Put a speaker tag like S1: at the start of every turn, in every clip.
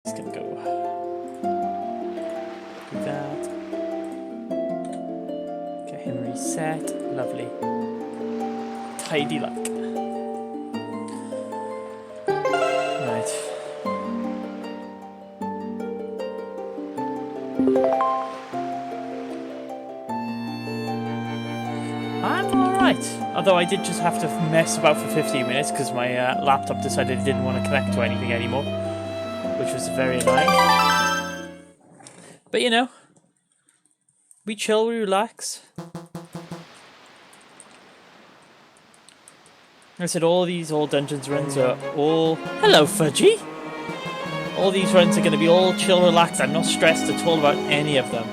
S1: It's gonna go. Do that. Get him reset. Lovely. Tidy luck. Right. I'm alright. Although I did just have to mess about for 15 minutes because my laptop decided it didn't want to connect to anything anymore, which was very annoying. But you know, we chill, we relax. I said all these Dungeons runs are all... Hello, Fudgy! All these runs are going to be all chill, relaxed. I'm not stressed at all about any of them.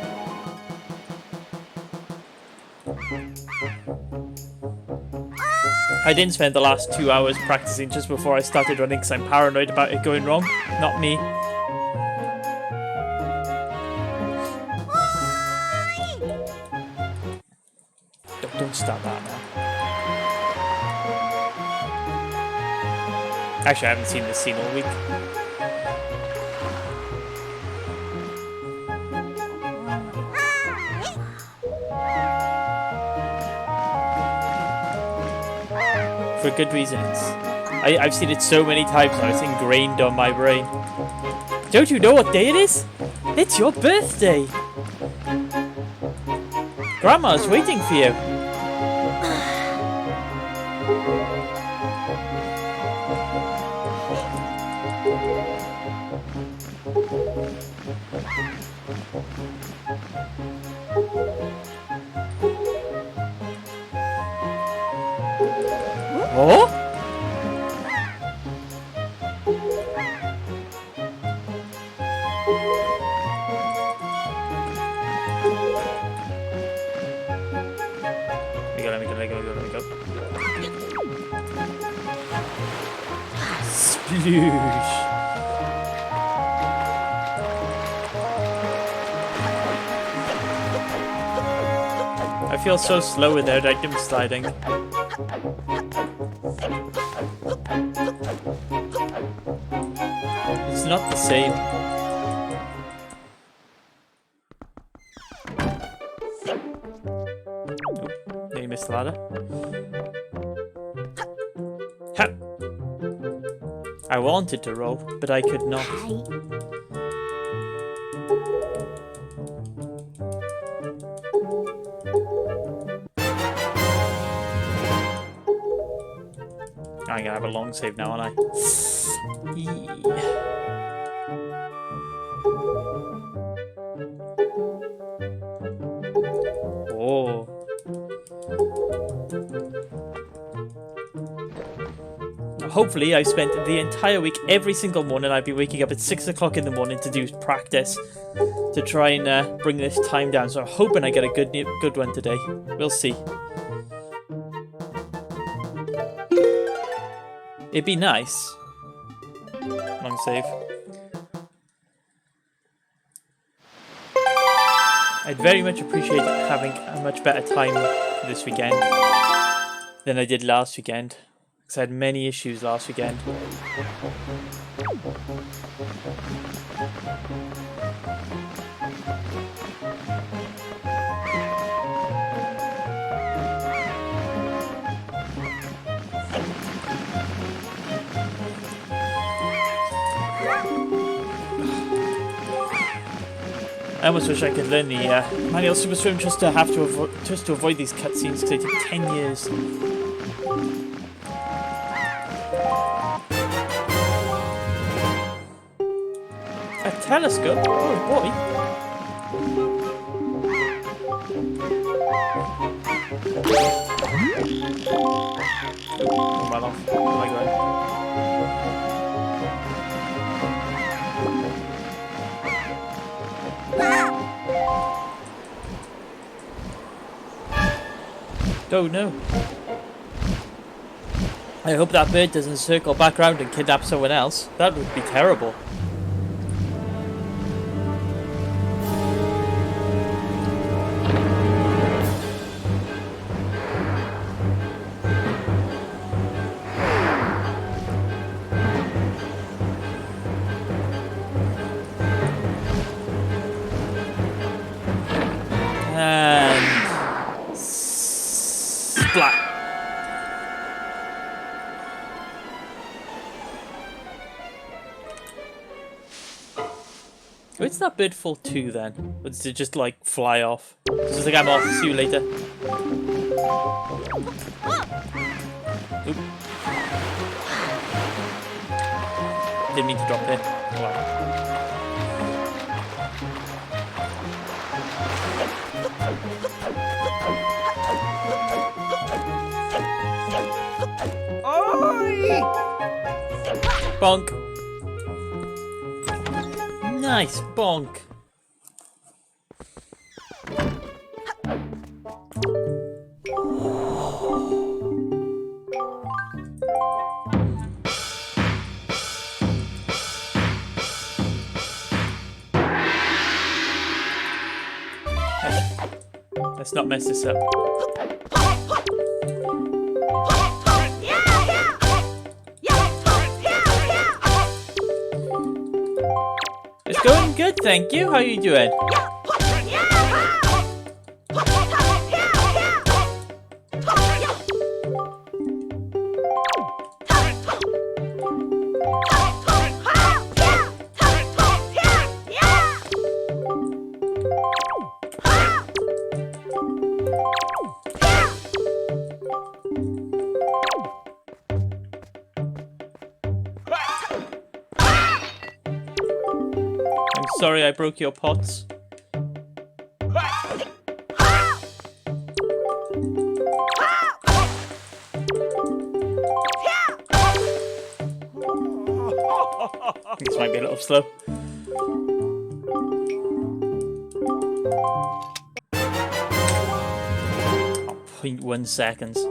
S1: I didn't spend the last 2 hours practicing just before I started running because I'm paranoid about it going wrong. Not me. Don't start that now. Actually, I haven't seen this scene all week. For good reasons. I've seen it so many times now, it's ingrained on my brain. Don't you know what day it is? It's your birthday! Grandma's waiting for you. Oh? Let me go. Sploosh. I feel so slow in there, like I'm sliding. It's not the same. Oh, you missed the ladder. Ha! I wanted to roll, but I could not. I'm gonna have a long save now, aren't I? Oh. Hopefully, I've spent the entire week, every single morning, I've been waking up at 6 o'clock in the morning to do practice to try and bring this time down. So I'm hoping I get a good one today. We'll see. It'd be nice. Long save. I'd very much appreciate having a much better time this weekend than I did last weekend. Because I had many issues last weekend. I almost wish I could learn the manual super swim just to avoid these cutscenes because they take 10 years. A telescope? Oh boy. Oh, well off. Oh my god. Oh no. I hope that bird doesn't circle back around and kidnap someone else. That would be terrible. What's that bird fall to then? Or does it just like fly off? It's just like I'm off, see you later. Oop. Didn't mean to drop it. Oh well. Bonk. Nice bonk. Let's not mess this up. It's going good, thank you. How are you doing? Sorry, I broke your pots. I think this might be a little slow. Oh, 0.1 seconds.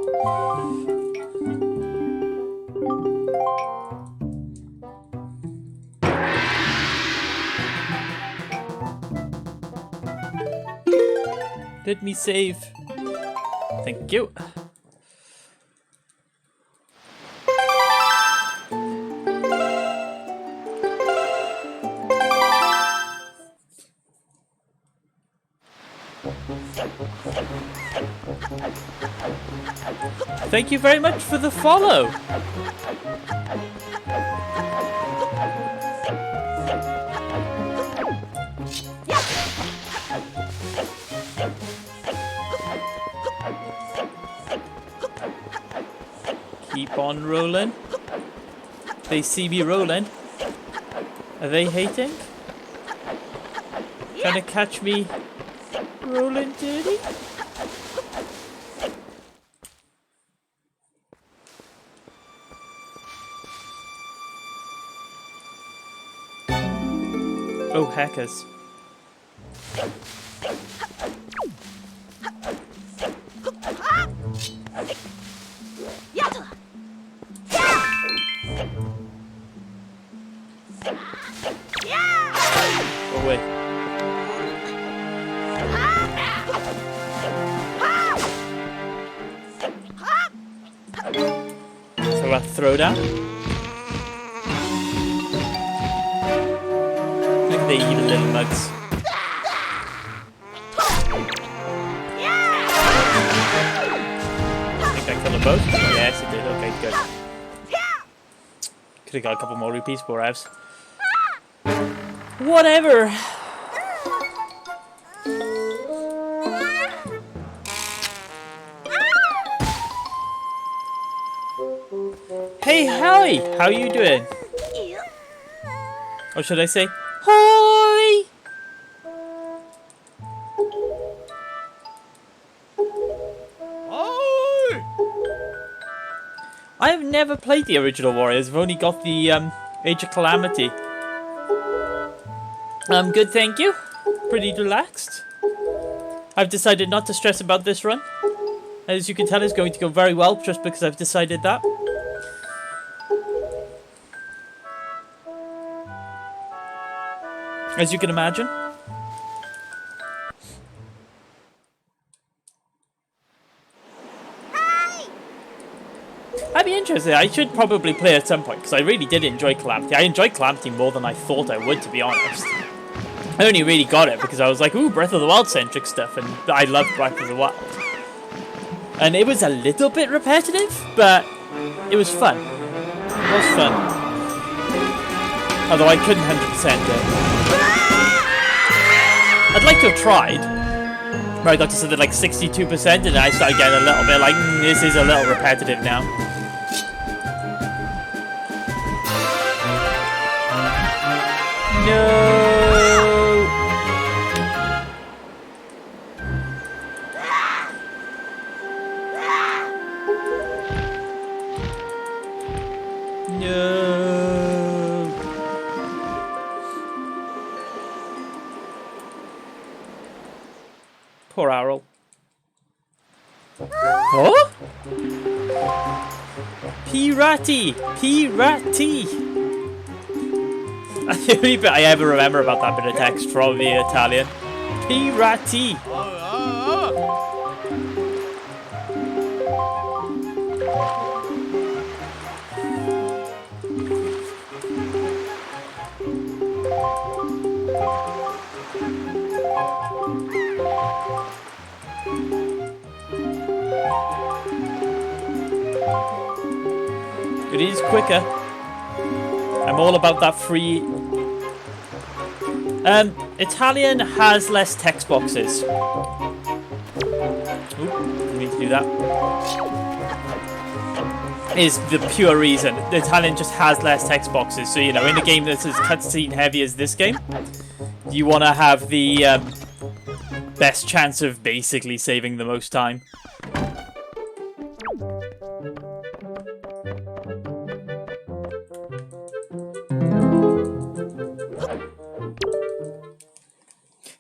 S1: Let me save. Thank you. Thank you very much for the follow. Keep on rolling. They see me rolling. Are they hating? Trying to catch me rolling dirty? Oh, hackers. Go away. So a throwdown. Look at the evil little mugs. I think I killed them both. Yes, it did. Okay, good. Could have got a couple more rupees, poor Avs. Whatever. Hey, Howie! How are you doing? Or should I say, hi? I have never played the original Warriors. I've only got the Age of Calamity. Good, thank you. Pretty relaxed. I've decided not to stress about this run. As you can tell, it's going to go very well just because I've decided that. As you can imagine. I'd be interested. I should probably play at some point because I really did enjoy Calamity. I enjoyed Calamity more than I thought I would, to be honest. I only really got it because I was like, ooh, Breath of the Wild centric stuff, and I love Breath of the Wild. And it was a little bit repetitive, but it was fun. It was fun. Although I couldn't 100% it. I'd like to have tried. Where I got to something like 62%, and I started getting a little bit like, this is a little repetitive now. No. No. Poor Arrow. Oh? Pirati! Pirati! The only bit I ever remember about that bit of text from the Italian. Pirati! It is quicker. I'm all about that free. Italian has less text boxes. Oop, didn't mean to do that. Is the pure reason. The Italian just has less text boxes. So, you know, in a game that's as cutscene heavy as this game, you want to have the best chance of basically saving the most time.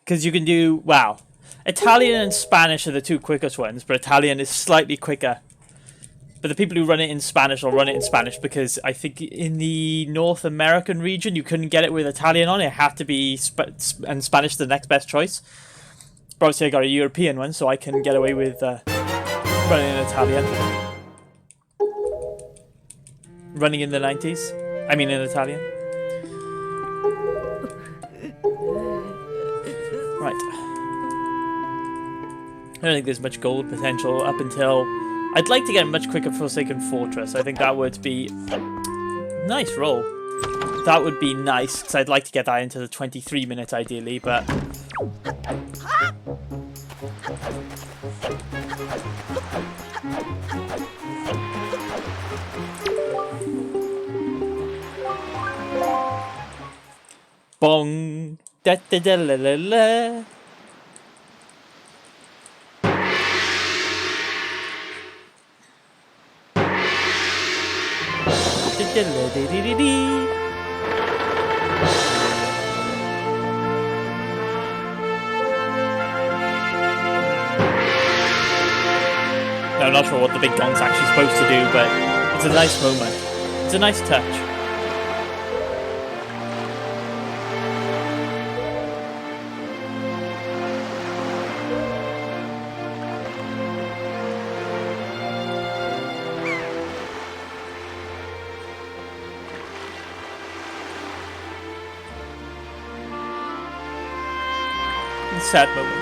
S1: Because you can do, wow, Italian and Spanish are the two quickest ones, but Italian is slightly quicker. But the people who run it in Spanish will run it in Spanish because I think in the North American region you couldn't get it with Italian on it. It had to be and Spanish the next best choice. But obviously I got a European one, so I can get away with running in Italian. Running in the 90s. I mean in Italian. Right. I don't think there's much gold potential up until... I'd like to get a much quicker Forsaken Fortress. I think that would be... Nice roll. That would be nice, because I'd like to get that into the 23 minutes ideally, but... Bong! Da da da la la la! I'm not sure what the big gong's actually supposed to do, but it's a nice moment. It's a nice touch. Sad moment.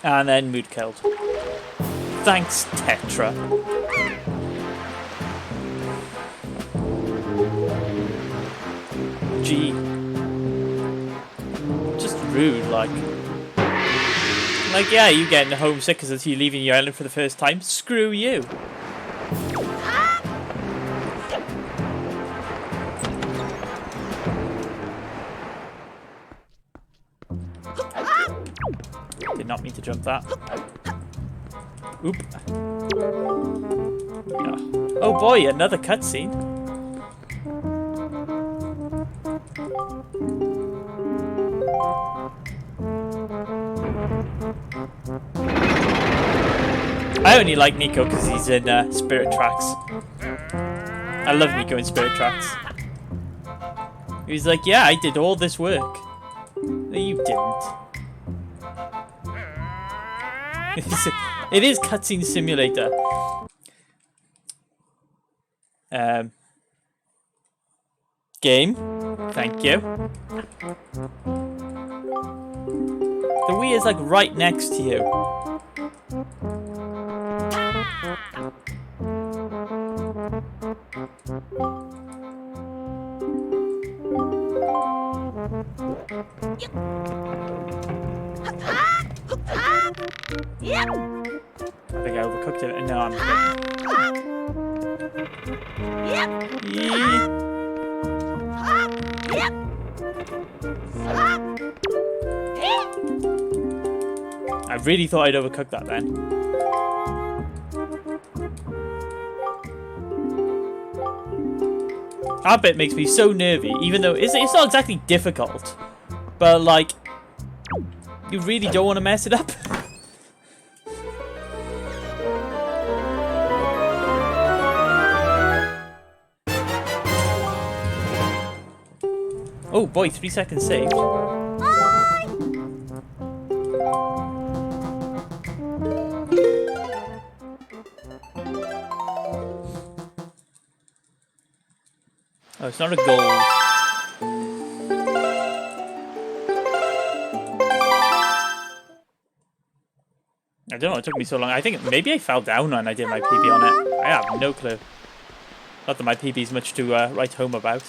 S1: And then mood killed. Thanks, Tetra. G. Just rude, like. Like, yeah, you getting homesick because you're leaving your island for the first time. Screw you. Did not mean to jump that. Oop. Yeah. Oh boy, another cutscene. I only like Nico because he's in Spirit Tracks. I love Nico in Spirit Tracks. He's like, yeah, I did all this work. No, you didn't. It is Cutscene Simulator. Game. Thank you. The Wii is like right next to you. I think I overcooked it. No, I'm I really thought I'd overcooked that then. That bit makes me so nervy, even though it's not exactly difficult. But, like, you really don't want to mess it up. Oh boy, 3 seconds saved. Oh, it's not a gold. I don't know, it took me so long. I think maybe I fell down when I did my PB on it. I have no clue. Not that my PB is much to write home about.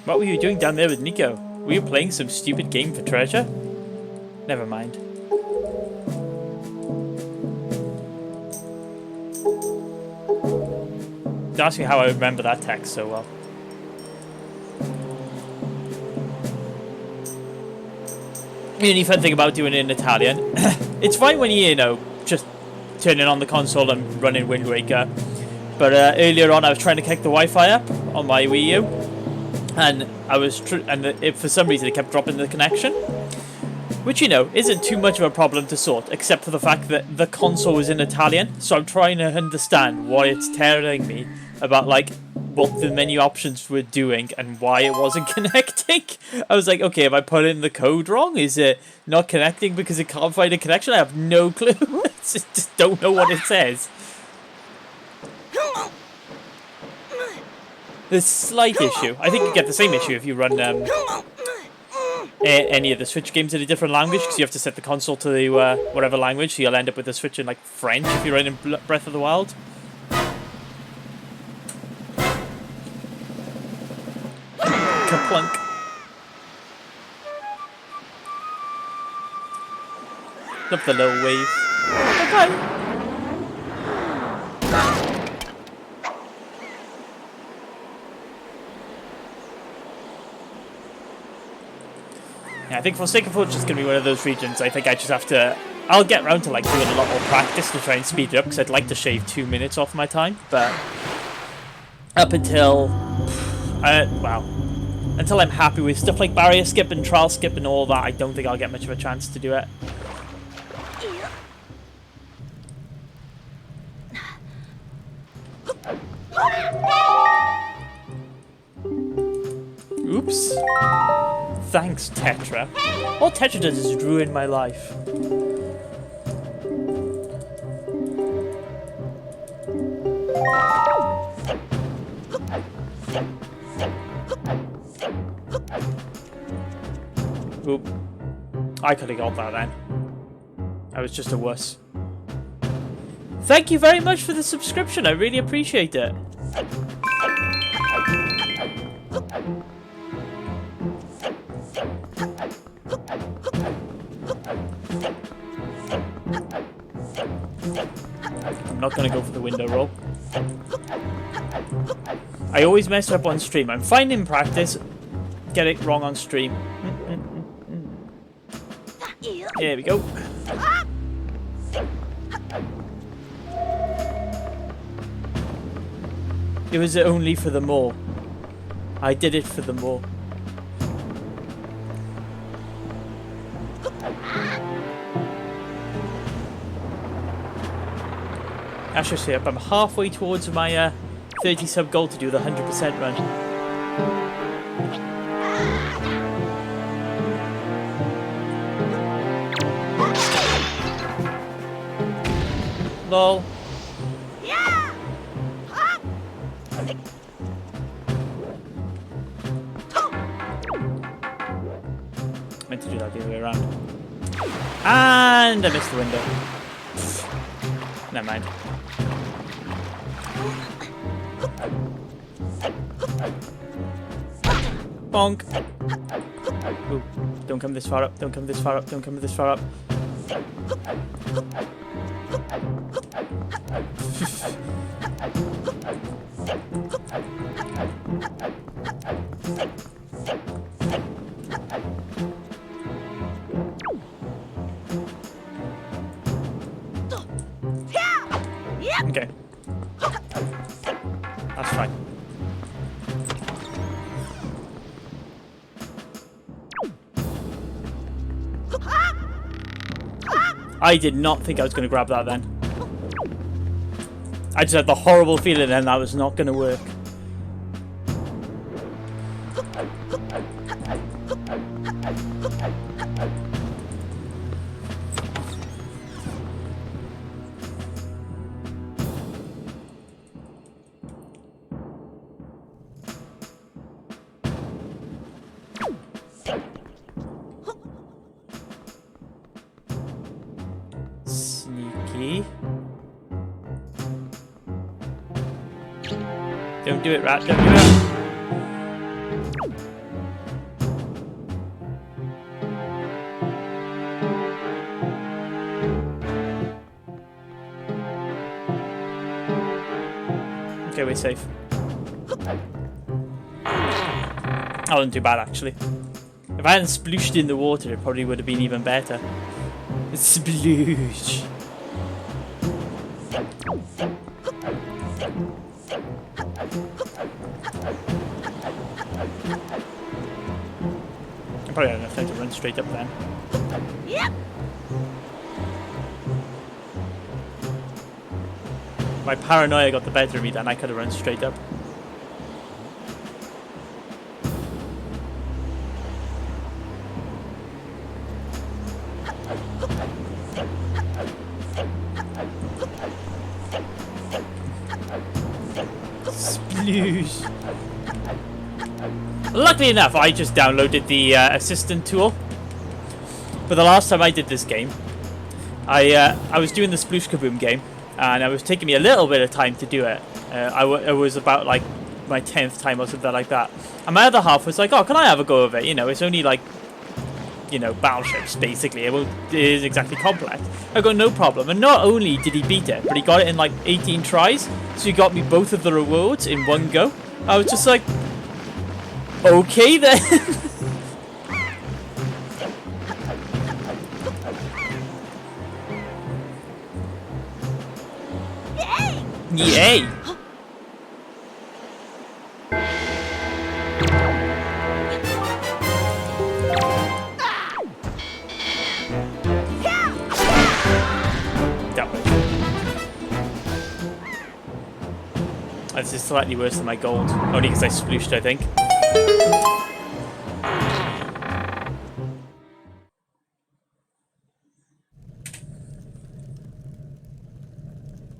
S1: What were you doing down there with Nico? Were you playing some stupid game for treasure? Never mind. Don't ask me how I remember that text so well. The only fun thing about doing it in Italian, it's fine when you know, just turning on the console and running Wind Waker. But earlier on I was trying to connect the Wi-Fi up on my Wii U. And I was for some reason it kept dropping the connection, which, you know, isn't too much of a problem to sort, except for the fact that the console was in Italian. So I'm trying to understand why it's telling me about, like, what the menu options were doing and why it wasn't connecting. I was like, okay, have I put in the code wrong? Is it not connecting because it can't find a connection? I have no clue. just don't know what it says. There's a slight issue. I think you get the same issue if you run any of the Switch games in a different language, because you have to set the console to the whatever language, so you'll end up with the Switch in, like, French if you're running Breath of the Wild. Kaplunk. Love the low wave. Okay. Yeah, I think Forsaken Forge is going to be one of those regions. I think I just have to... I'll get around to, like, doing a lot more practice to try and speed it up, because I'd like to shave 2 minutes off my time. But up until... well, until I'm happy with stuff like barrier skip and trial skip and all that, I don't think I'll get much of a chance to do it. Oops. Thanks, Tetra. All Tetra does is ruin my life. Oop. I could have got that then. I was just a wuss. Thank you very much for the subscription. I really appreciate it. I'm not going to go for the window roll. I always mess up on stream. I'm fine in practice. Get it wrong on stream. There we go. It was only for the more. I did it for the more. I should say, I'm halfway towards my 30 sub goal to do the 100% run. Lol. Yeah. Meant to do that the other way around. And I missed the window. Never mind. Bonk. Ooh, don't come this far up. Don't come this far up. Don't come this far up. Okay. That's fine. I did not think I was going to grab that then. I just had the horrible feeling then that was not going to work. Sneaky. Don't do it, rat. Don't do it. Okay, we're safe. That wasn't too bad, actually. If I hadn't splooshed in the water, it probably would have been even better. Sploosh. I probably had enough time to run straight up then. Yep. My paranoia got the better of me then. I could have run straight up. Sploosh. Luckily enough, I just downloaded the assistant tool. But the last time I did this game, I was doing the Sploosh Kaboom game, and it was taking me a little bit of time to do it. It was about like my 10th time or something like that. And my other half was like, oh, can I have a go of it? You know, it's only like, you know, battleships, basically. It isn't exactly complex. I go, no problem. And not only did he beat it, but he got it in like 18 tries. So he got me both of the rewards in one go. I was just like, okay then. Yay! This is slightly worse than my gold, only because I splooshed, I think.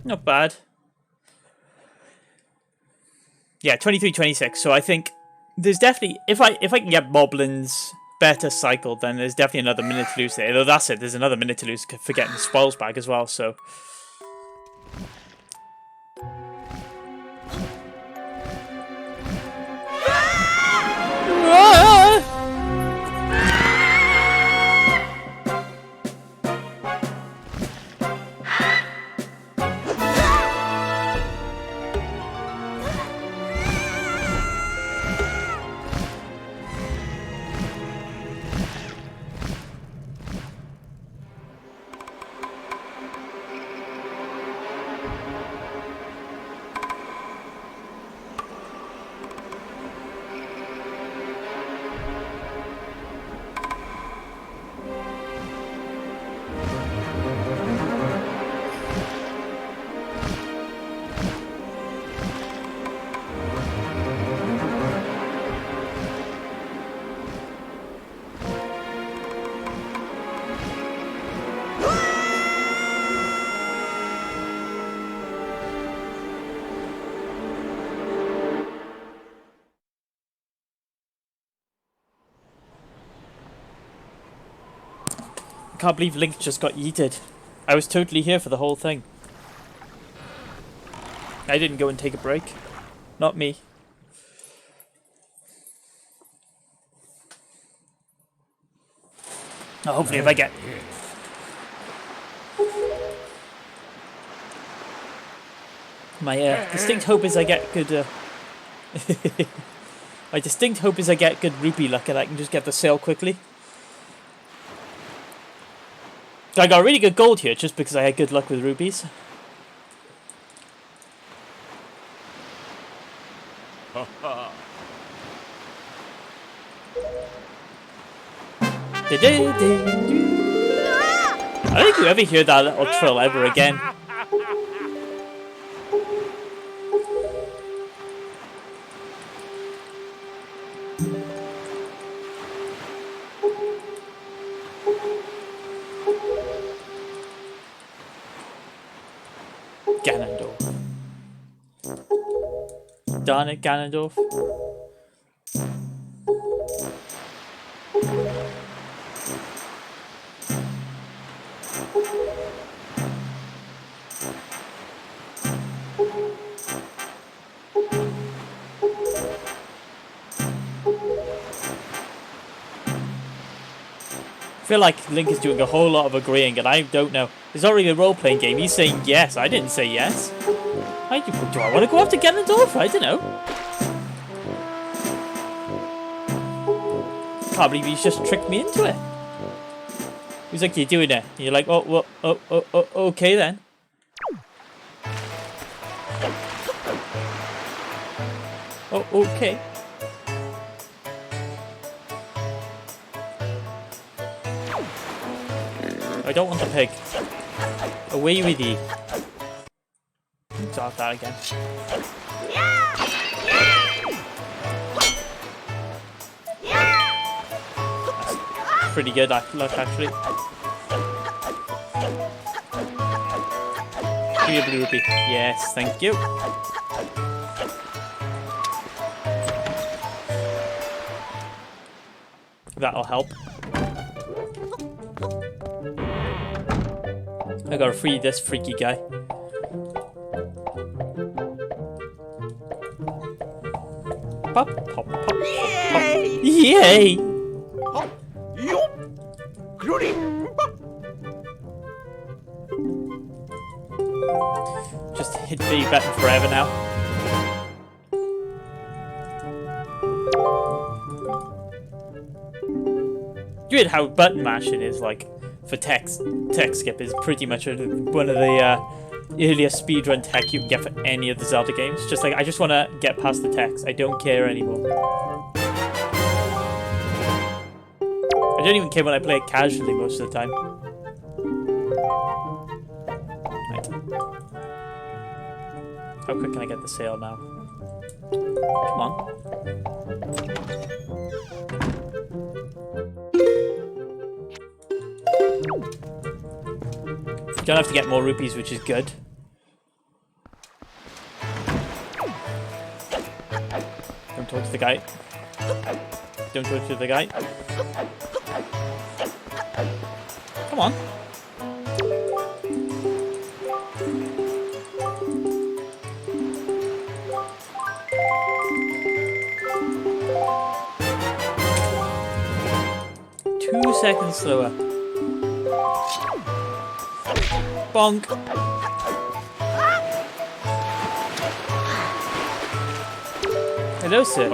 S1: Not bad. Yeah, 23-26. So I think there's definitely, if I can get Moblin's better cycled, then there's definitely another minute to lose there. Though that's it. There's another minute to lose for getting the spoils back as well. So. Can't believe Link just got yeeted. I was totally here for the whole thing. I didn't go and take a break. Not me. Now, hopefully if I get... My distinct hope is I get good... My distinct hope is I get good rupee luck and I can just get the sale quickly. I got really good gold here just because I had good luck with rupees. I don't think you ever hear that little trill ever again. Ganondorf. Darn it, Ganondorf. I feel like Link is doing a whole lot of agreeing, and I don't know. It's already a role-playing game. He's saying yes. I didn't say yes. Do I want to go after Ganondorf? I don't know. Can't believe he's just tricked me into it. He's like, you're doing it. And you're like, oh, well, oh, okay then. Oh, okay. I don't want the pig. Away with you. Start that again. That's pretty good luck, actually. Give me a blue rupee. Yes, thank you. That'll help. I gotta free this freaky guy. Pop, pop, pop, pop, pop. Yay! Just hit B button forever now. Weird how button mashing is like for text skip is pretty much one of the earliest speedrun tech you can get for any of the Zelda games. Just like, I just want to get past the text. I don't care anymore. I don't even care when I play it casually most of the time. Right. How quick can I get the sale now? Come on. You don't have to get more rupees, which is good. Don't talk to the guy. Don't talk to the guy. Come on. Two seconds slower. Bonk. Hello, sir.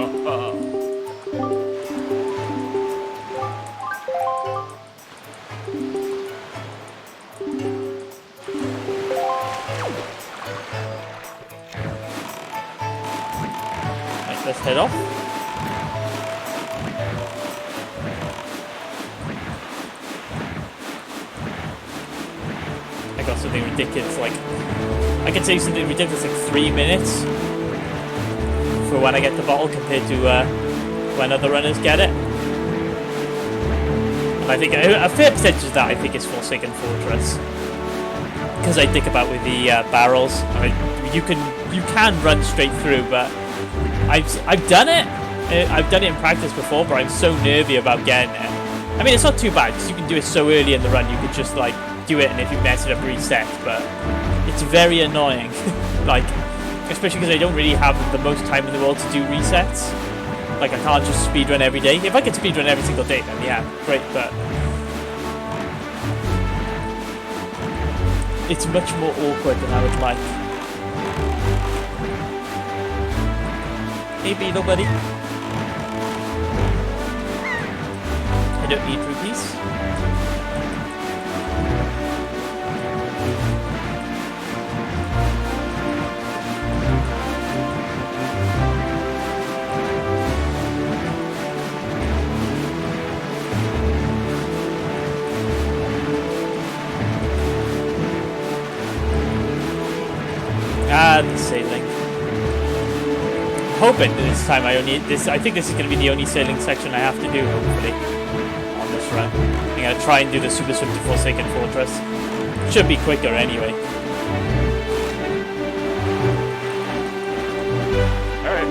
S1: Right, let's head off. I got something ridiculous, like, I could say something ridiculous like 3 minutes for when I get the bottle compared to when other runners get it. And I think a fair percentage of that I think is Forsaken Fortress, because I dick about with the barrels. I mean, you can run straight through, but I've done it. I've done it in practice before, but I'm so nervy about getting it. I mean, it's not too bad because you can do it so early in the run. You could just like do it, and if you mess it up, reset. But it's very annoying. Like Especially because I don't really have the most time in the world to do resets. Like, I can't just speedrun every day. If I could speedrun every single day, then yeah, great, but... it's much more awkward than I would like. Hey, Beetle buddy. I don't need rupees. The sailing. Hoping this time I think this is going to be the only sailing section I have to do, hopefully, on this run. I'm going to try and do the Super Swim to Forsaken Fortress. Should be quicker anyway. Alright.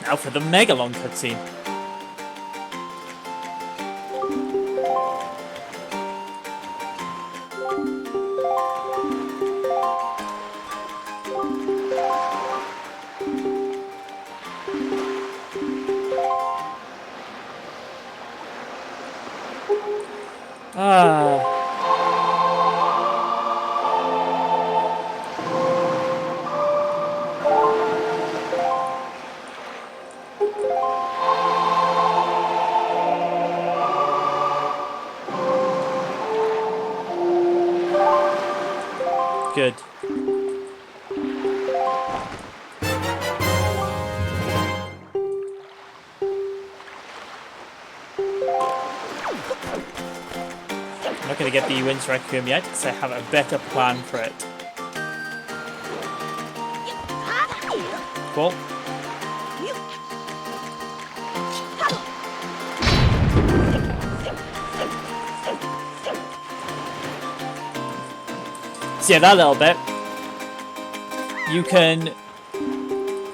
S1: Now for the mega long cutscene. Good. I'm not going to get the Winds Requiem yet because I have a better plan for it. Cool. So yeah, that little bit. You can,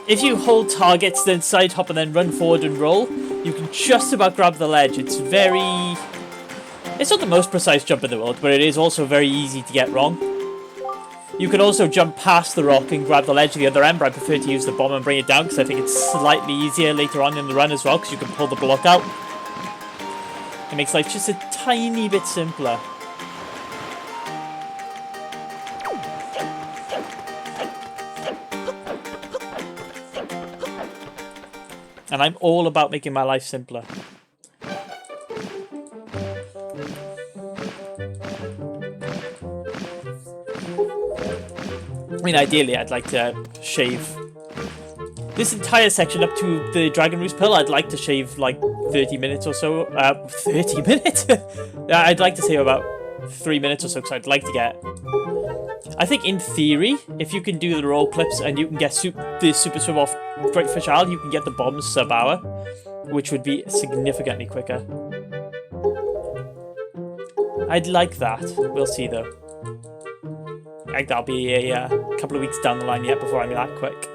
S1: if you hold targets, then side hop and then run forward and roll, you can just about grab the ledge. It's not the most precise jump in the world, but it is also very easy to get wrong. You can also jump past the rock and grab the ledge at the other end, but I prefer to use the bomb and bring it down because I think it's slightly easier later on in the run as well, because you can pull the block out. It makes life just a tiny bit simpler. And I'm all about making my life simpler. I mean, ideally, I'd like to shave this entire section up to the Dragon Roost Pearl. I'd like to shave like 30 minutes or so. 30 minutes? I'd like to save about 3 minutes or so, because I'd like to get... I think in theory, if you can do the roll clips and you can get the Super Swim off Great Fish Isle, you can get the bombs sub-hour, which would be significantly quicker. I'd like that. We'll see, though. I think that'll be a couple of weeks down the line yet before I'm that quick.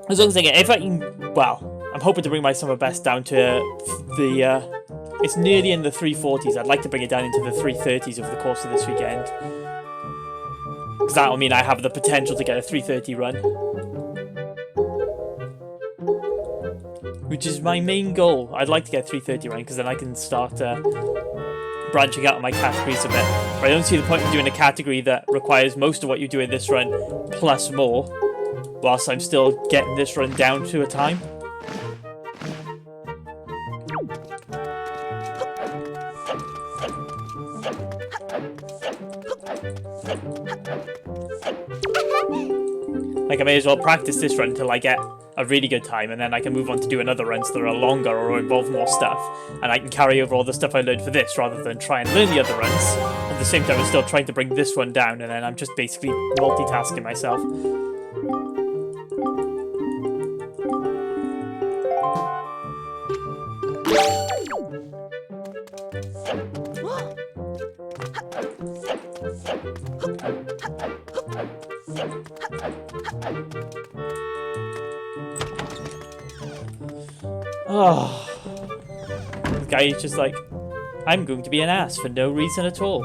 S1: As long as I get... If I can... Well, I'm hoping to bring my summer best down to the... It's nearly in the 340s. I'd like to bring it down into the 330s over the course of this weekend. Because that'll mean I have the potential to get a 330 run. Which is my main goal. I'd like to get a 330 run, because then I can start branching out on my categories a bit. But I don't see the point in doing a category that requires most of what you do in this run, plus more, whilst I'm still getting this run down to a time. Like, I may as well practice this run until I get a really good time, and then I can move on to do another runs that are longer or involve more stuff, and I can carry over all the stuff I learned for this, rather than try and learn the other runs. At the same time, I'm still trying to bring this one down, and then I'm just basically multitasking myself. Oh. the guy is just like, I'm going to be an ass for no reason at all.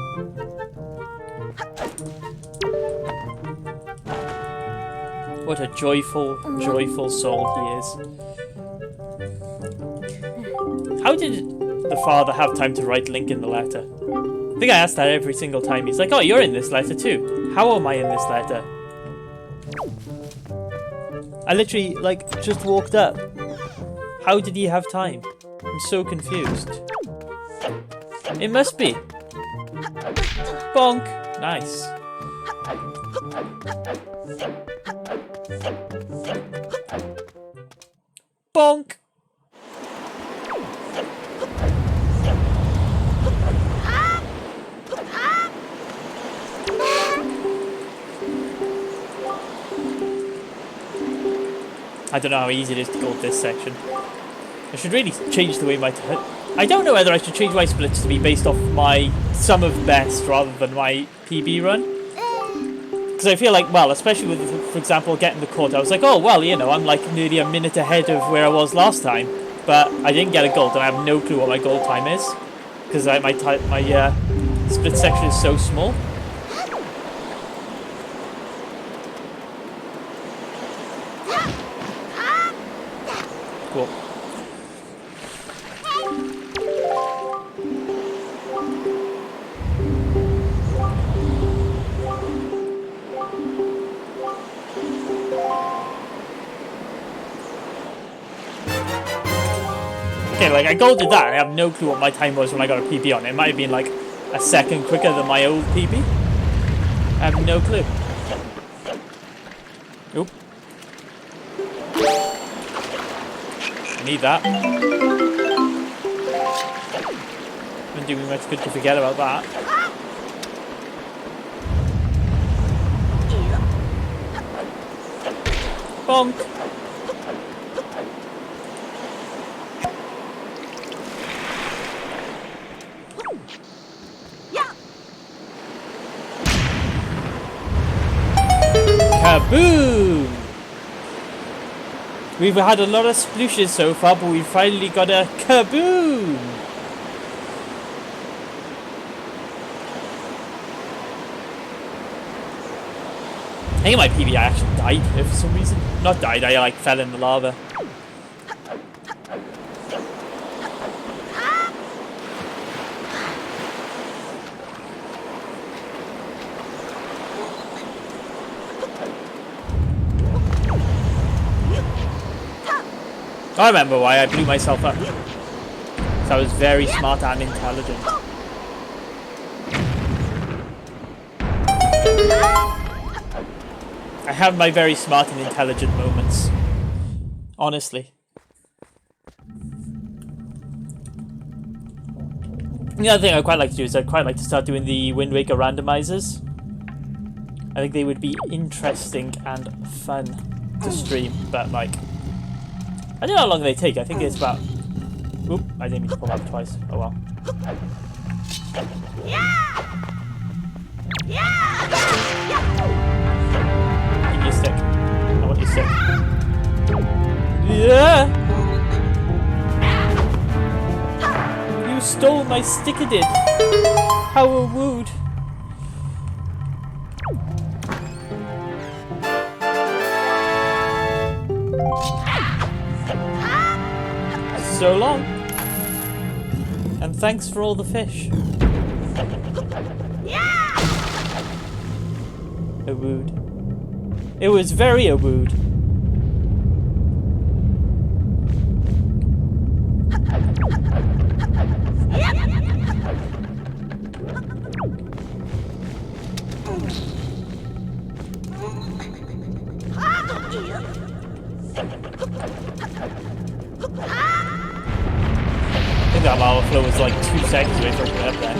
S1: What a joyful, joyful soul he is. How did the father have time to write Link in the letter? I think I asked that every single time. He's like, oh, you're in this letter too. How am I in this letter? I literally, like, just walked up. How did he have time? I'm so confused. It must be. Bonk. Nice. Bonk. I don't know how easy it is to go with this section. I should really change the way my... I don't know whether I should change my splits to be based off my sum of best rather than my PB run. Because I feel like, well, especially with, for example, getting the court, I was like, oh, well, you know, I'm like nearly a minute ahead of where I was last time. But I didn't get a gold, and I have no clue what my gold time is. Because my split section is so small. Cool. Okay, like, I golded that, and I have no clue what my time was when I got a PB on it. It might have been, like, a second quicker than my old PB. I have no clue. Oop. I need that. Wouldn't do me much good to forget about that. Bonk. Kaboom! We've had a lot of splooshes so far, but we've finally got a kaboom! I think my PB actually died for some reason. Not died, I like fell in the lava. I remember why I blew myself up. So I was very smart and intelligent. I have my very smart and intelligent moments. Honestly. The other thing I'd quite like to do is I'd quite like to start doing the Wind Waker randomizers. I think they would be interesting and fun to stream, but like... I don't know how long they take. I think it's about... Oop, I didn't mean to pull that twice. Oh well. Give me a stick. I want your stick. Yeah! You stole my stick-a-did. How a-wooed. So long. And thanks for all the fish. A-wooed. It was very a-wooed. I think that lava flow was like 2 seconds away from me up there.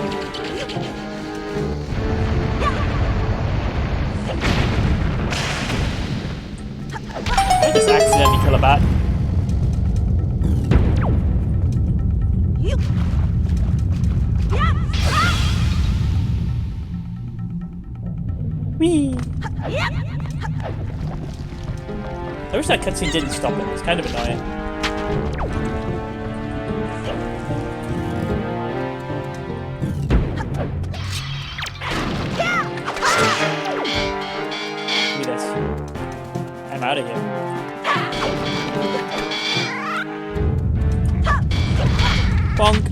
S1: I just accidentally kill a bat. Whee! I wish that cutscene didn't stop it. It was kind of annoying. out of here. Bonk.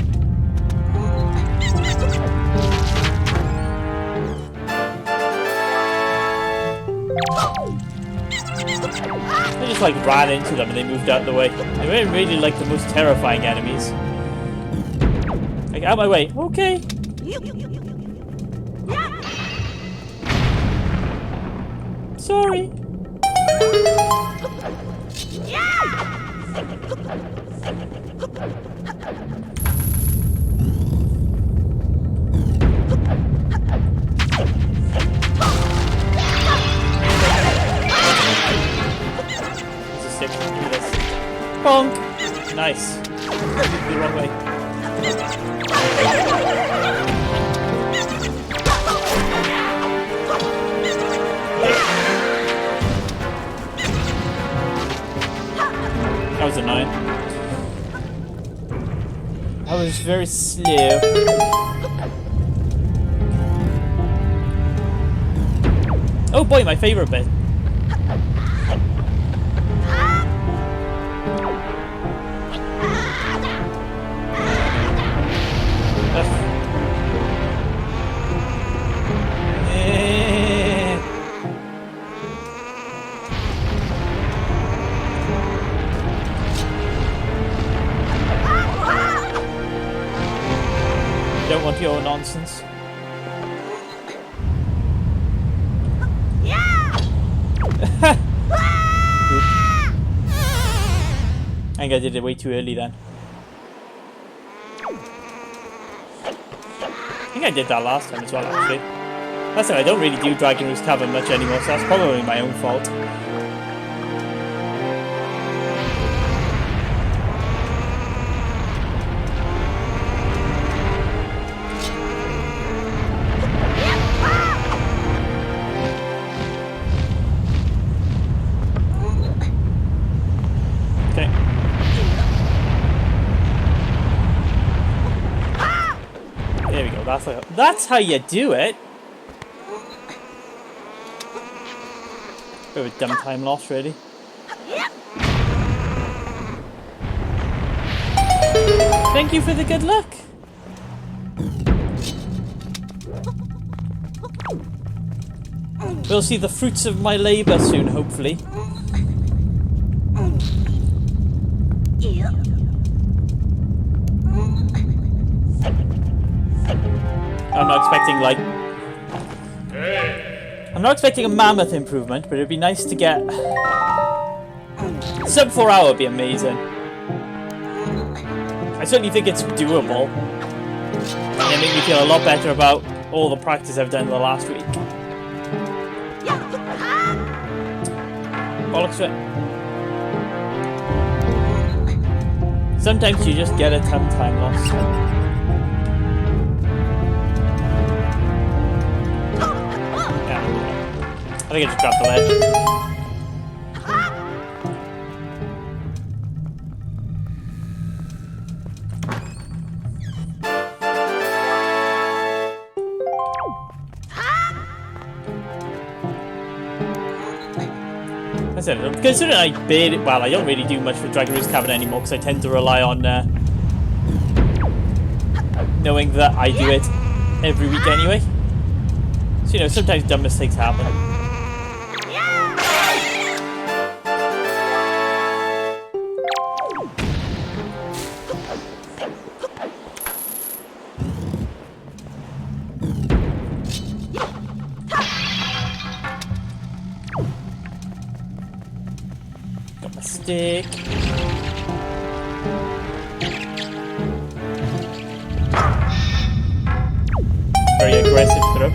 S1: I just like ran into them and they moved out of the way. They weren't really like the most terrifying enemies. Like, out of my way. Okay. Sorry. Give me this. Bonk! Nice. The wrong way. That was annoying. That was very slow. Oh boy, my favorite bit. Don't want your nonsense. I think I did it way too early then. I think I did that last time as well, actually. Last time I don't really do Dragon Roost Cavern much anymore, so that's probably my own fault. That's how you do it. Bit of a dumb time loss, really. Thank you for the good luck. We'll see the fruits of my labour soon, hopefully. I'm not expecting, like... I'm not expecting a mammoth improvement, but it'd be nice to get... Sub 4 hour would be amazing. I certainly think it's doable. And it made me feel a lot better about all the practice I've done in the last week. Bollocks to it. Sometimes you just get a ton time loss. I think I just dropped the ledge. I said, considering I don't really do much for Dragon Roost Cavern anymore because I tend to rely on knowing that I do it every week anyway. So, you know, sometimes dumb mistakes happen. Got my stick. Very aggressive throw.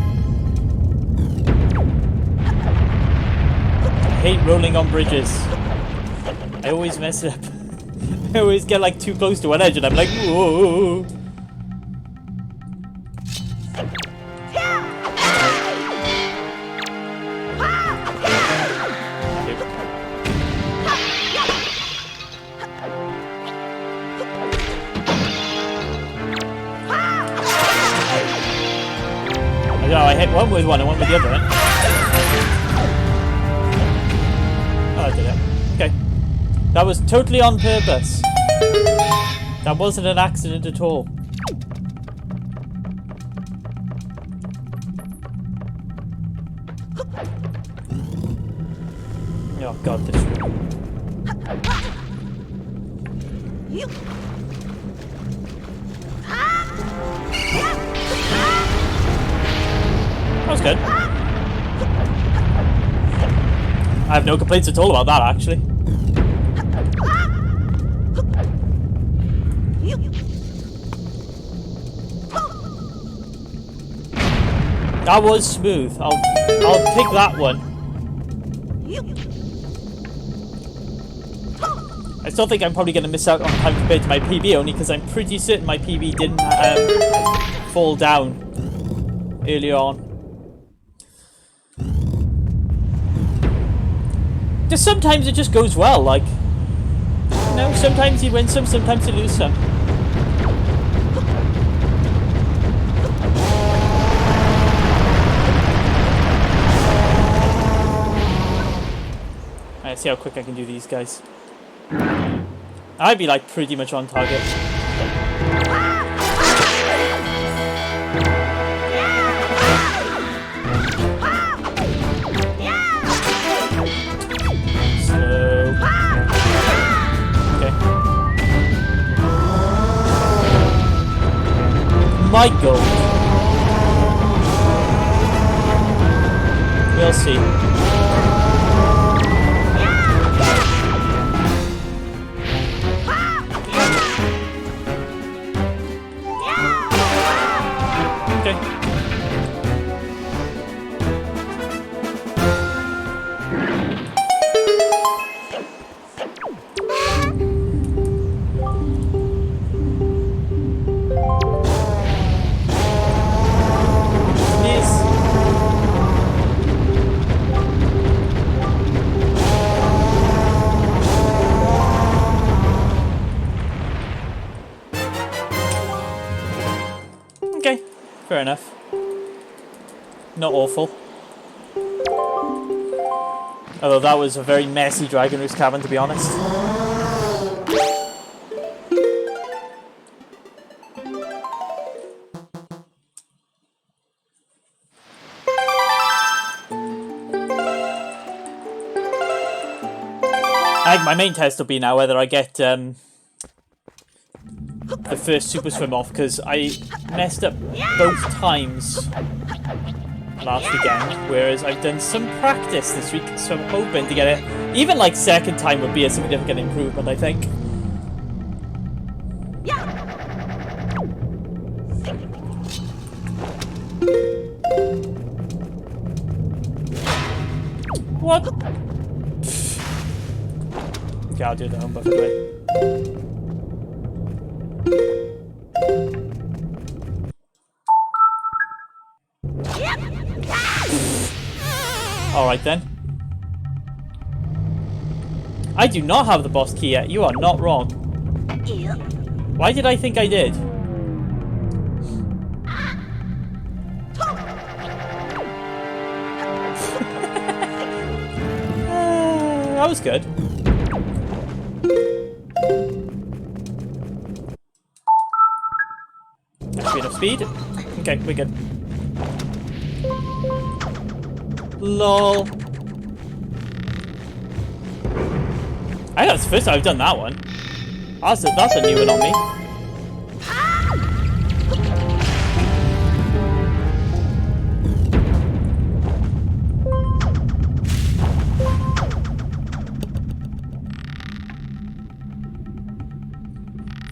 S1: I hate rolling on bridges. I always mess it up. I always get like too close to one edge and I'm like, whoa. I hit one with one and one with the other. Oh, I did it. Okay. That was totally on purpose. That wasn't an accident at all. Oh god, this room. That was good. I have no complaints at all about that, actually. That was smooth. I'll take that one. I still think I'm probably going to miss out on time compared to my PB, only because I'm pretty certain my PB didn't fall down earlier on. Just sometimes it just goes well, like, you know, sometimes you win some, sometimes you lose some. Alright, see how quick I can do these guys. I'd be like pretty much on target. Slow. Okay. Michael. We'll see. Okay, fair enough. Not awful. Although that was a very messy Dragon Roost cabin, to be honest. I think my main test will be now whether I get the first super swim off, because I messed up both times last weekend, whereas I've done some practice this week, so I'm hoping to get it. Even like second time would be a significant improvement, I think. What? Okay, I'll do the home buff anyway. Alright then. I do not have the boss key yet. You are not wrong. Why did I think I did? That was good. That's enough speed. Okay, we're good. LOL. I think that's the first time I've done that one. That's a new one on me.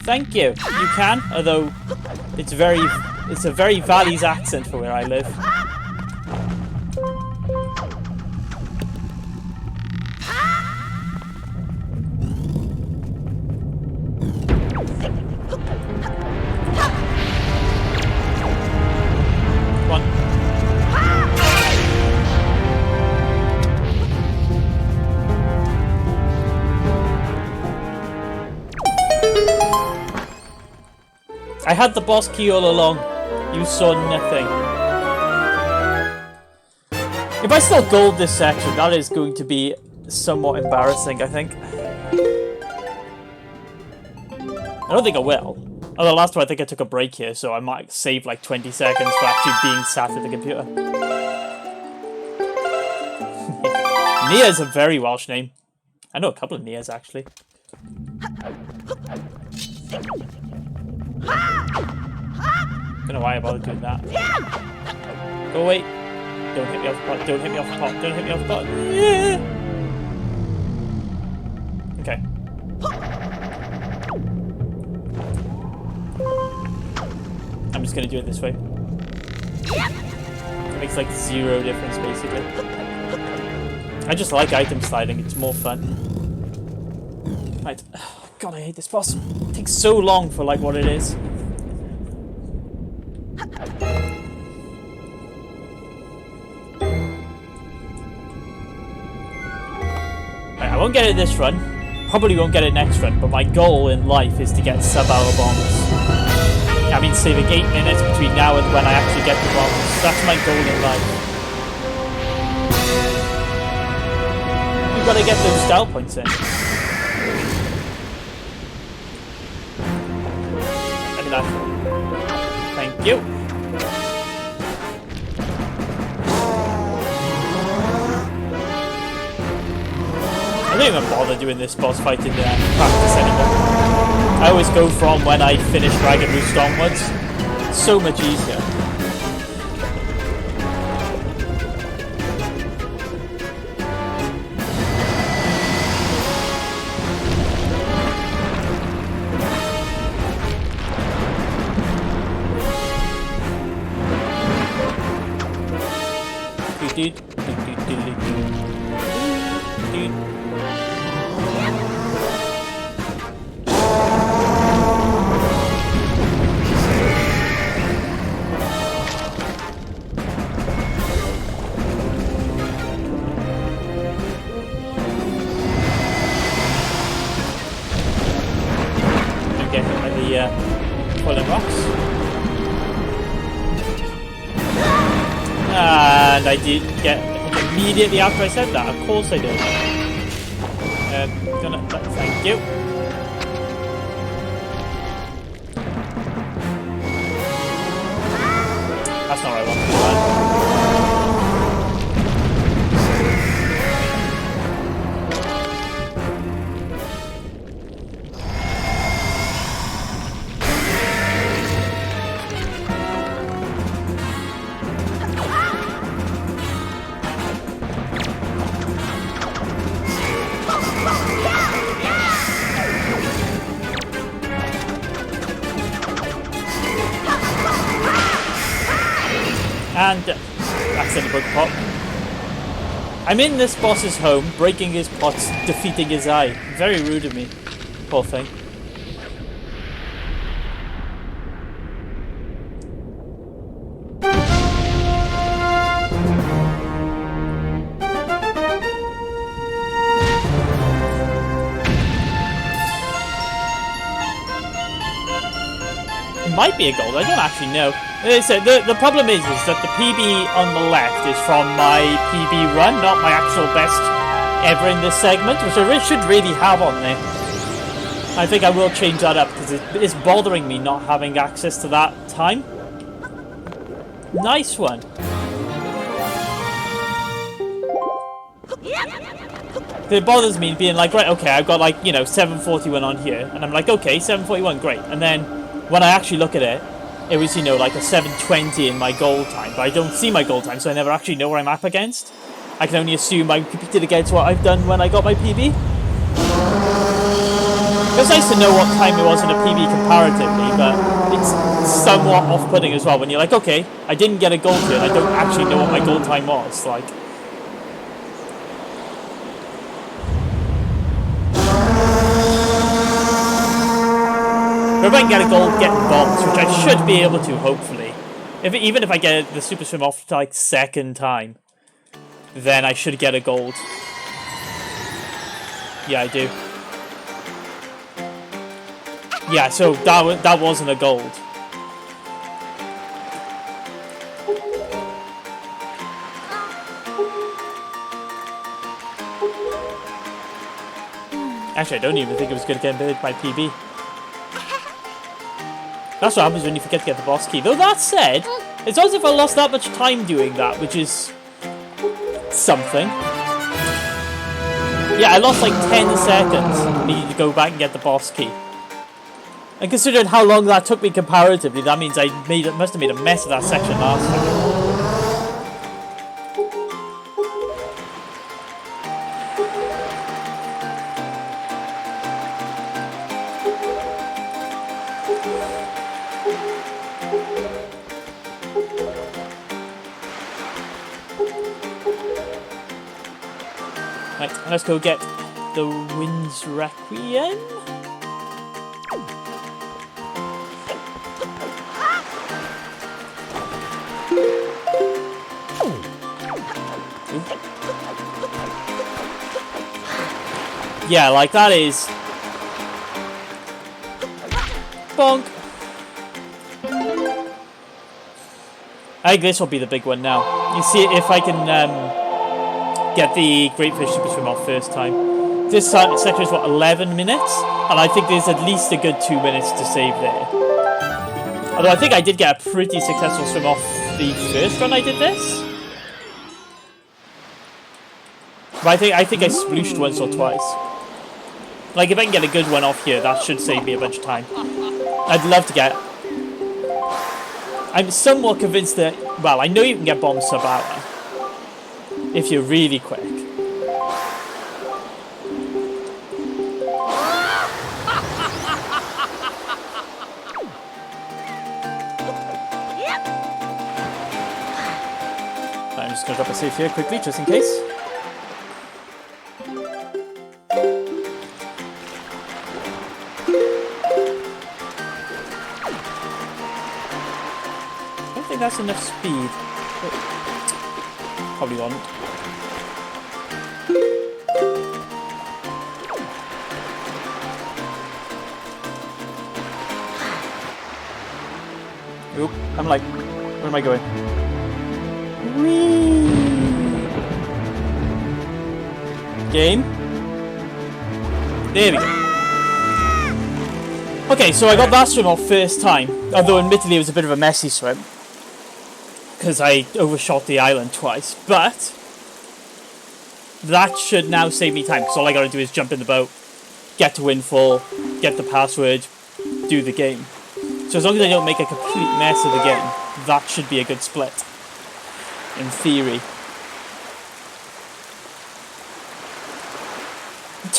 S1: Thank you. You can, although it's a very Valley's accent for where I live. I had the boss key all along. You saw nothing. If I still gold this section, that is going to be somewhat embarrassing, I think. I don't think I will. Although last time I think I took a break here, so I might save like 20 seconds for actually being sat at the computer. Nia is a very Welsh name. I know a couple of Nias, actually. Don't know why I bothered doing that. Go away. Don't hit me off the pot. Don't hit me off the pot. Don't hit me off the pot. Yeah. Okay. I'm just gonna do it this way. It makes like 0 difference, basically. I just like item sliding. It's more fun. Right. God, I hate this boss. It takes so long for like what it is. I won't get it this run. Probably won't get it next run, but my goal in life is to get sub-hour bombs. I mean, saving 8 minutes between now and when I actually get the bombs. That's my goal in life. You've got to get those style points in. Let me know. Thank you. I don't even bother doing this boss fight in practice anymore. I always go from when I finish Dragon Roost onwards. It's so much easier. And I did get immediately after I said that. Of course I did. Thank you. That's not what I wanted to do. And accidentally broke the pot. I'm in this boss's home, breaking his pots, defeating his eye. Very rude of me. Poor thing. It might be a gold, I don't actually know. So the problem is that the PB on the left is from my PB run, not my actual best ever in this segment, which I should really have on there. I think I will change that up because it's bothering me not having access to that time. Nice one. It bothers me being like, right, okay, I've got like, you know, 741 on here, and I'm like, okay, 741, great. And then when I actually look at it, it was, you know, like a 720 in my goal time, but I don't see my goal time, so I never actually know where I'm up against. I can only assume I competed against what I've done when I got my PB. It was nice to know what time it was in a PB comparatively, but it's somewhat off-putting as well when you're like, okay, I didn't get a goal to it, I don't actually know what my goal time was, like. But if I can get a gold getting bombs, which I should be able to, hopefully. Even if I get the Super Swim off like second time, then I should get a gold. Yeah, I do. Yeah, so that wasn't a gold. Actually, I don't even think it was going to get my PB. That's what happens when you forget to get the boss key. Though that said, it's not as if I lost that much time doing that, which is something. Yeah, I lost like 10 seconds needing to go back and get the boss key. And considering how long that took me comparatively, that means I must have made a mess of that section last time. Right, let's go get the Wind's Requiem. Yeah, like that is... Bonk! I think this will be the big one now. You see if I can get the Great Fish Super Swim off first time. This section is, what, 11 minutes? And I think there's at least a good 2 minutes to save there. Although I think I did get a pretty successful swim off the first run I did this. But I think I splooshed once or twice. Like, if I can get a good one off here, that should save me a bunch of time. I'd love to get... I'm somewhat convinced that... Well, I know you can get bomb sub-hour. If you're really quick. I'm just going to drop a save here quickly, just in case. I don't think that's enough speed. Probably won't. Oop, I'm like, where am I going? Whee! Game? There we go. Okay, so I got that swim off first time, although admittedly it was a bit of a messy swim. Because I overshot the island twice, but that should now save me time, because all I gotta do is jump in the boat, get to Windfall, get the password, do the game. So as long as I don't make a complete mess of the game, that should be a good split. In theory.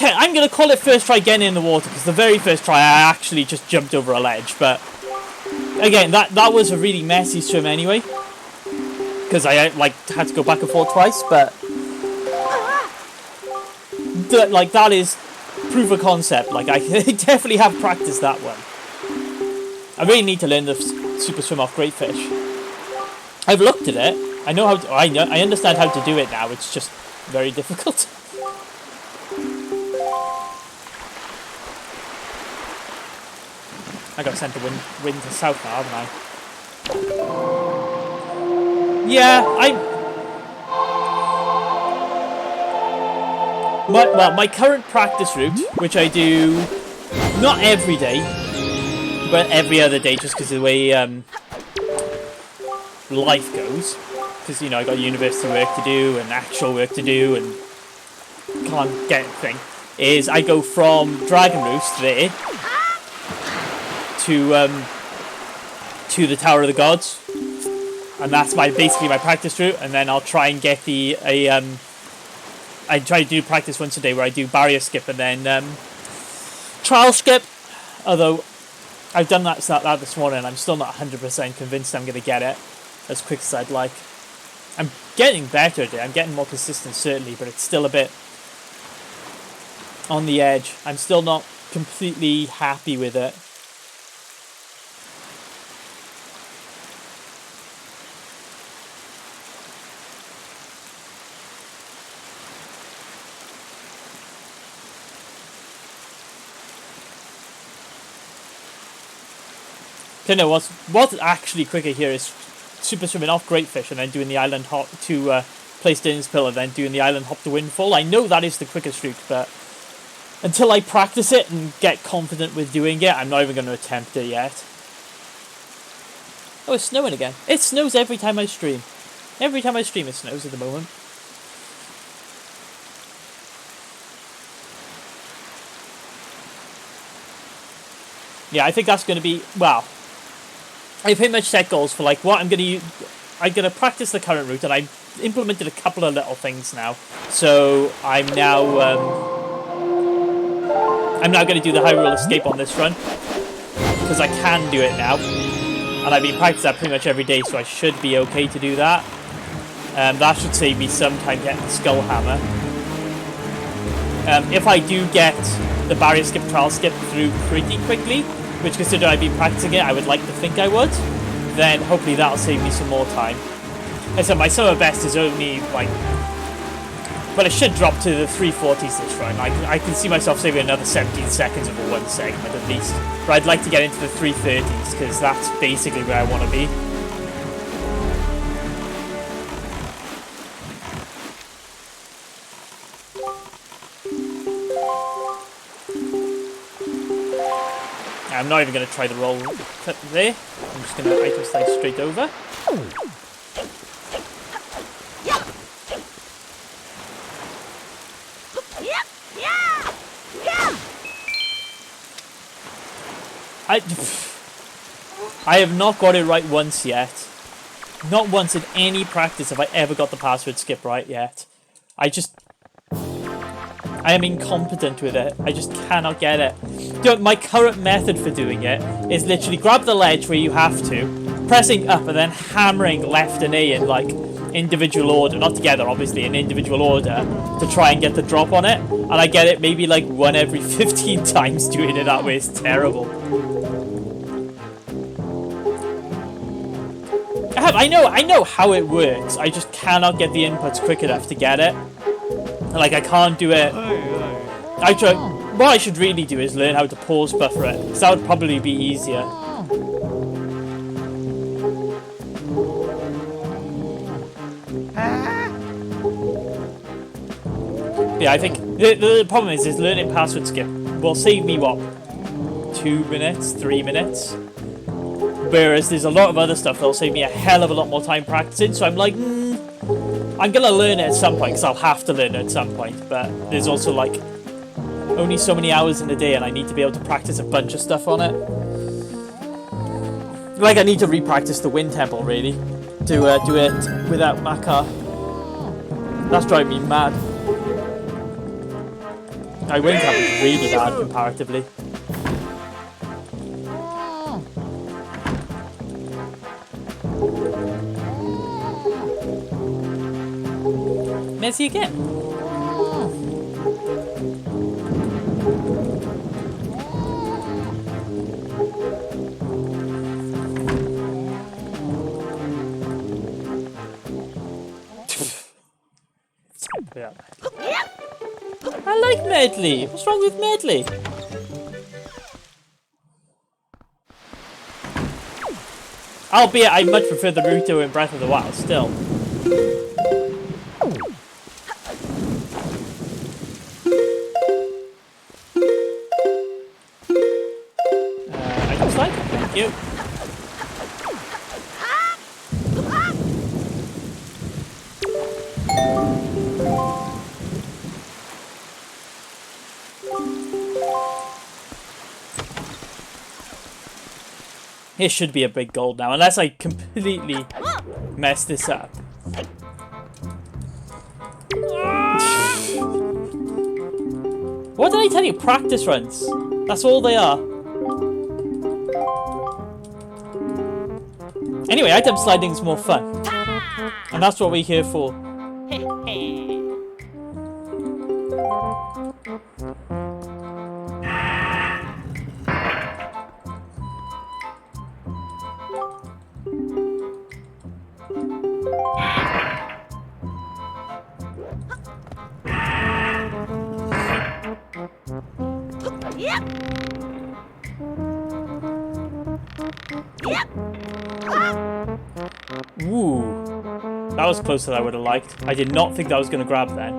S1: I'm going to call it first try getting in the water, because the very first try I actually just jumped over a ledge, but again, that was a really messy swim anyway, because I like had to go back and forth twice, but that is proof of concept. Like, I definitely have practiced that one. I really need to learn the super swim off Great Fish. I've looked at it. I know how to, I understand how to do it now. It's just very difficult. I got sent to wind to south now, haven't I? Yeah, my current practice route, which I do not every day, but every other day, just because of the way life goes. Because, you know, I got university work to do and actual work to do and can't get anything. Is I go from Dragon Roost there to the Tower of the Gods, and that's basically my practice route. And then I'll try and get I try to do practice once a day where I do barrier skip and then trial skip. Although I've done that this morning, and I'm still not 100% convinced I'm going to get it as quick as I'd like. I'm getting better at it. I'm getting more consistent, certainly, but it's still a bit on the edge. I'm still not completely happy with it. Okay, no, what's actually quicker here is super swimming off Great Fish and then doing the island hop to Place Din's Pill and then doing the island hop to Windfall. I know that is the quickest route, but until I practice it and get confident with doing it, I'm not even going to attempt it yet. Oh, it's snowing again. It snows every time I stream. Every time I stream it snows at the moment. Yeah, I think that's going to be, well, I pretty much set goals for like what I'm going to use. I'm going to practice the current route, and I've implemented a couple of little things now. So I'm now going to do the high roll escape on this run, because I can do it now. And I've been practicing that pretty much every day, so I should be okay to do that. That should save me some time getting the skull hammer. If I do get the barrier skip trial skip through pretty quickly, which considering I've been practicing it, I would like to think I would, then hopefully that'll save me some more time. And so my summer best is only like, well, it should drop to the 340s this run. I can see myself saving another 17 seconds over one segment at least. But I'd like to get into the 330s because that's basically where I want to be. I'm not even going to try the roll cut there. I'm just going to item slice straight over. I have not got it right once yet. Not once in any practice have I ever got the password skip right yet. I am incompetent with it. I just cannot get it. My current method for doing it is literally grab the ledge where you have to, pressing up and then hammering left and A in like individual order, not together obviously, in individual order to try and get the drop on it. And I get it maybe like one every 15 times doing it that way. It's terrible. I know how it works. I just cannot get the inputs quick enough to get it. Like I can't do it. What I should really do is learn how to pause buffer it, because that would probably be easier. Yeah, I think the problem is learning password skip will save me what, 2 minutes, 3 minutes. Whereas there's a lot of other stuff that'll save me a hell of a lot more time practicing. So I'm like, I'm gonna learn it at some point because I'll have to learn it at some point. But there's also like only so many hours in a day, and I need to be able to practice a bunch of stuff on it. Like I need to re-practice the wind temple really to do it without Makar. That's driving me mad. My wind temple is really bad comparatively. Messi again. Yeah. I like Medley. What's wrong with Medley? Albeit I much prefer the Ruto in Breath of the Wild still. Thank you. It should be a big goal now, unless I completely mess this up. What did I tell you? Practice runs. That's all they are. Anyway, item sliding is more fun. And that's what we're here for. Ooh. That was closer than I would have liked. I did not think that was going to grab then.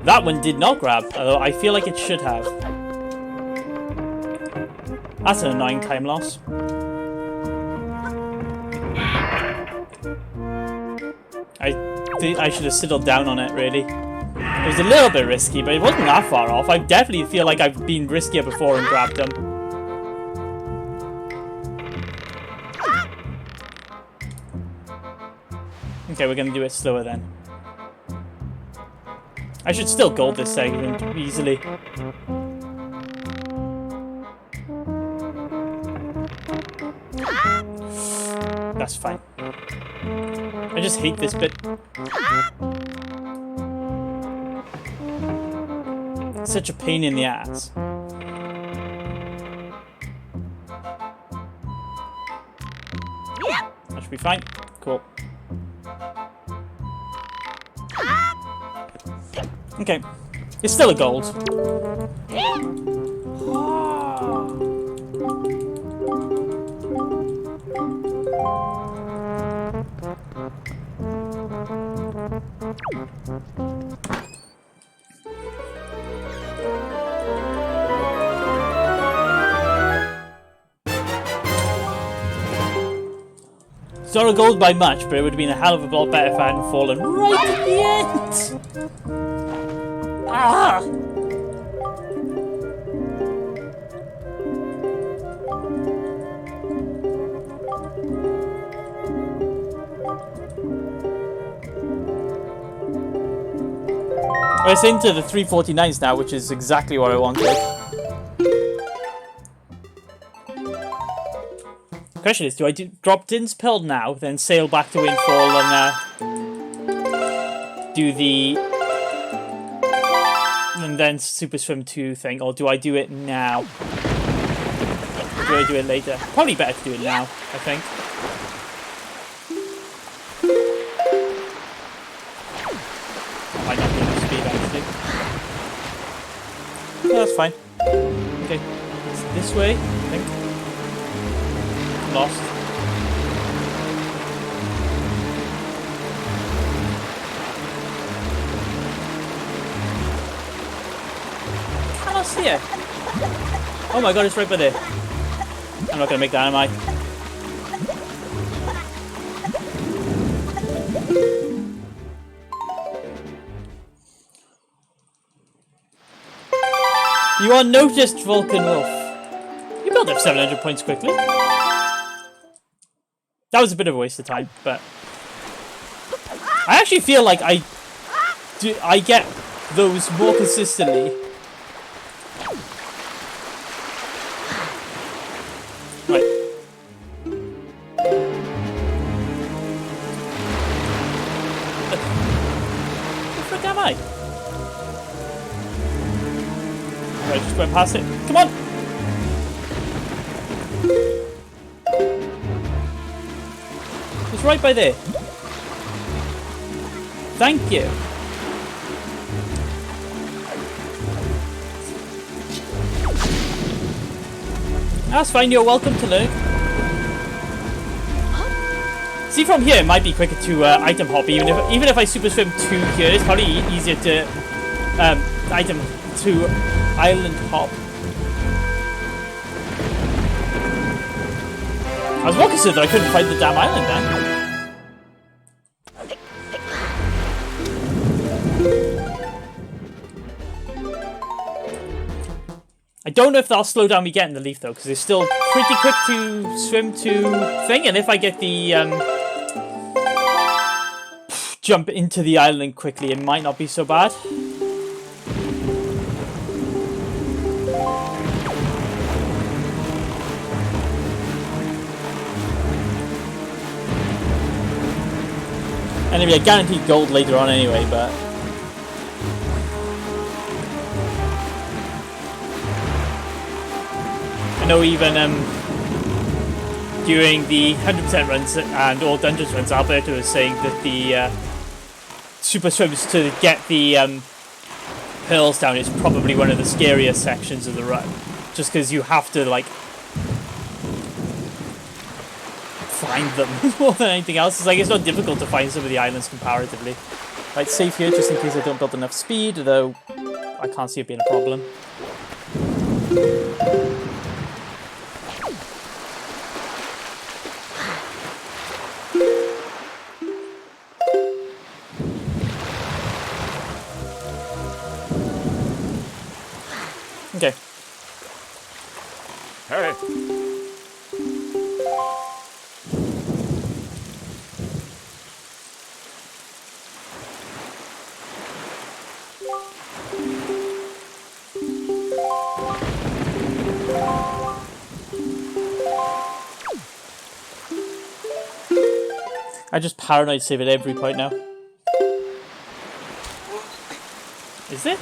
S1: That one did not grab, although I feel like it should have. That's an annoying time loss. I should have settled down on it, really. It was a little bit risky, but it wasn't that far off. I definitely feel like I've been riskier before and grabbed them. Okay, we're gonna do it slower then. I should still gold this segment easily. That's fine. I just hate this bit. Such a pain in the ass. That should be fine. Cool. Okay. It's still a gold. It's not a gold by much, but it would have been a hell of a lot better if I hadn't fallen right at the end. Ah! It's into the 349s now, which is exactly what I wanted. Question is, do I drop Din's Pill now, then sail back to Windfall and do the... and then Super Swim 2 thing, or do I do it now? Or do I do it later? Probably better to do it now, I think. I might not be enough speed, actually. No, that's fine. Okay, it's this way, I think. Lost. Cannot see it. Oh my god, it's right by there. I'm not gonna make that, am I? You are noticed, Vulcan Wolf. You built up 700 points quickly. That was a bit of a waste of time, but I actually feel like I get those more consistently. Right. Where the frick am I? I just went past it. Come on! It's right by there. Thank you. That's fine, you're welcome to learn. See, from here it might be quicker to item hop, even if I super swim to here, it's probably easier to item to island hop. I was more concerned that I couldn't find the damn island then. I don't know if that'll slow down me getting the leaf though, because it's still pretty quick to swim to thing, and if I get the jump into the island quickly, it might not be so bad. And it'll be a guaranteed gold later on anyway, but... I know even during the 100% runs and all dungeons runs, Alberto was saying that the super swims to get the pearls down is probably one of the scariest sections of the run. Just because you have to, like... find them more than anything else. It's like it's not difficult to find some of the islands comparatively. Right, save here just in case I don't build enough speed, though I can't see it being a problem. Okay.
S2: Hey.
S1: I just paranoid save at every point now. Is it?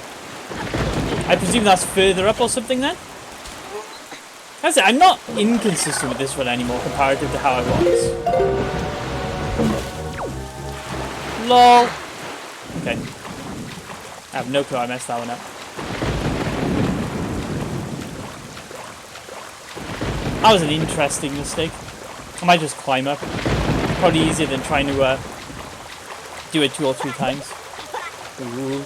S1: I presume that's further up or something then? That's it, I'm not inconsistent with this one anymore comparative to how I was. LOL. Okay. I have no clue I messed that one up. That was an interesting mistake. I might just climb up. Probably easier than trying to do it 2 or 3 times. Ooh.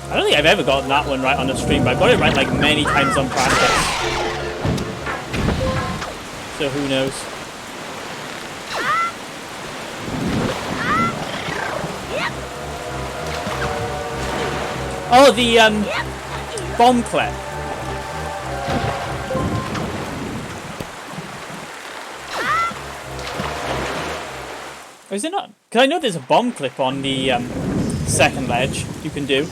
S1: I don't think I've ever gotten that one right on the stream, but I've got it right like many times on practice. So who knows? Oh, the bomb clip. Or is it not? Because I know there's a bomb clip on the second ledge you can do.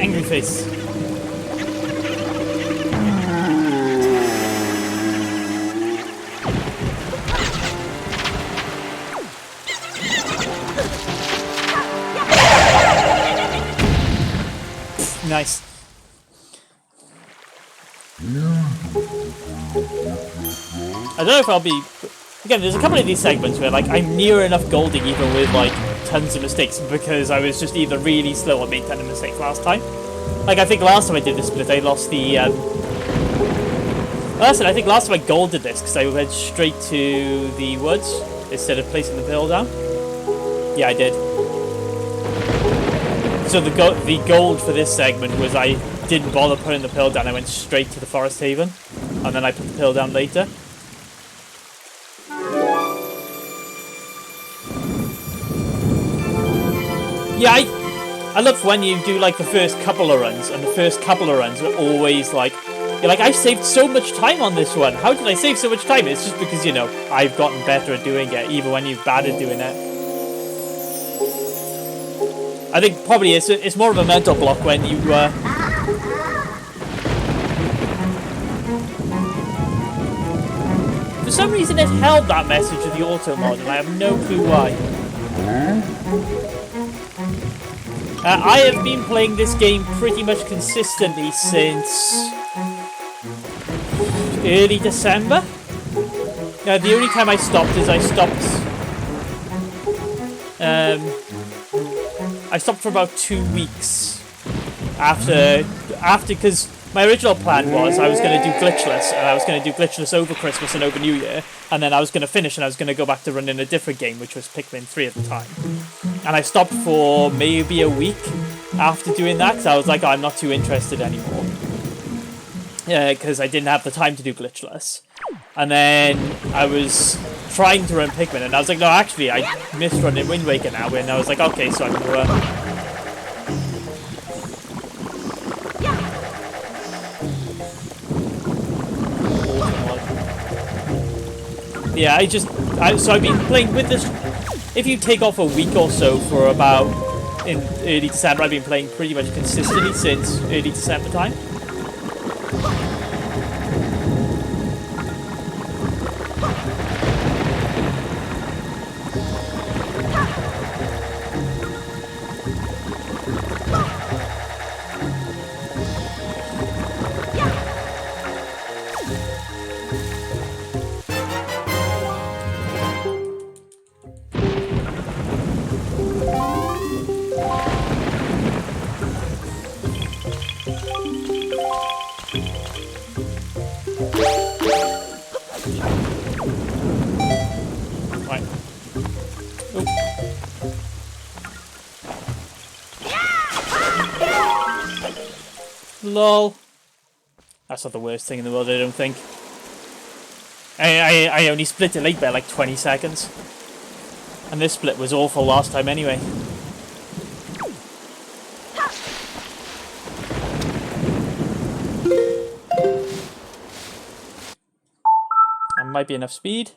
S1: Angry face. Nice. I don't know if I'll be... Again, there's a couple of these segments where, like, I'm near enough golding even with, like, tons of mistakes because I was just either really slow or made tons of mistakes last time. Like, I think last time I did this split, I lost the, Listen, I think last time I golded this because I went straight to the woods instead of placing the pill down. Yeah, I did. So the gold for this segment was I didn't bother putting the pill down, I went straight to the Forest Haven, and then I put the pill down later. Yeah, I love when you do like the first couple of runs, and the first couple of runs are always like, you're like, I saved so much time on this one. How did I save so much time? It's just because, you know, I've gotten better at doing it, even when you're bad at doing it. I think probably it's more of a mental block when you, For some reason it held that message of the auto mod, and I have no clue why. I have been playing this game pretty much consistently since early December. The only time I stopped is I stopped for about 2 weeks after because my original plan was I was going to do glitchless, and I was going to do glitchless over Christmas and over New Year, and then I was going to finish and I was going to go back to running a different game, which was Pikmin 3 at the time. And I stopped for maybe a week after doing that, because I was like, oh, I'm not too interested anymore. Because I didn't have the time to do glitchless. And then I was trying to run Pikmin, and I was like, no, actually, I missed running Wind Waker now, and I was like, okay, so I'm going to run. Yeah, so I've been playing with this. If you take off a week or so for about in early December, I've been playing pretty much consistently since early December time. Right. Oh. Lol. That's not the worst thing in the world, I don't think. I only split it late by like 20 seconds. And this split was awful last time anyway. That might be enough speed.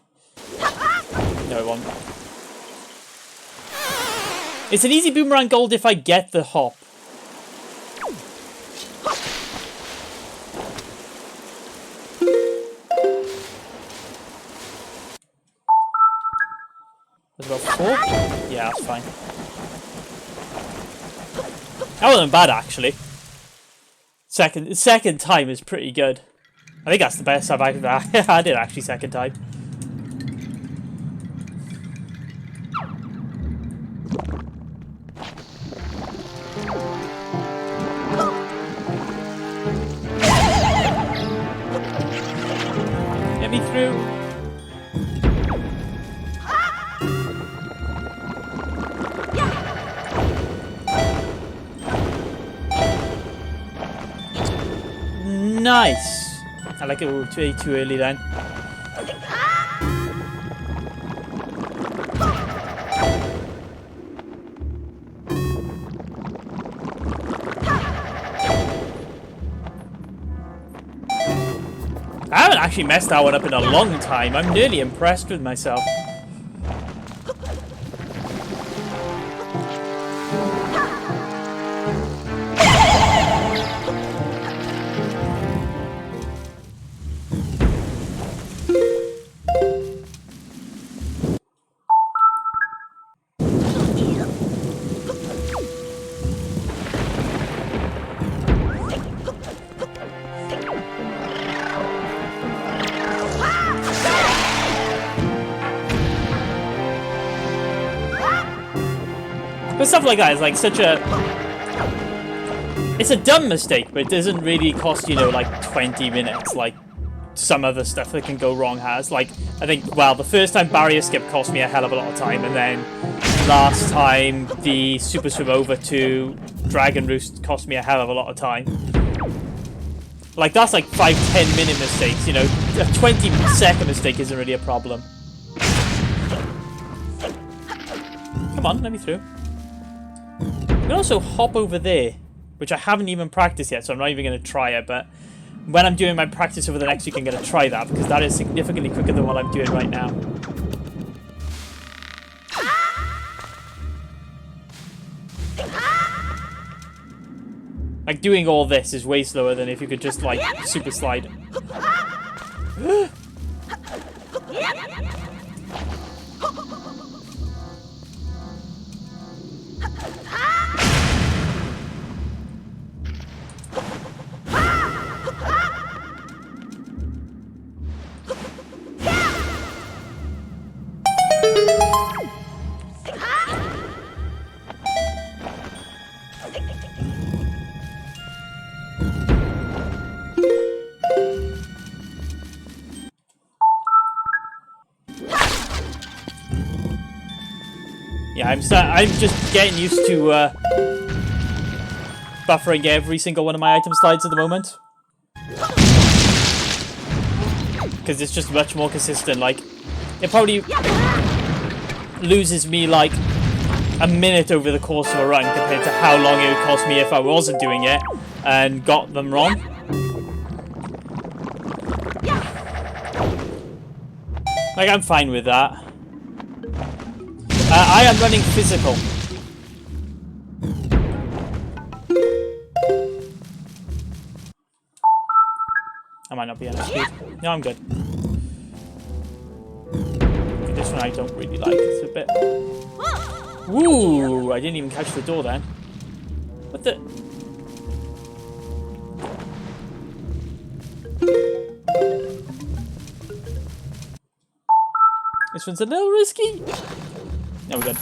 S1: No, it won't. It's an easy boomerang gold if I get the hop. Was about 4? Yeah, that's fine. That wasn't bad actually. Second time is pretty good. I think that's the best I've had it actually second time. Get me through. Nice. I like it way too early then. I haven't actually messed that one up in a long time. I'm nearly impressed with myself. But stuff like that is like such a... It's a dumb mistake, but it doesn't really cost, you know, like 20 minutes like some other stuff that can go wrong has. Like, I think, well, the first time barrier skip cost me a hell of a lot of time, and then last time the super swim over to Dragon Roost cost me a hell of a lot of time. Like, that's like 5-10 minute mistakes, you know. A 20-second mistake isn't really a problem. Come on, let me through. You can also hop over there, which I haven't even practiced yet, so I'm not even going to try it, but when I'm doing my practice over the next week, I'm going to try that, because that is significantly quicker than what I'm doing right now. Like, doing all this is way slower than if you could just, like, super slide. Yeah, I'm just getting used to buffering every single one of my item slides at the moment. Because it's just much more consistent. Like, it probably loses me like a minute over the course of a run compared to how long it would cost me if I wasn't doing it and got them wrong. Like, I'm fine with that. I am running physical. I might not be enough speed. No, I'm good. Okay, this one I don't really like. It's a bit... Ooh, I didn't even catch the door then. What the... This one's a little risky. No, we're good.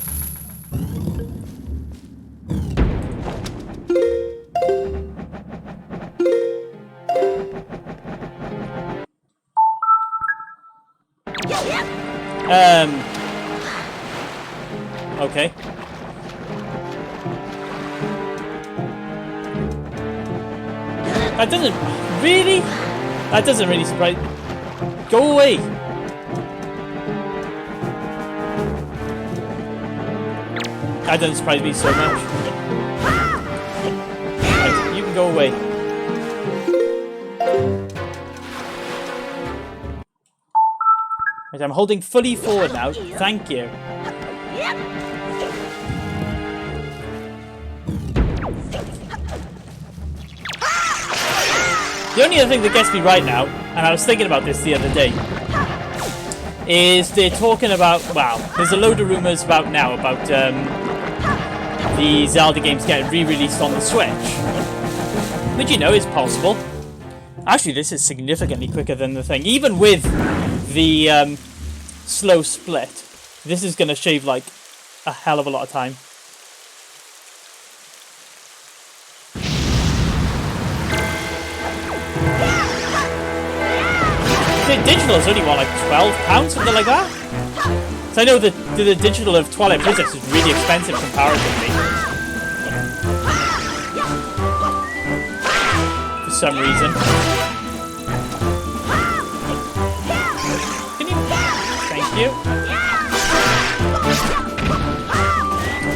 S1: Okay. That doesn't really... That doesn't really surprise... Go away! That doesn't surprise me so much. Right, you can go away. Right, I'm holding fully forward now. Thank you. The only other thing that gets me right now, and I was thinking about this the other day, is they're talking about, wow, there's a load of rumours about now about the Zelda games getting re-released on the Switch. Which, you know, is possible. Actually, this is significantly quicker than the thing. Even with the slow split, this is going to shave, like, a hell of a lot of time. Digital is only, what, like £12? Something like that? So I know that the digital of Twilight Princess is really expensive comparatively. For some reason. Can you... Thank you.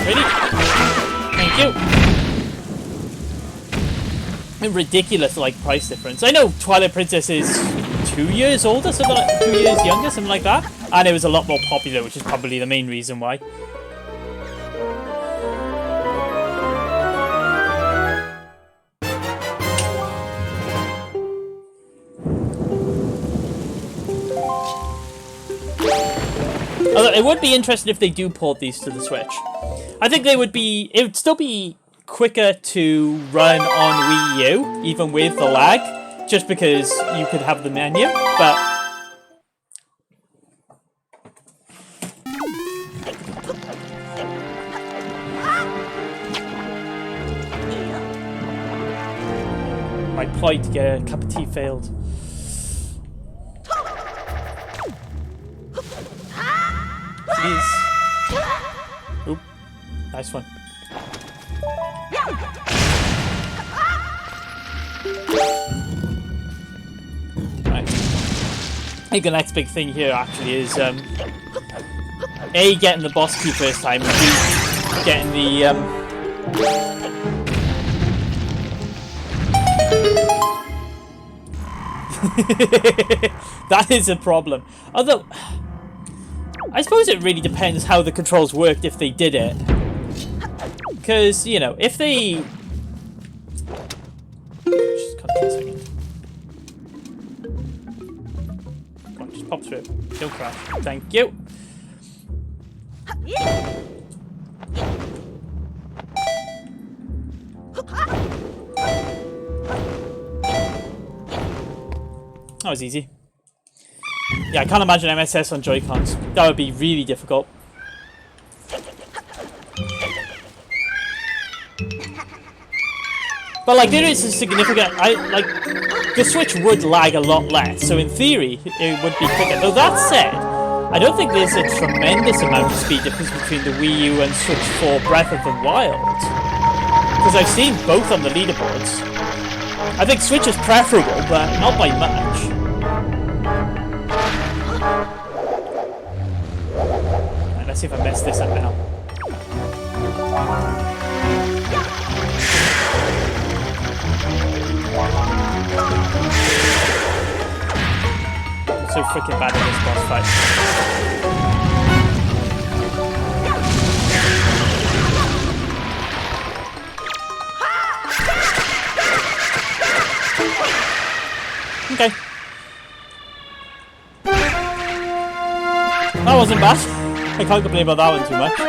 S1: Really? Thank you. A ridiculous, like, price difference. I know Twilight Princess is 2 years older, something like 2 years younger, something like that. And it was a lot more popular, which is probably the main reason why. Although it would be interesting if they do port these to the Switch. I think they would be... It would still be quicker to run on Wii U, even with the lag, just because you could have the menu, but... My plight to get a cup of tea failed. Please. Oop. Nice one. Right. I think the next big thing here actually is A, getting the boss key first time, and B, getting the that is a problem. Although I suppose it really depends how the controls worked if they did it. Because, you know, if they... Just cut for a second. Come on, just pop through. Don't crash. Thank you. That was easy. Yeah, I can't imagine MSS on Joy-Cons. That would be really difficult. But like, there is a significant... the Switch would lag a lot less, so in theory, it would be quicker. Though that said, I don't think there's a tremendous amount of speed difference between the Wii U and Switch for Breath of the Wild. Because I've seen both on the leaderboards. I think Switch is preferable, but not by much. Right, let's see if I mess this up now. so freaking bad in this boss fight. Okay. That wasn't bad. I can't complain about that one too much.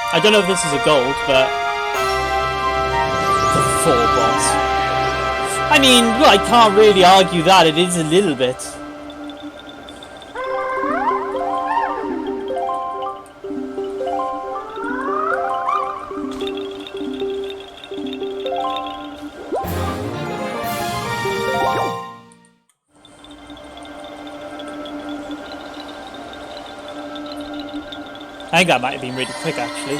S1: I don't know if this is a gold, but it's a full boss. I mean, well, I can't really argue that. It is a little bit. I think that might have been really quick, actually.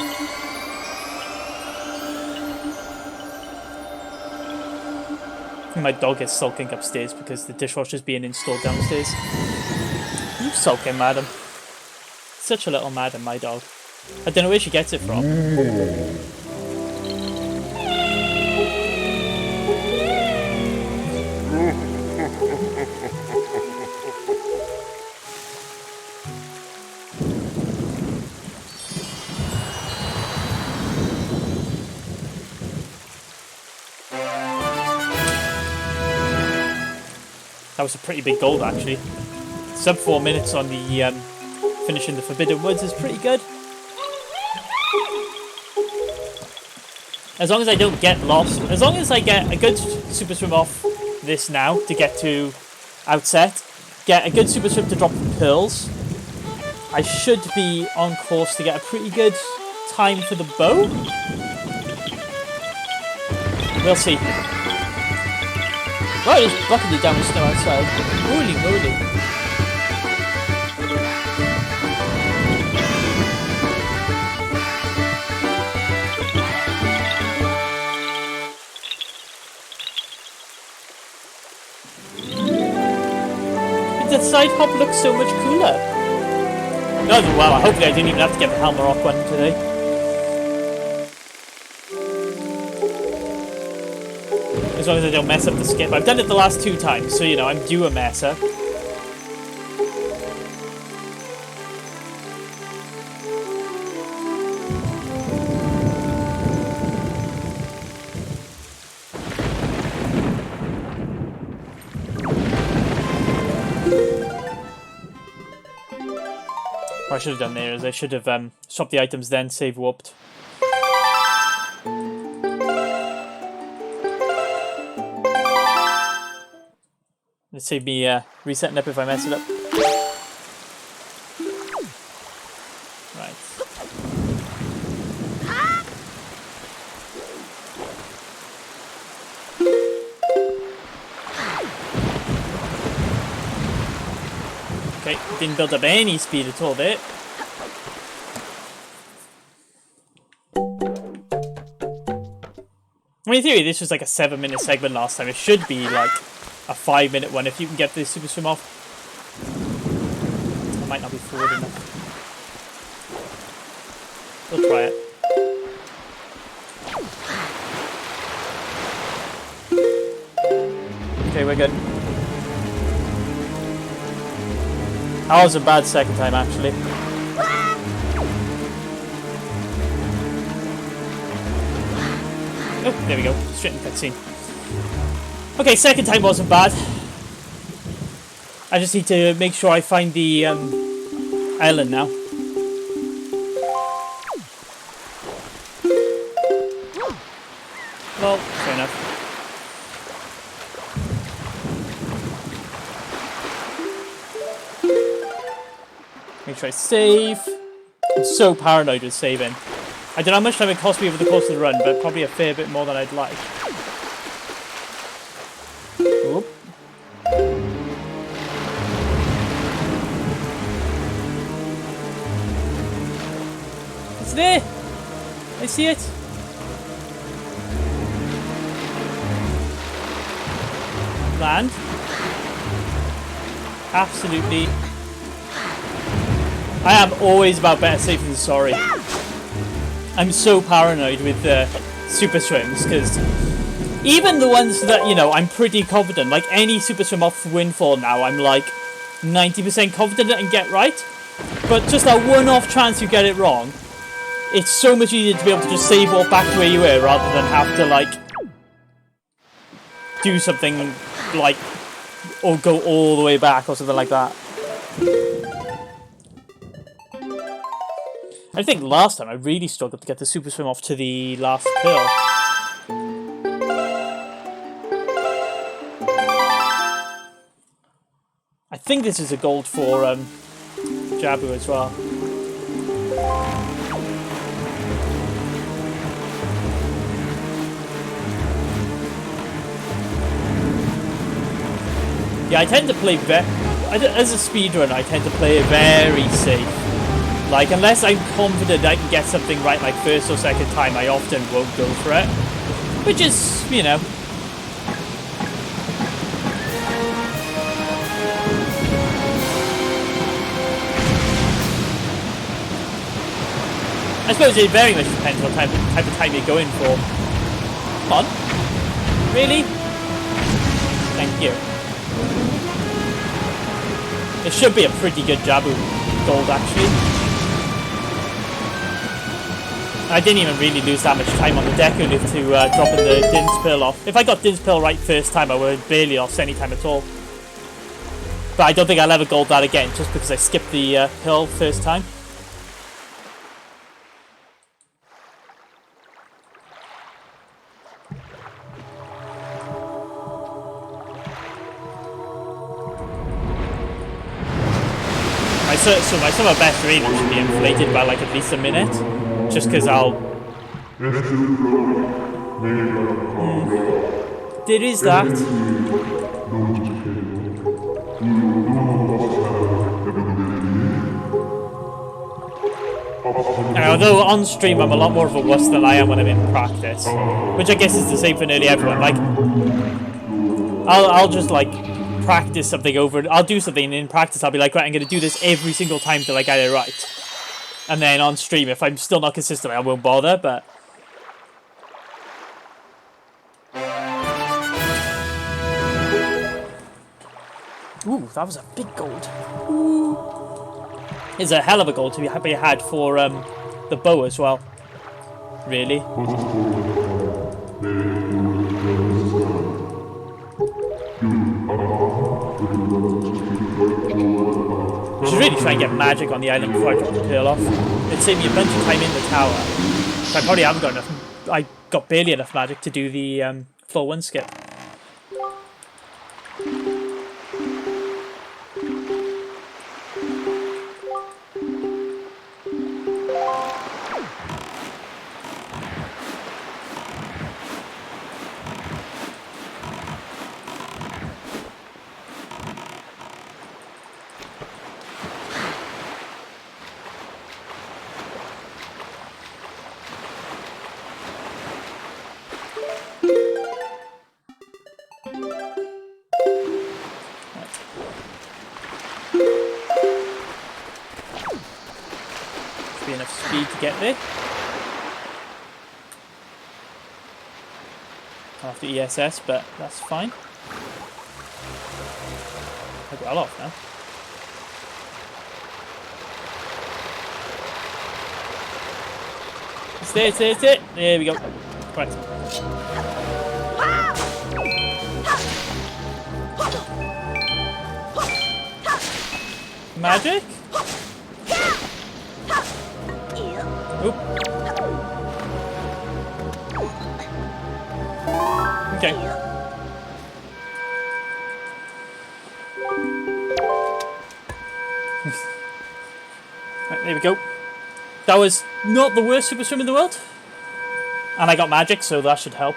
S1: My dog is sulking upstairs because the dishwasher's being installed downstairs. You sulking, madam. Such a little madam, my dog. I don't know where she gets it from. That was a pretty big goal, actually. Sub 4 minutes on the finishing the Forbidden Woods is pretty good. As long as I don't get lost, as long as I get a good super swim off this now to get to Outset, get a good super swim to drop pearls, I should be on course to get a pretty good time for the bow. We'll see. Right, it's bucketed down with snow outside. Holy moly. The side hop looks so much cooler. Oh, wow, hopefully I didn't even have to get the Halma Rock one today. As long as I don't mess up the skip. I've done it the last 2 times, so you know, I'm due a mess up. What I should have done there is I should have swapped the items then save warped. It saved me resetting up if I mess it up. Right. Okay, didn't build up any speed at all there. I mean, in theory, this was like a 7-minute segment last time. It should be like a 5-minute one if you can get the super swim off. I might not be forward enough. We'll try it. Okay, we're good. That was a bad second time, actually. Oh, there we go. Straight in the cutscene. Okay, second time wasn't bad. I just need to make sure I find the island now. Well, fair enough. Make sure I save. I'm so paranoid with saving. I don't know how much time it cost me over the course of the run, but probably a fair bit more than I'd like. Oop. It's there! I see it! Land. Absolutely. I am always about better safe than sorry. I'm so paranoid with super swims, because even the ones that, you know, I'm pretty confident, like any super swim off Windfall now, I'm like 90% confident and get right. But just that one-off chance you get it wrong, it's so much easier to be able to just save walk back to where you were rather than have to, like, do something like, or go all the way back or something like that. I think last time I really struggled to get the super swim off to the last pill. I think this is a gold for Jabu as well. Yeah, I tend to play as a speedrunner, I tend to play it very safe. Like, unless I'm confident I can get something right like first or second time, I often won't go for it. Which is, you know. I suppose it very much depends on type of time you're going for. Come on. Really? Thank you. It should be a pretty good Jabu gold, actually. I didn't even really lose that much time on the Deku lift to dropping the Din's Pearl off. If I got Din's Pearl right first time, I would have barely lost any time at all. But I don't think I'll ever gold that again, just because I skipped the Pearl first time. So my summer best arena should be inflated by like at least a minute, just because I'll. There is that. And although on stream I'm a lot more of a wuss than I am when I'm in practice, which I guess is the same for nearly everyone. Like, I'll just like practice something over. I'll do something and in practice I'll be like, right, I'm going to do this every single time till I get it right. And then on stream, if I'm still not consistent, I won't bother. But ooh, that was a big gold. Ooh. It's a hell of a gold to be had for the bow as well. Really. I should really try and get magic on the island before I drop the pearl off. It'd save me a bunch of time in the tower. So I probably haven't got enough. I got barely enough magic to do the floor 1 skip. Enough speed to get there. After ESS, but that's fine. I've got a lot now. It's there. There we go. Right. Magic? Oop. Okay. Right, there we go. That was not the worst super swim in the world. And I got magic, so that should help.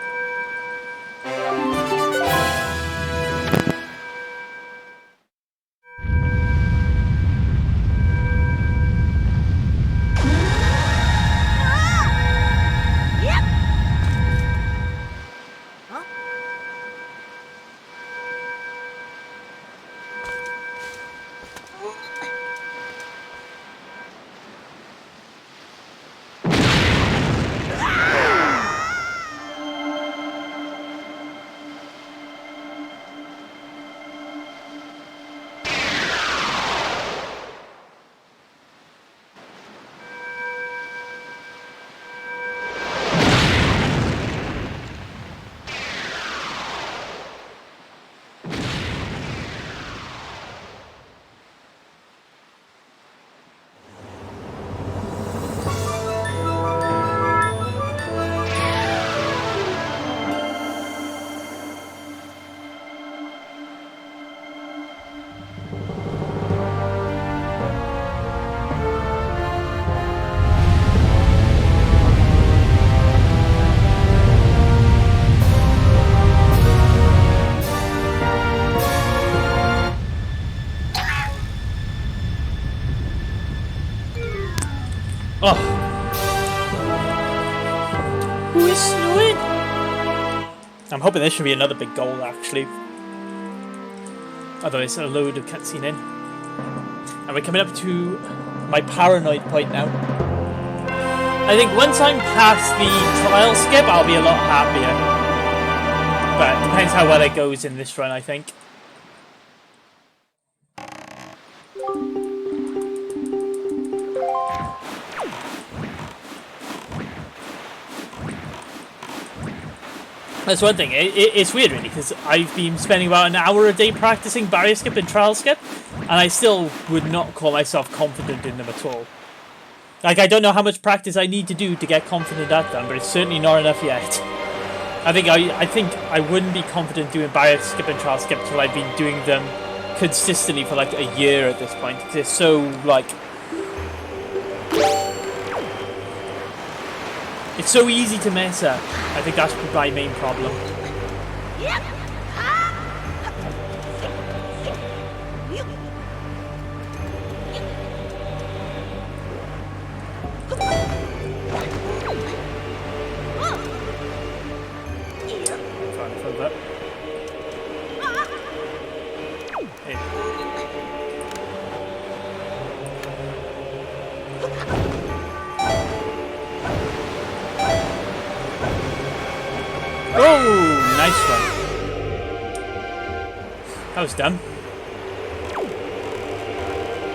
S1: I'm hoping this should be another big goal, actually. Although it's a load of cutscene in. And we're coming up to my paranoid point now. I think once I'm past the trial skip, I'll be a lot happier. But it depends how well it goes in this run, I think. That's one thing. It's weird, really, because I've been spending about an hour a day practicing barrier skip and trial skip, and I still would not call myself confident in them at all. Like, I don't know how much practice I need to do to get confident at them, but it's certainly not enough yet. I think I wouldn't be confident doing barrier skip and trial skip until I've been doing them consistently for like a year at this point, because it's so like. It's so easy to mess up. I think that's my main problem. Oh, nice one. That was dumb.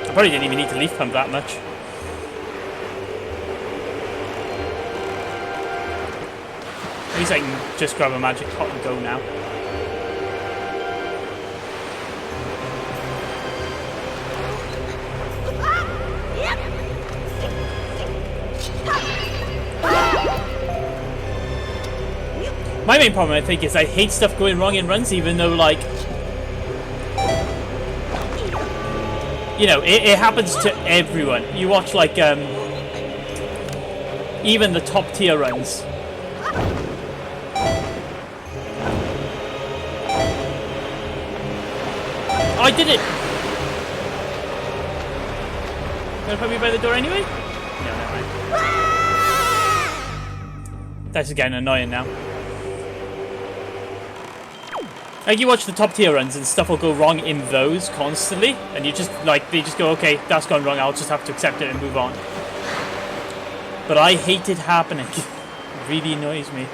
S1: I probably didn't even need to leaf pump that much. At least I can just grab a magic pot and go now. My main problem, I think, is I hate stuff going wrong in runs, even though, like, you know, it happens to everyone. You watch, like, even the top tier runs. Oh, I did it! Gonna put me by the door anyway? No, never mind. That's getting annoying now. Like, you watch the top tier runs and stuff will go wrong in those constantly, and you just, like, they just go, okay, that's gone wrong, I'll just have to accept it and move on. But I hate it happening. It really annoys me.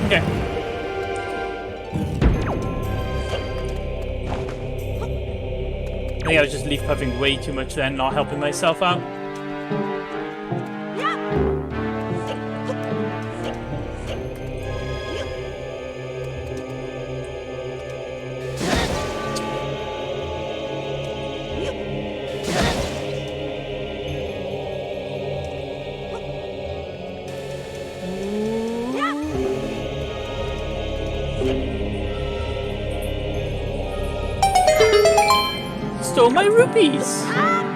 S1: Okay. I think I was just leaf puffing way too much then, not helping myself out. Stole my rupees!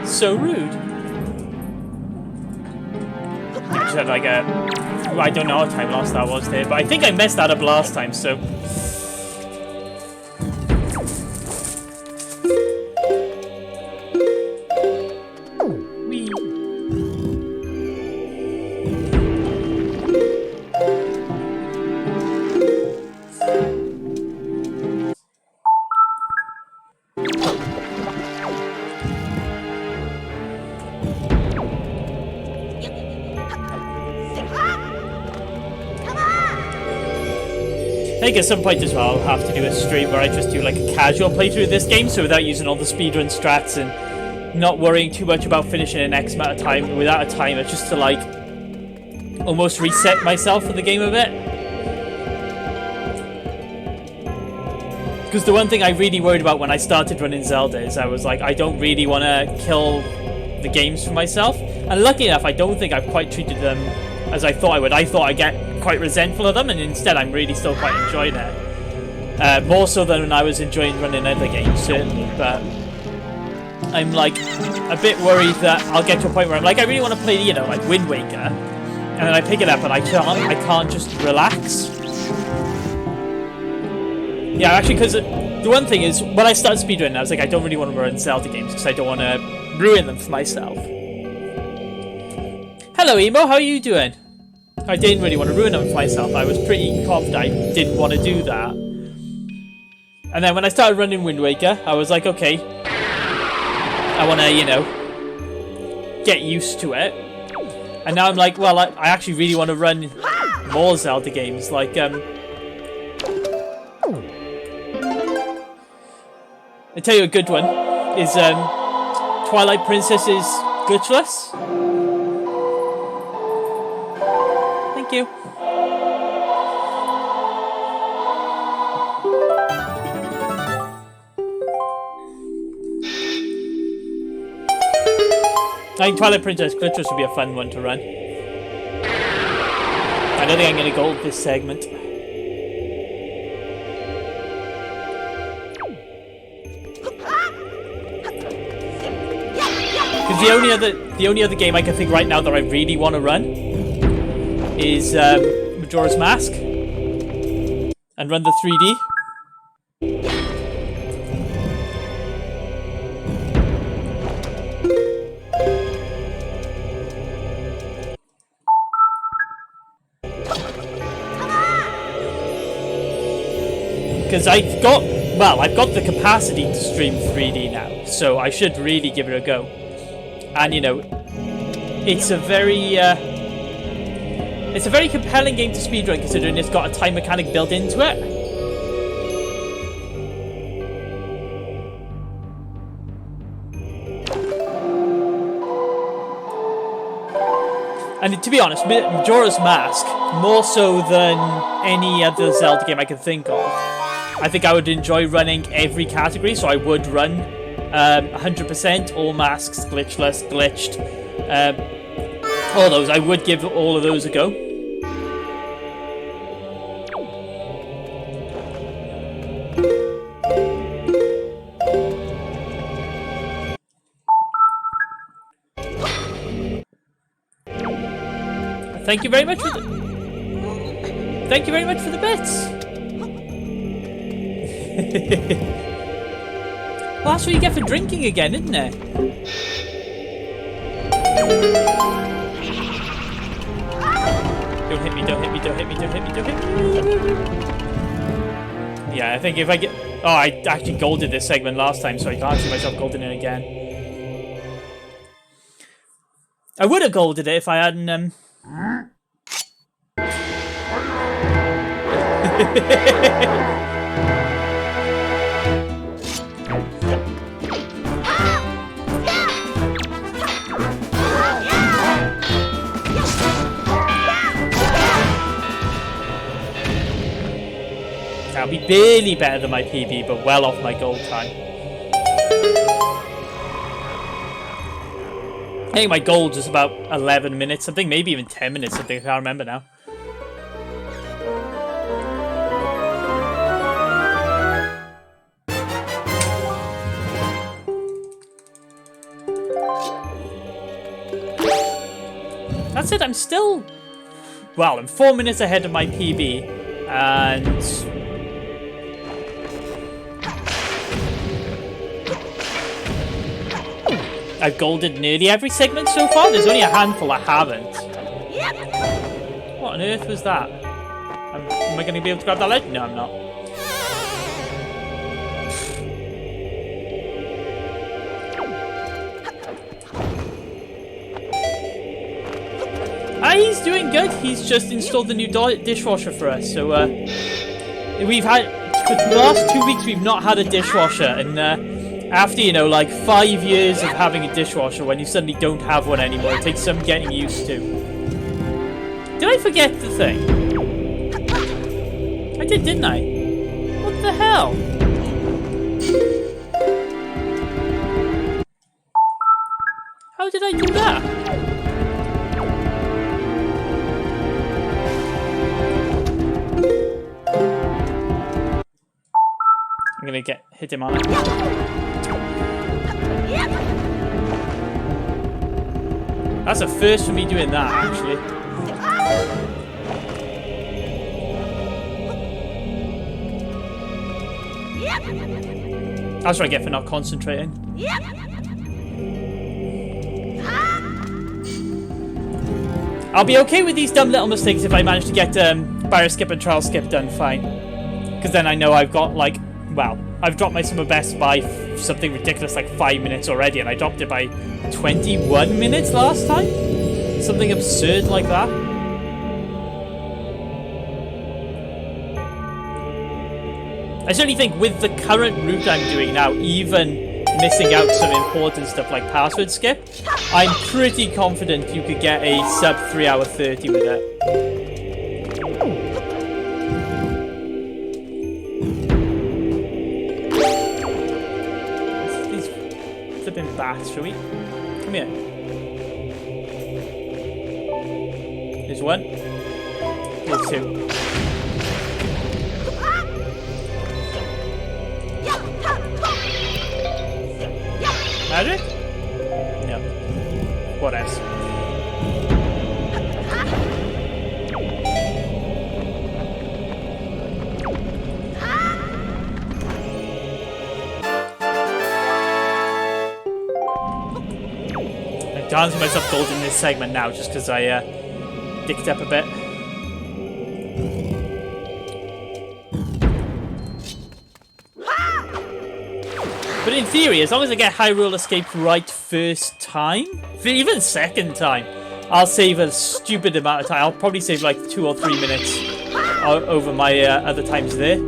S1: So rude. I just had like a... I don't know what time loss that was there, but I think I messed that up last time, so... Whee. I think at some point as well, I'll have to do a stream where I just do like a casual playthrough of this game, so without using all the speedrun strats and not worrying too much about finishing in X amount of time without a timer, just to like almost reset myself for the game a bit. Because the one thing I really worried about when I started running Zelda is I was like, I don't really want to kill the games for myself. And lucky enough, I don't think I've quite treated them as I thought I would. I thought I'd get quite resentful of them, and instead I'm really still quite enjoying it. More so than when I was enjoying running other games, certainly, but I'm like a bit worried that I'll get to a point where I'm like, I really want to play, you know, like Wind Waker, and then I pick it up and I can't just relax. Yeah, actually, because the one thing is, when I started speedrunning, I was like, I don't really want to run Zelda games because I don't want to ruin them for myself. Hello, Emo, how are you doing? I didn't really want to ruin them for myself. I was pretty confident I didn't want to do that. And then when I started running Wind Waker, I was like, okay, I want to, you know, get used to it. And now I'm like, well, I actually really want to run more Zelda games. Like, I tell you a good one is Twilight Princess's Glitchless. Thank you. I think Twilight Princess Glitchless would be a fun one to run. I don't think I'm going to gold this segment. Because the only other game I can think right now that I really want to run is Majora's Mask and run the 3D. Because I've got the capacity to stream 3D now, so I should really give it a go. And you know, it's a very compelling game to speedrun, considering it's got a time mechanic built into it. And to be honest, Majora's Mask, more so than any other Zelda game I can think of, I think I would enjoy running every category, so I would run 100%, all masks, glitchless, glitched, all those. I would give all of those a go. Thank you very much for the... Thank you very much for the bits. Well, that's what you get for drinking again, isn't it? Don't hit me, don't hit me, don't hit me, don't hit me, don't hit me. Yeah, I think if I get... Oh, I actually golded this segment last time, so I can't see myself golding it again. I would have golded it if I hadn't... I'll be barely better than my PB, but well off my gold time. I think my gold was about 11 minutes, I think maybe even 10 minutes, I think, I can't remember now. That's it, I'm still... Well, I'm 4 minutes ahead of my PB, and... I've golded nearly every segment so far. There's only a handful I haven't. What on earth was that? Am I going to be able to grab that ledge? No, I'm not. He's doing good. He's just installed the new dishwasher for us. So we've had, for the last 2 weeks, we've not had a dishwasher, and after, you know, like 5 years of having a dishwasher, when you suddenly don't have one anymore, it takes some getting used to. Did I forget the thing? I did, didn't I? What the hell? How did I do that? going to hit him on it. That's a first for me doing that, actually. That's what I get for not concentrating. I'll be okay with these dumb little mistakes if I manage to get barrier skip and trial skip done fine. Because then I know I've got, like, well, I've dropped my summer best by something ridiculous like 5 minutes already, and I dropped it by 21 minutes last time? Something absurd like that. I certainly think with the current route I'm doing now, even missing out some important stuff like password skip, I'm pretty confident you could get a sub 3 hour 30 with it. These flipping bats, shall we? Come here. There's one. There's two. Magic? No. What else? I'm dancing myself gold in this segment now just because I dicked up a bit. But in theory, as long as I get Hyrule Escape right first time, even second time, I'll save a stupid amount of time. I'll probably save like 2 or 3 minutes over my other times there.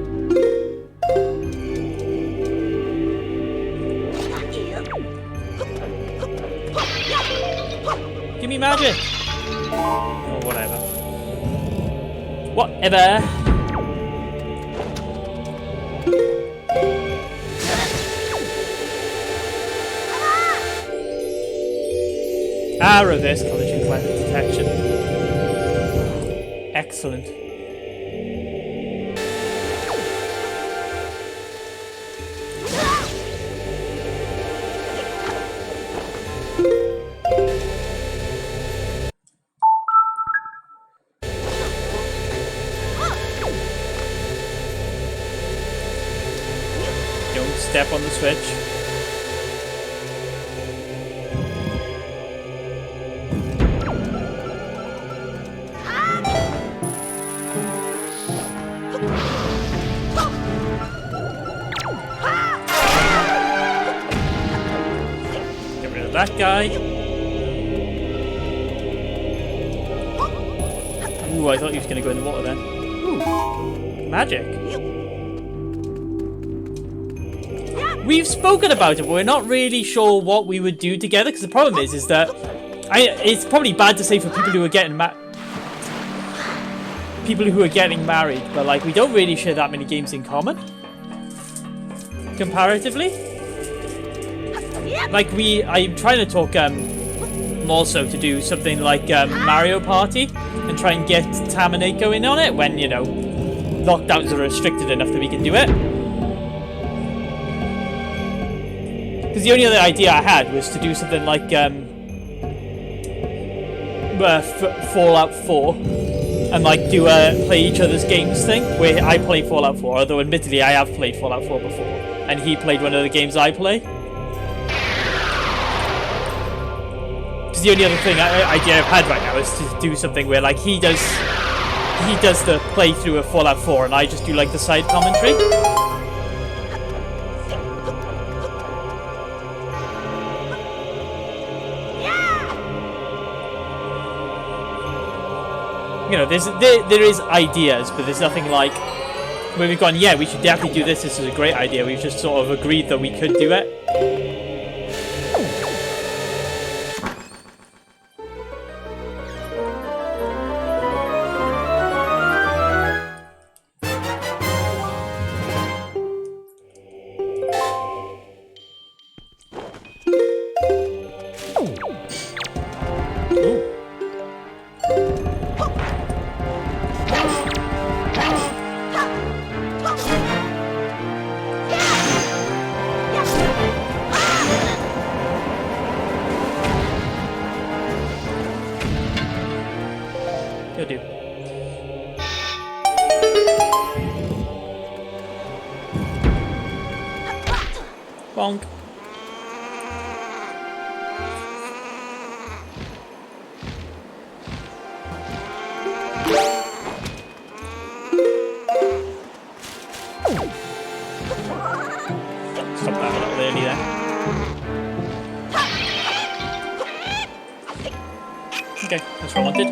S1: Give me magic! Or whatever. Whatever! Ah, reverse collision weapon detection. Excellent. Don't step on the switch. That guy. Ooh, I thought he was going to go in the water then. Ooh, magic. We've spoken about it, but we're not really sure what we would do together. Because the problem is that it's probably bad to say for people who are getting married, but like we don't really share that many games in common, comparatively. Like I'm trying to talk more so to do something like Mario Party and try and get Tam and Eiko in on it when, you know, lockdowns are restricted enough that we can do it. Because the only other idea I had was to do something like Fallout 4 and like do a play each other's games thing where I play Fallout 4, although admittedly I have played Fallout 4 before and he played one of the games I play. The only other idea I've had right now is to do something where like he does the playthrough of Fallout 4 and I just do like the side commentary. You know, there is ideas, but there's nothing like where we've gone, yeah, we should definitely do this. This is a great idea. We've just sort of agreed that we could do it. Bonk. Stop that a little early there. Okay, that's what I wanted.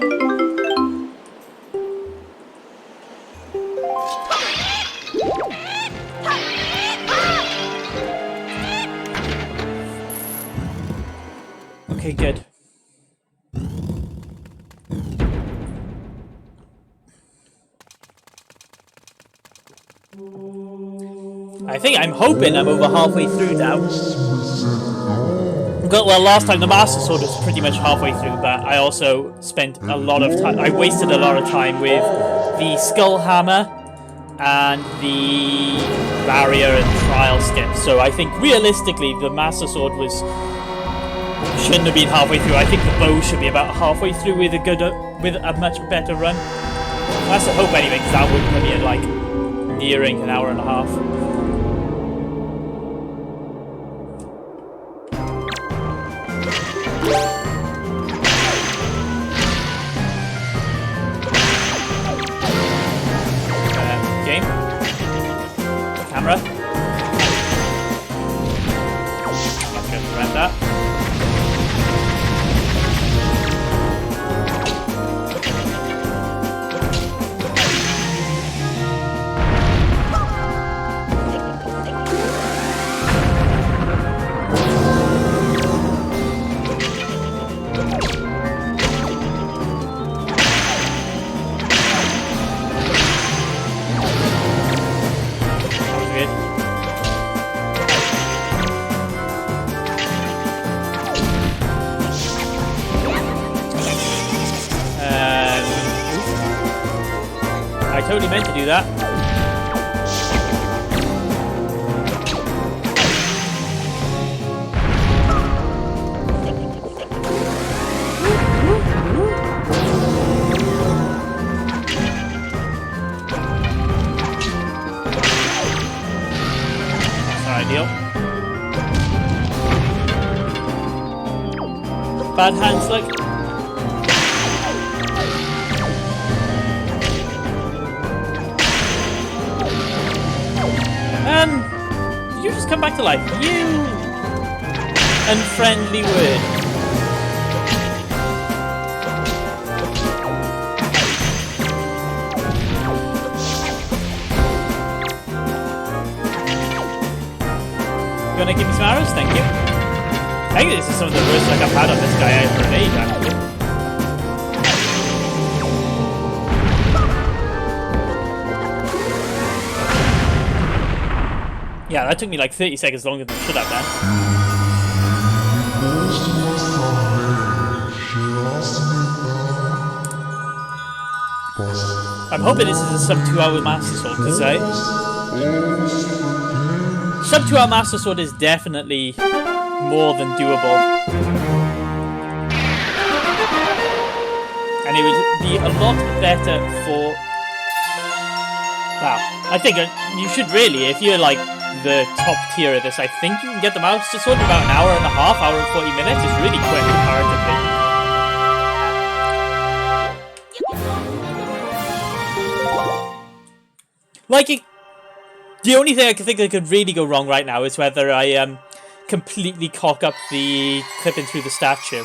S1: Okay, good. I'm hoping I'm over halfway through now. Well, last time the Master Sword was pretty much halfway through, but I also spent a lot of time. I wasted a lot of time with the Skull Hammer and the Barrier and Trial Skip. So I think realistically, the Master Sword shouldn't have been halfway through. I think the bow should be about halfway through with a much better run. That's the hope anyway, because that would put me at like nearing an hour and a half. Game. Camera. Let's go around that. I totally meant to do that. That's not ideal. Bad hands, look. Did you just come back to life? You unfriendly word. You wanna give me some arrows? Thank you. I think this is some of the worst luck I've had on this guy ever made, actually. Yeah, that took me like 30 seconds longer than it should have done. I'm hoping this is a sub 2 hour Master Sword, because sub 2 hour Master Sword is definitely more than doable. And it would be a lot better for... Wow. I think you should really, if you're like the top tier of this, I think you can get the Master Sword in about an hour and a half, hour and 40 minutes. It's really quick comparatively. The only thing I can think that could really go wrong right now is whether I completely cock up the clipping through the statue.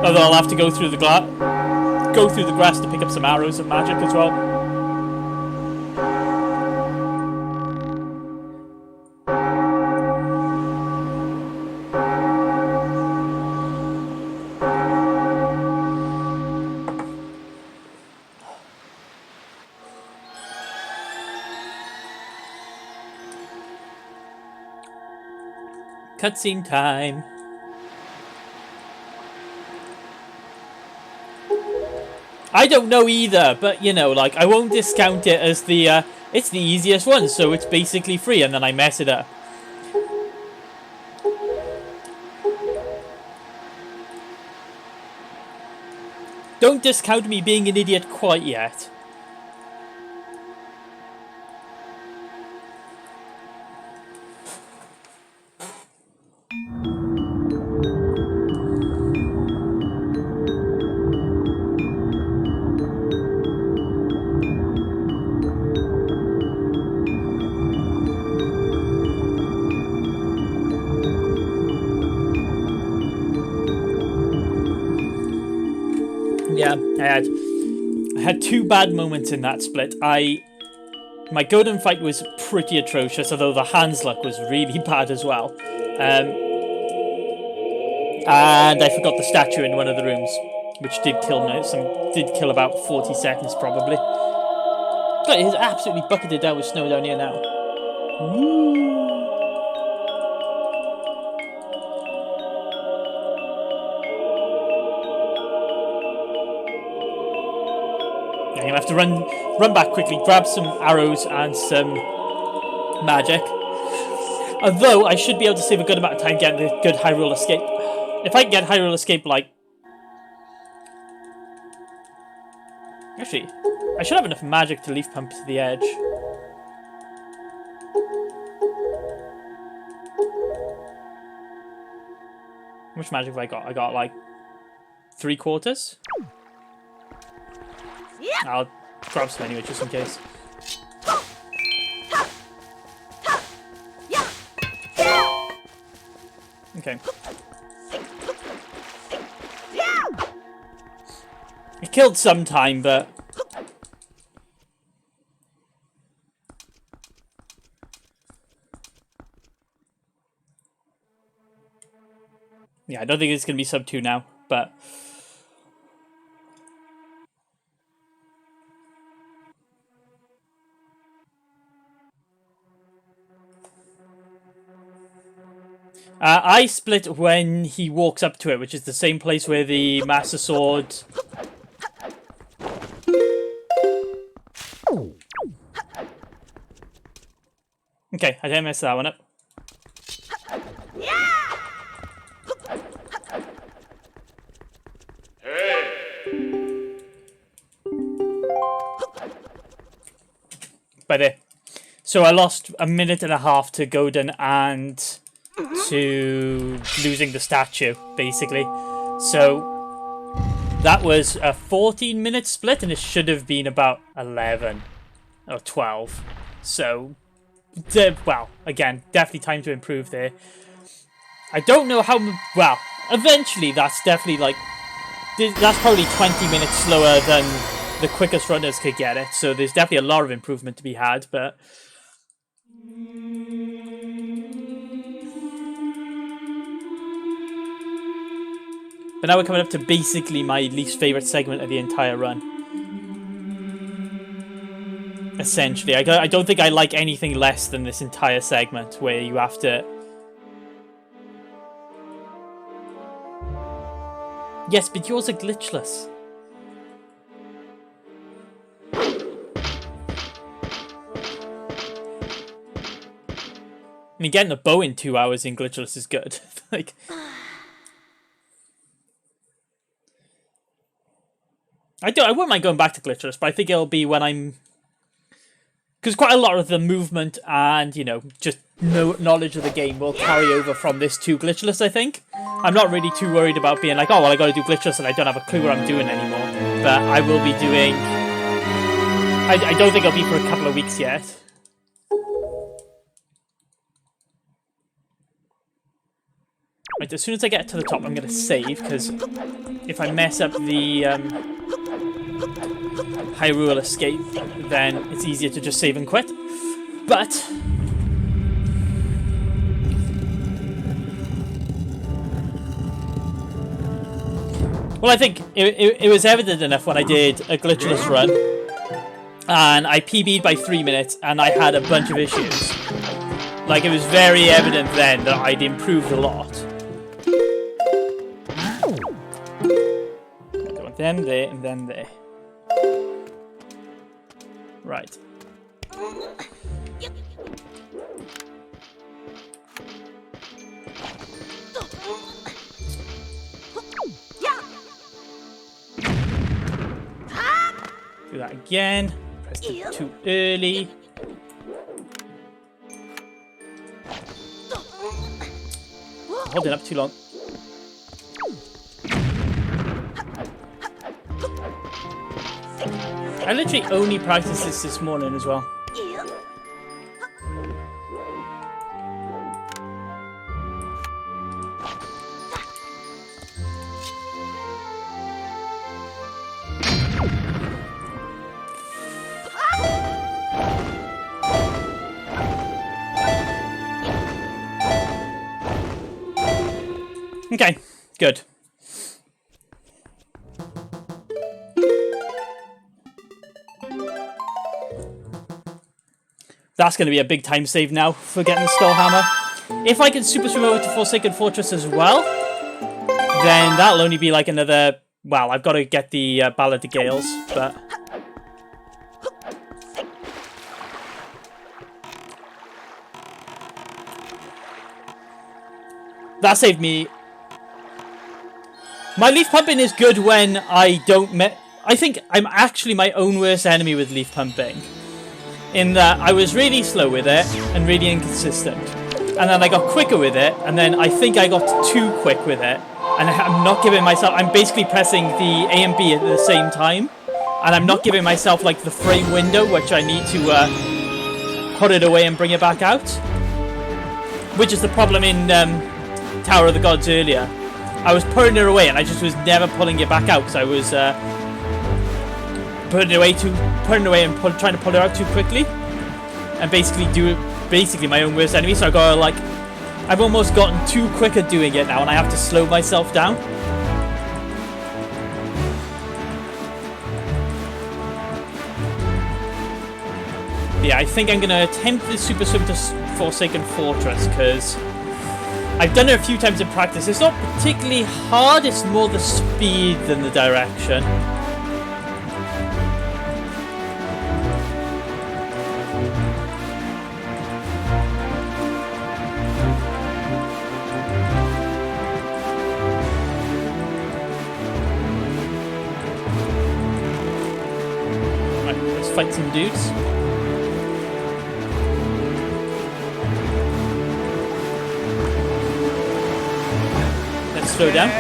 S1: Although I'll have to go through the grass to pick up some arrows of magic as well. Cutscene time. I don't know either, but you know, like, I won't discount it as the It's the easiest one, so it's basically free, and then I mess it up. Don't discount me being an idiot quite yet. Yeah, I had two bad moments in that split. My golden fight was pretty atrocious, although the hands luck was really bad as well. And I forgot the statue in one of the rooms, which did kill about 40 seconds probably. God, it is absolutely bucketed down with snow down here now. Woo! Yeah, I'm gonna have to run back quickly, grab some arrows and some magic. Although I should be able to save a good amount of time getting a good high roll escape. If I can get high roll escape, like, actually, I should have enough magic to leaf pump to the edge. How much magic have I got? I got like 3/4. I'll grab some anyway, just in case. Okay. It killed some time, but yeah, I don't think it's gonna be sub 2 now, but I split when he walks up to it, which is the same place where the Master Sword. Okay, I didn't mess that one up. By there. So I lost a minute and a half to Godin and to losing the statue, basically. So that was a 14-minute split, and it should have been about 11 or 12. So, well, again, definitely time to improve there. I don't know how... Well, eventually that's definitely like... That's probably 20 minutes slower than the quickest runners could get it. So there's definitely a lot of improvement to be had, but... But now we're coming up to basically my least favourite segment of the entire run. Essentially. I don't think I like anything less than this entire segment where you have to... Yes, but yours are glitchless. I mean, getting a bow in 2 hours in glitchless is good. Like... I wouldn't mind going back to glitchless, but I think it'll be when I'm... Because quite a lot of the movement and, you know, just knowledge of the game will carry over from this to glitchless, I think. I'm not really too worried about being like, oh, well, I got to do glitchless and I don't have a clue what I'm doing anymore. But I will be doing... I don't think it'll be for a couple of weeks yet. Right, as soon as I get to the top, I'm going to save, because if I mess up the Hyrule escape, then it's easier to just save and quit. But... Well, I think it was evident enough when I did a glitchless run, and I PB'd by 3 minutes, and I had a bunch of issues. Like, it was very evident then that I'd improved a lot. Then there, and then there. Right. Do that again. Pressed it too early. Holding up too long. I literally only practiced this morning as well. Okay, good. That's going to be a big time save now for getting the Skull Hammer. If I can super swim over to Forsaken Fortress as well, then that'll only be like another... Well, I've got to get the Ballad of Gales, but... That saved me. My leaf pumping is good when I don't... I think I'm actually my own worst enemy with leaf pumping. In that I was really slow with it and really inconsistent. And then I got quicker with it, and then I think I got too quick with it. And I'm not giving myself... I'm basically pressing the A and B at the same time. And I'm not giving myself, like, the frame window, which I need to put it away and bring it back out. Which is the problem in Tower of the Gods earlier. I was putting it away, and I just was never pulling it back out, because I was putting it away and trying to pull it out too quickly. And basically my own worst enemy, so I got like... I've almost gotten too quick at doing it now, and I have to slow myself down. Yeah, I think I'm going to attempt the Super Swim to Forsaken Fortress, because I've done it a few times in practice. It's not particularly hard, it's more the speed than the direction. Fight some dudes. Let's slow down.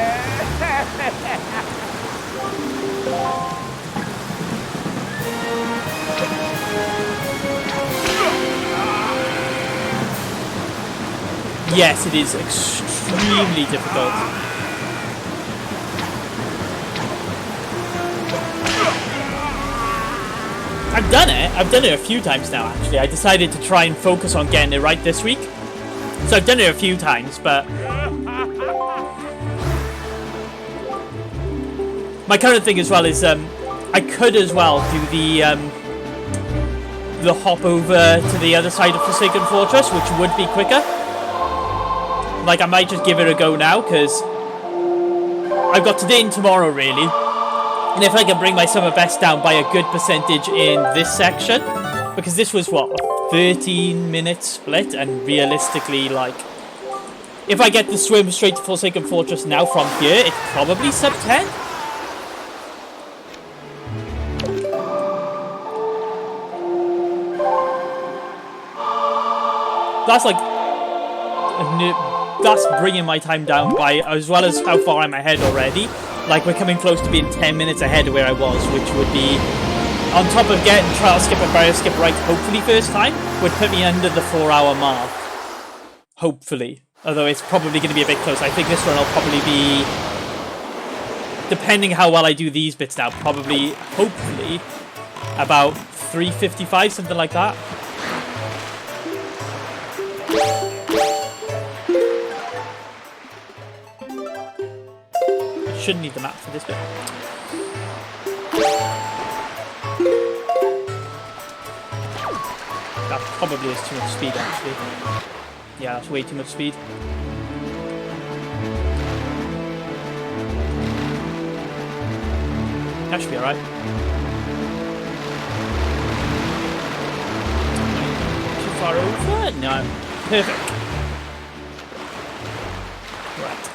S1: Yes, it is extremely difficult. I've done it. I've done it a few times now, actually. I decided to try and focus on getting it right this week. So I've done it a few times, but... My current thing as well is I could as well do the hop over to the other side of Forsaken Fortress, which would be quicker. Like, I might just give it a go now, because I've got today and tomorrow, really. And if I can bring my summer best down by a good percentage in this section, because this was, what, a 13-minute split, and realistically, like, if I get the swim straight to Forsaken Fortress now from here, it's probably sub 10. That's like, that's bringing my time down by, as well as how far I'm ahead already. Like, we're coming close to being 10 minutes ahead of where I was, which would be, on top of getting Trial Skip and Barrier Skip right, hopefully first time, would put me under the 4-hour mark. Hopefully. Although it's probably going to be a bit close. I think this one will probably be, depending how well I do these bits now, probably, hopefully, about 3:55, something like that. Shouldn't need the map for this bit. That probably is too much speed, actually. Yeah, that's way too much speed. That should be alright. over? No. Perfect. Right.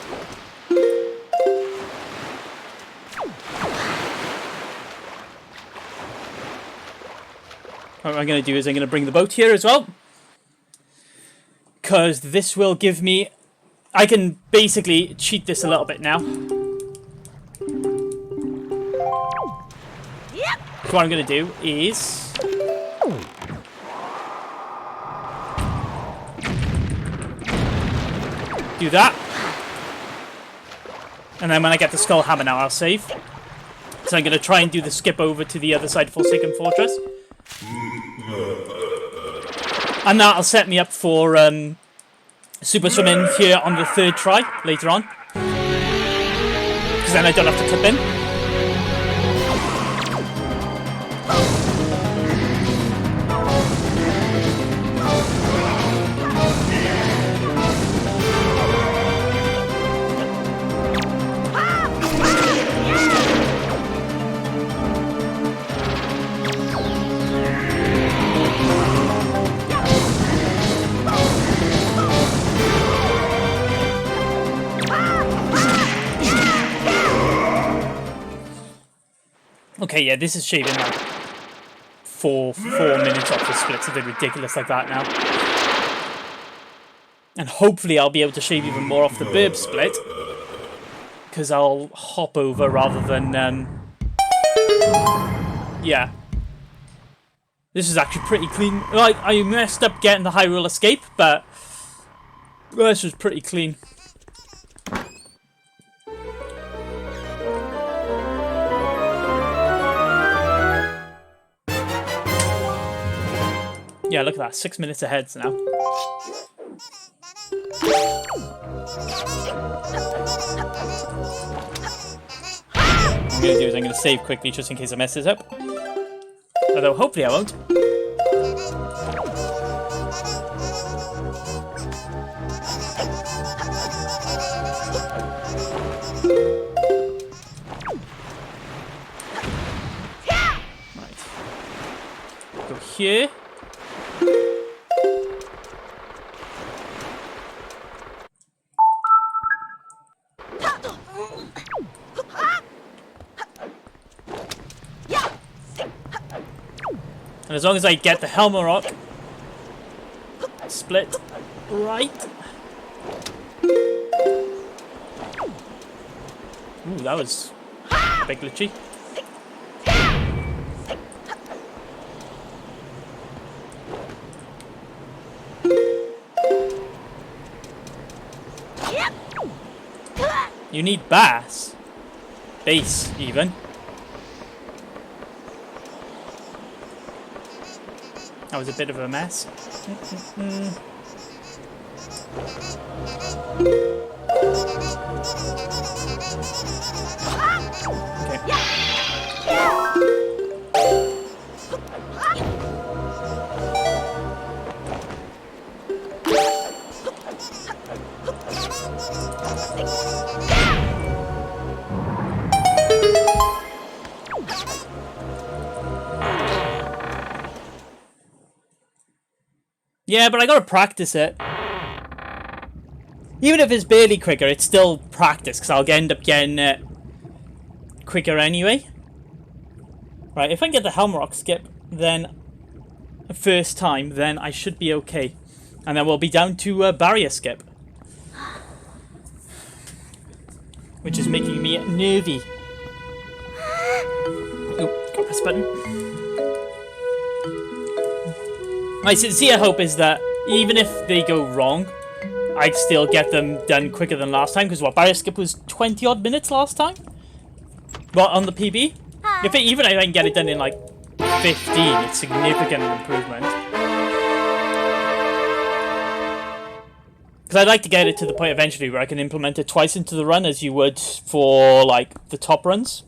S1: What I'm going to do is I'm going to bring the boat here as well. Because this will give me... I can basically cheat this a little bit now. So what I'm going to do is... do that. And then when I get the skull hammer now, I'll save. So I'm going to try and do the skip over to the other side of Forsaken Fortress. And that'll set me up for super swimming here on the 3rd try later on. Because then I don't have to clip in. Okay, yeah, this is shaving like 4 minutes off the split, something ridiculous like that now. And hopefully I'll be able to shave even more off the burb split, because I'll hop over rather than, yeah. This is actually pretty clean. Like, I messed up getting the Hyrule Escape, but this was pretty clean. Yeah, look at that. 6 minutes ahead now. What I'm going to do is I'm going to save quickly just in case I mess this up. Although hopefully I won't. Right. Go here. And as long as I get the Helma Rock split right. Ooh, that was a bit glitchy. You need bass. Base, even. That was a bit of a mess. Okay. Yeah, but I gotta practice it. Even if it's barely quicker, it's still practice, because I'll end up getting it quicker anyway. Right, if I can get the Helm Rock skip, then first time, then I should be okay. And then we'll be down to barrier skip. Which is making me nervy. Oh, got press button. My sincere hope is that even if they go wrong, I'd still get them done quicker than last time. Because what, barrier skip was 20 odd minutes last time? Well, on the PB? Even if I can get it done in like 15, it's significant improvement. Because I'd like to get it to the point eventually where I can implement it twice into the run as you would for like the top runs.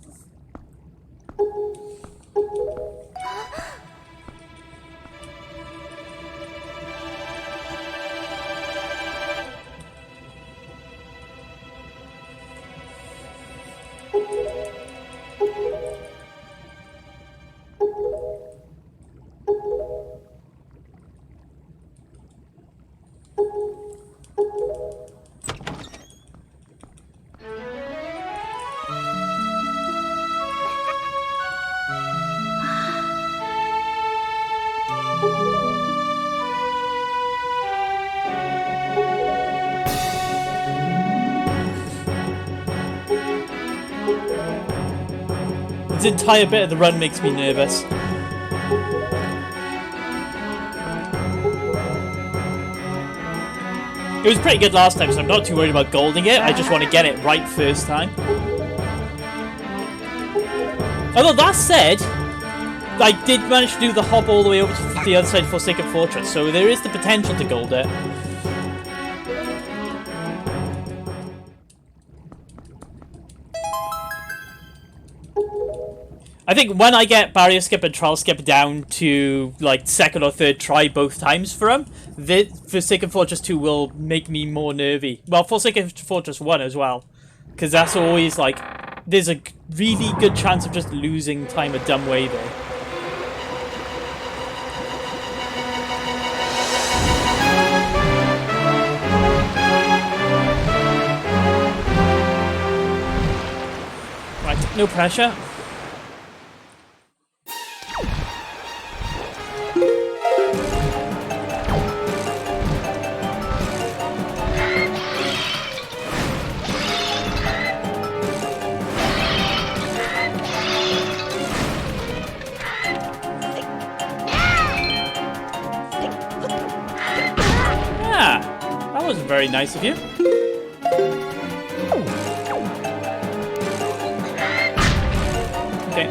S1: This entire bit of the run makes me nervous. It was pretty good last time, so I'm not too worried about golding it. I just want to get it right first time. Although that said, I did manage to do the hop all the way over to the other side of Forsaken Fortress, so there is the potential to gold it. I think when I get Barrier Skip and Trial Skip down to, like, second or third try both times for them, the Forsaken Fortress 2 will make me more nervy. Well, Forsaken Fortress 1 as well. Because that's always, like, there's a really good chance of just losing time a dumb way there. Right, no pressure. Very nice of you. Okay.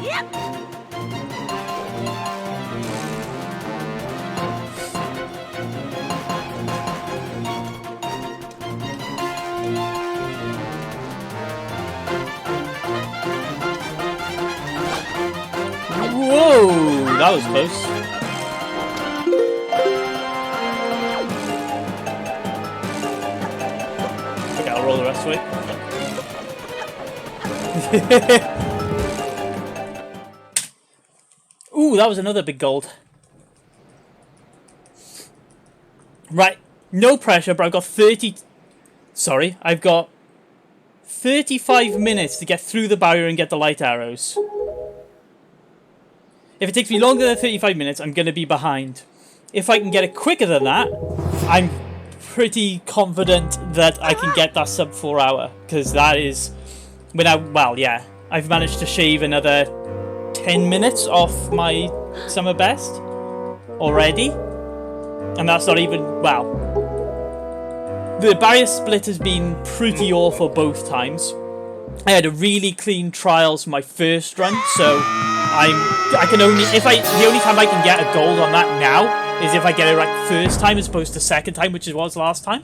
S1: Yep. Whoa, that was close. Okay, I'll roll the rest of it. Ooh, that was another big gold. Right, no pressure, but I've got 35 minutes to get through the barrier and get the light arrows. If it takes me longer than 35 minutes, I'm going to be behind. If I can get it quicker than that, I'm pretty confident that I can get that sub 4 hour. Because that is... well, yeah. I've managed to shave another 10 minutes off my summer best already. And that's not even... well. The barrier split has been pretty awful both times. I had a really clean trials my first run, so... I can only, the only time I can get a gold on that now is if I get it right first time as opposed to second time, which was last time.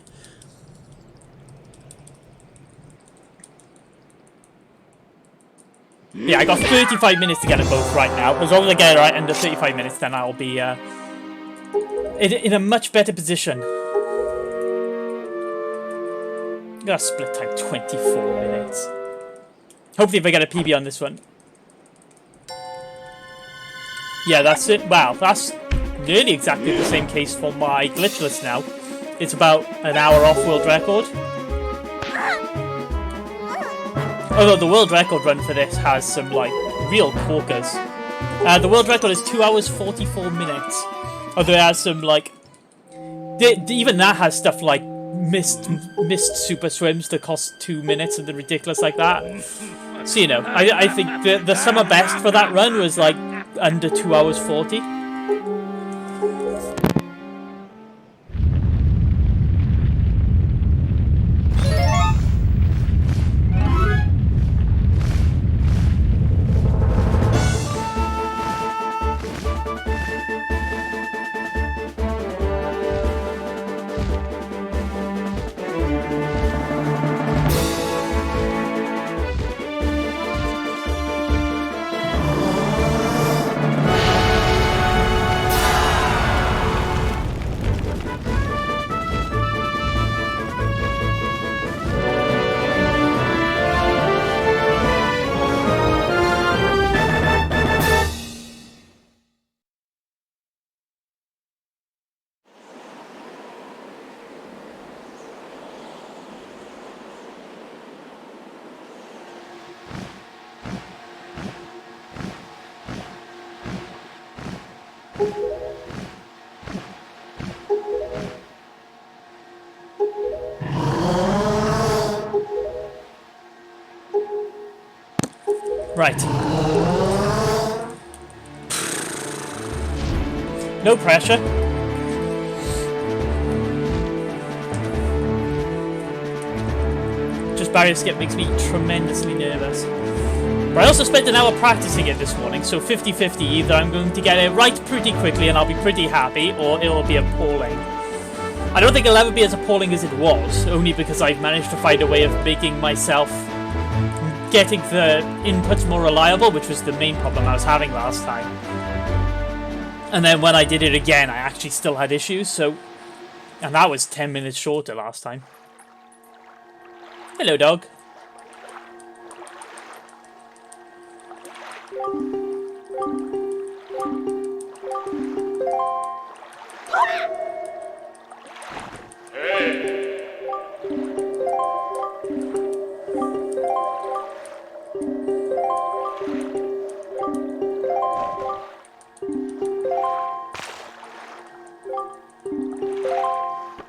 S1: Yeah, I got 35 minutes to get it both right now. As long as I get it right under 35 minutes, then I'll be in a much better position. I got a split time 24 minutes. Hopefully if I get a PB on this one. Yeah, that's it. Wow, that's nearly exactly the same case for my glitchless now. It's about an hour off world record. Although the world record run for this has some, like, real corkers. The world record is 2 hours 44 minutes. Although it has some, like... even that has stuff like missed super swims that cost 2 minutes and the ridiculous like that. So, you know, I think the summer best for that run was, like, under 2 hours 40. Right. No pressure. Just barrier skip makes me tremendously nervous. But I also spent an hour practicing it this morning, so 50-50. Either I'm going to get it right pretty quickly and I'll be pretty happy, or it'll be appalling. I don't think it'll ever be as appalling as it was, only because I've managed to find a way of making myself getting the inputs more reliable, which was the main problem I was having last time. And then when I did it again, I actually still had issues, so... And that was 10 minutes shorter last time. Hello, dog.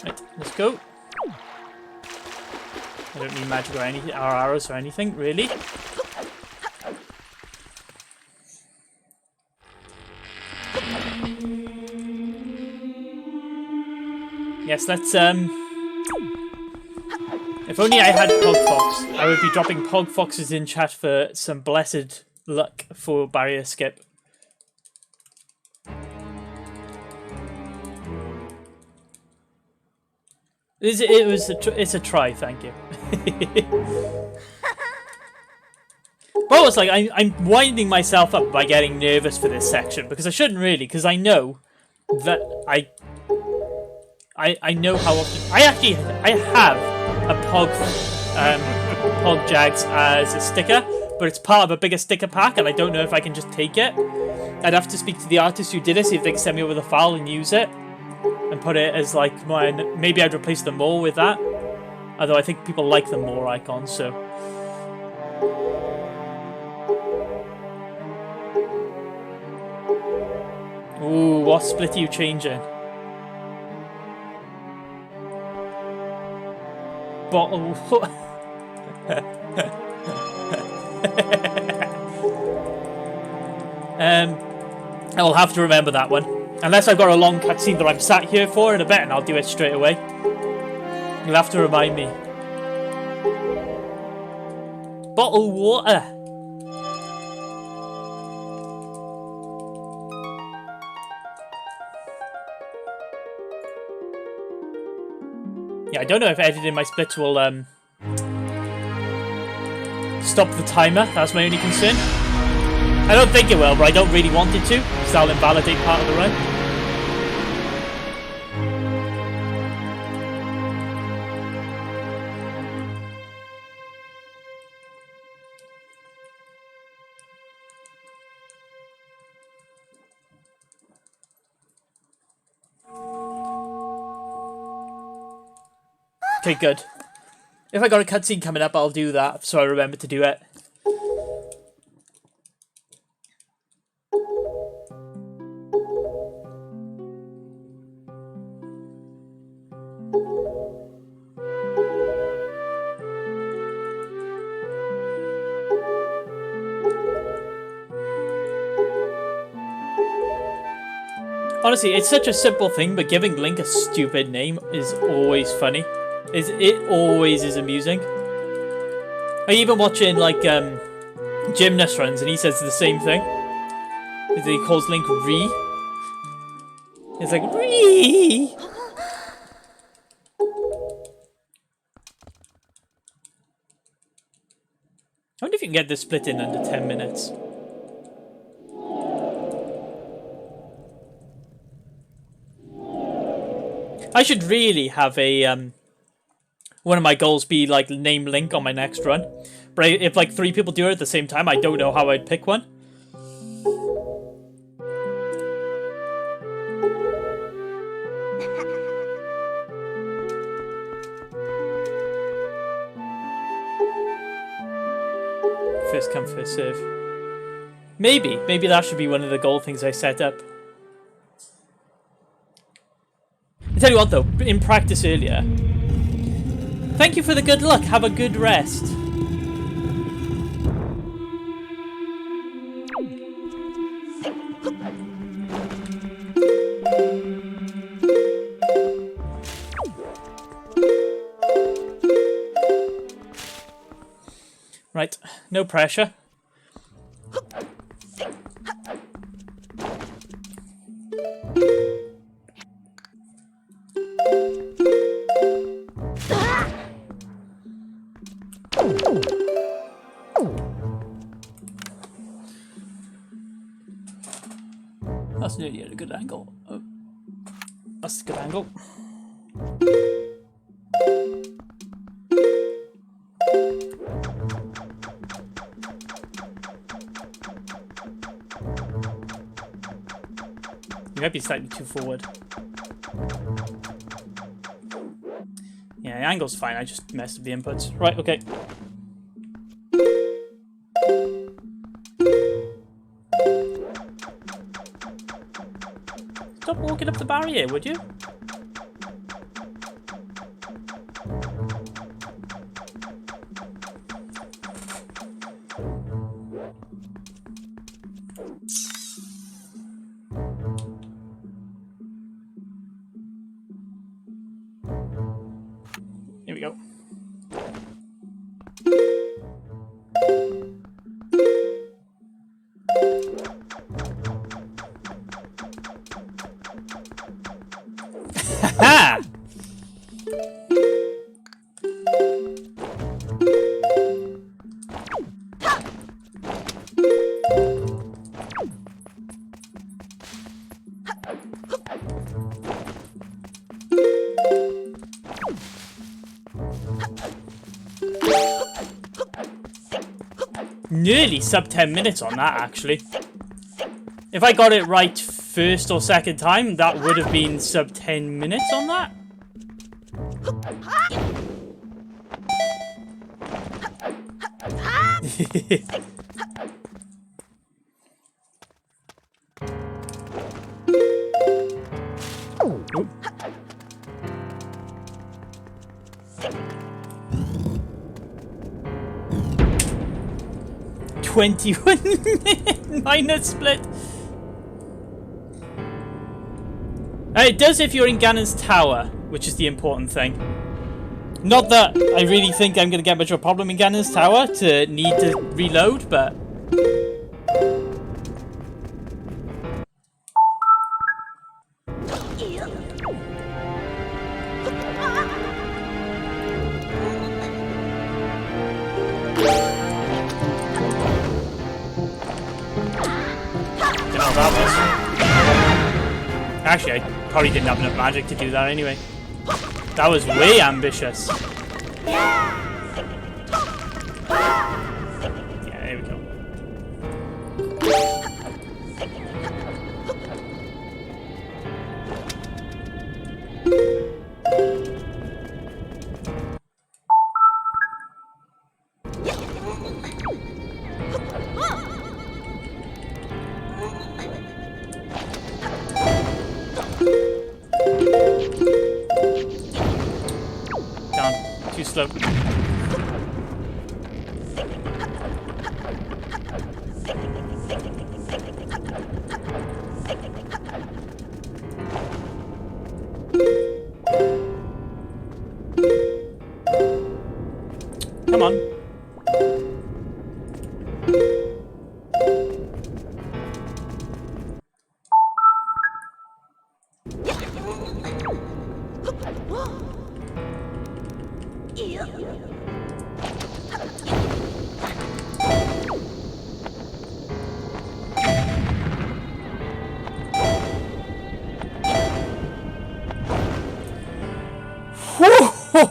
S1: Right, let's go. I don't need magic or anything, or arrows or anything, really. Yes, let's, if only I had Pogfox, I would be dropping Pogfoxes in chat for some blessed luck for barrier skip. It's a try, thank you. But it's like I'm winding myself up by getting nervous for this section, because I shouldn't really, because I know that I know how often I have a Pog Jags as a sticker, but it's part of a bigger sticker pack, and I don't know if I can just take it. I'd have to speak to the artist who did it, see if they can send me over the file and use it. And put it as like mine. Maybe I'd replace the more with that. Although I think people like the more icon, so. Ooh, what split are you changing? Bottle. I will have to remember that one. Unless I've got a long cutscene that I'm sat here for in a bit, and I'll do it straight away. You'll have to remind me. Bottle water. Yeah, I don't know if editing my splits will stop the timer. That's my only concern. I don't think it will, but I don't really want it to, because that'll invalidate part of the run. Okay, good. If I got a cutscene coming up, I'll do that, so I remember to do it. Honestly, it's such a simple thing, but giving Link a stupid name is always funny. It always is amusing. I even watching like gymnast runs, and he says the same thing. He calls Link Ree. It's like Ree. I wonder if you can get this split in under 10 minutes. I should really have a one of my goals be like name Link on my next run. But if like 3 people do it at the same time, I don't know how I'd pick one. First come, first serve. Maybe that should be one of the goal things I set up. I tell you what though, in practice earlier, thank you for the good luck, have a good rest. Right, no pressure. That's nearly at a good angle. Oh, that's a good angle. You might be slightly too forward. Yeah, the angle's fine. I just messed with the inputs. Right, okay. Stop walking up the barrier, would you? Here we go. Ha! Nearly sub 10 minutes on that, actually. If I got it right first or second time, that would have been sub 10 minutes on that. Oop. 21 minute split. It does if you're in Ganon's tower, which is the important thing. Not that I really think I'm going to get much of a problem in Ganon's tower to need to reload, but... Actually, I probably didn't have enough magic to do that anyway. That was way ambitious. Yeah, there we go. Too slow. Come on.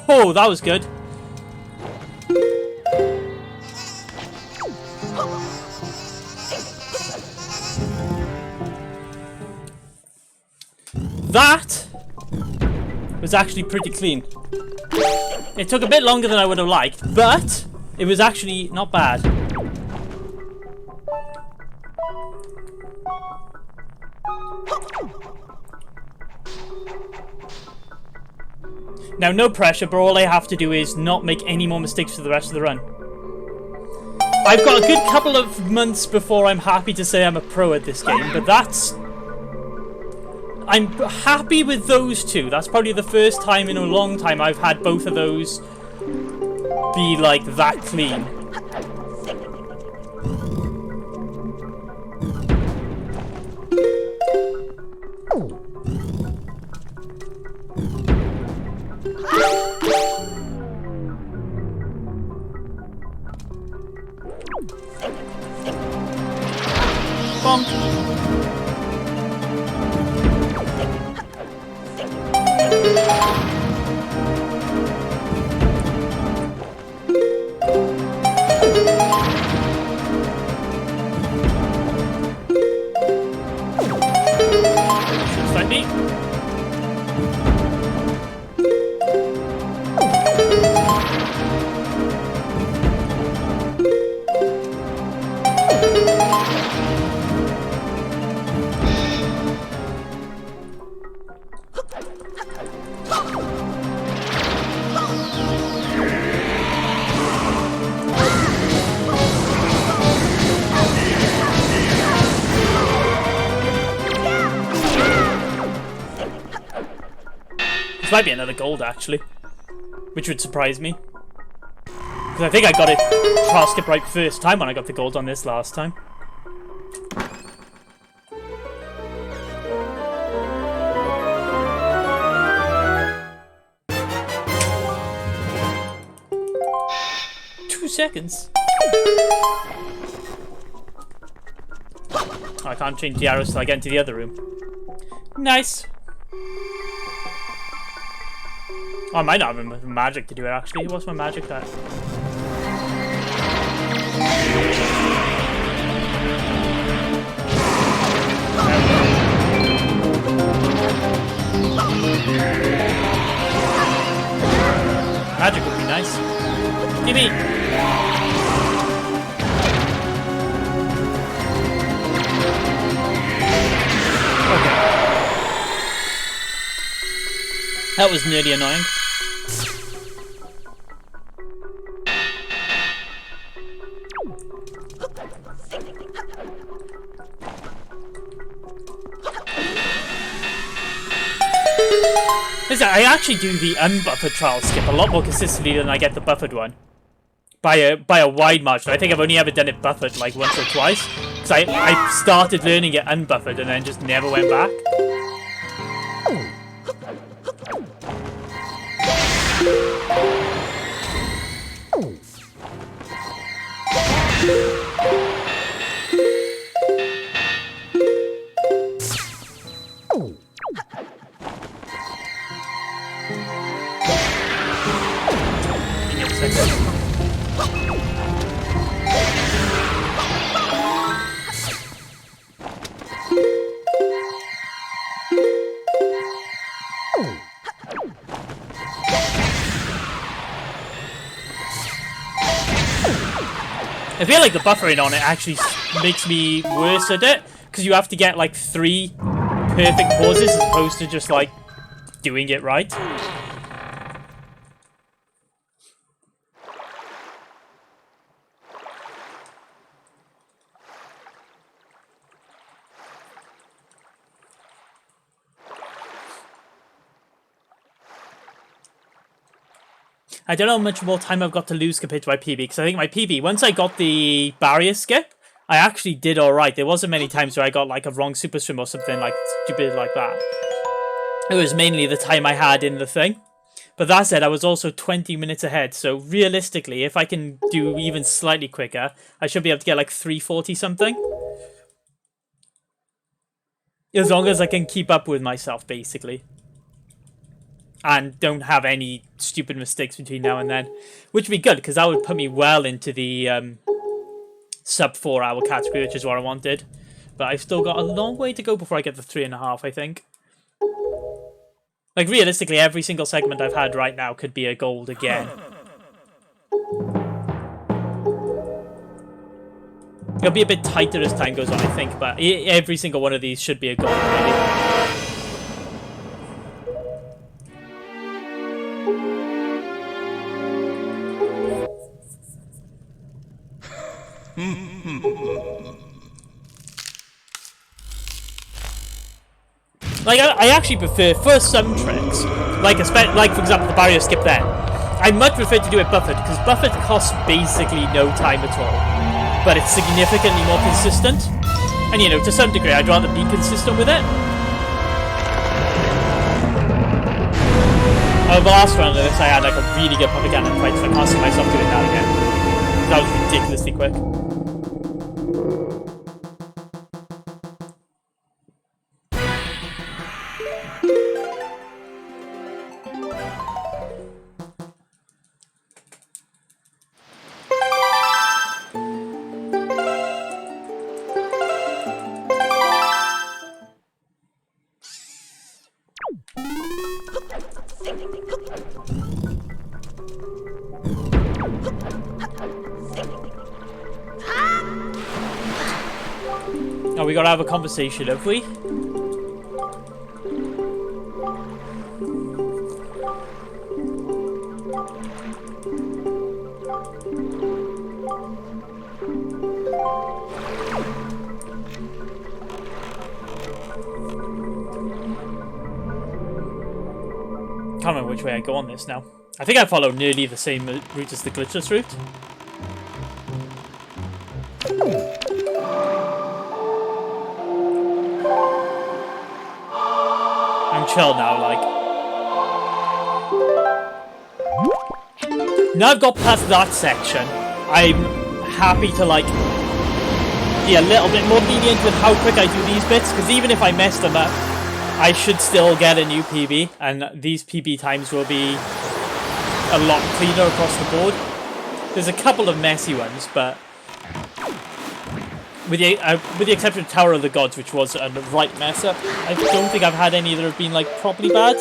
S1: Whoa, that was good. That was actually pretty clean. It took a bit longer than I would have liked, but it was actually not bad. Now, no pressure, but all I have to do is not make any more mistakes for the rest of the run. I've got a good couple of months before I'm happy to say I'm a pro at this game, but that's... I'm happy with those two. That's probably the first time in a long time I've had both of those be, like, that clean. This might be another gold, actually. Which would surprise me. Because I think I got it trial skip right first time when I got the gold on this last time. Seconds. Oh, I can't change the arrows till I get into the other room. Nice. Oh, I might not have magic to do it, actually. What's my magic at? Magic would be nice. Give me. Okay. That was nearly annoying. Listen, I actually do the unbuffered trial skip a lot more consistently than I get the buffered one. By a wide margin. I think I've only ever done it buffered like once or twice. Because I started learning it unbuffered and then just never went back. I feel like the buffering on it actually makes me worse at it, because you have to get like 3 perfect pauses as opposed to just like doing it right. I don't know how much more time I've got to lose compared to my PB, because I think my PB, once I got the barrier skip, I actually did alright. There wasn't many times where I got like a wrong super swim or something like stupid like that. It was mainly the time I had in the thing. But that said, I was also 20 minutes ahead, so realistically, if I can do even slightly quicker, I should be able to get like 340 something. As long as I can keep up with myself, basically. And don't have any stupid mistakes between now and then. Which would be good, because that would put me well into the sub 4 hour category, which is what I wanted. But I've still got a long way to go before I get the 3.5, I think. Like, realistically, every single segment I've had right now could be a gold again. It'll be a bit tighter as time goes on, I think, but every single one of these should be a gold, really. Like, I actually prefer, for some tricks, like for example the barrier skip there, I much prefer to do it buffered, because buffered costs basically no time at all, but it's significantly more consistent, and you know, to some degree I'd rather be consistent with it. Oh, the last round of this I had like a really good propaganda fight, so I can't see myself doing that again. That was ridiculously quick. Oh, we gotta have a conversation, have we? Can't remember which way I go on this now. I think I follow nearly the same route as the glitchless route. I'm chill now, like. Now I've got past that section, I'm happy to, like, be a little bit more lenient with how quick I do these bits, because even if I mess them up, I should still get a new PB, and these PB times will be a lot cleaner across the board. There's a couple of messy ones, but with the exception of Tower of the Gods, which was a right mess up, I don't think I've had any that have been, like, properly bad.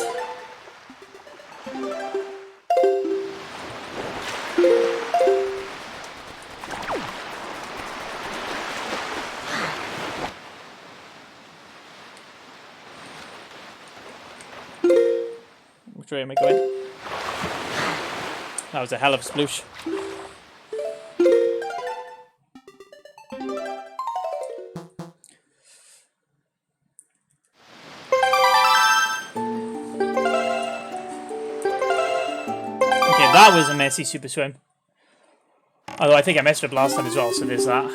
S1: Which way am I going? That was a hell of a sploosh. Okay, that was a messy super swim. Although I think I messed up last time as well, so there's that.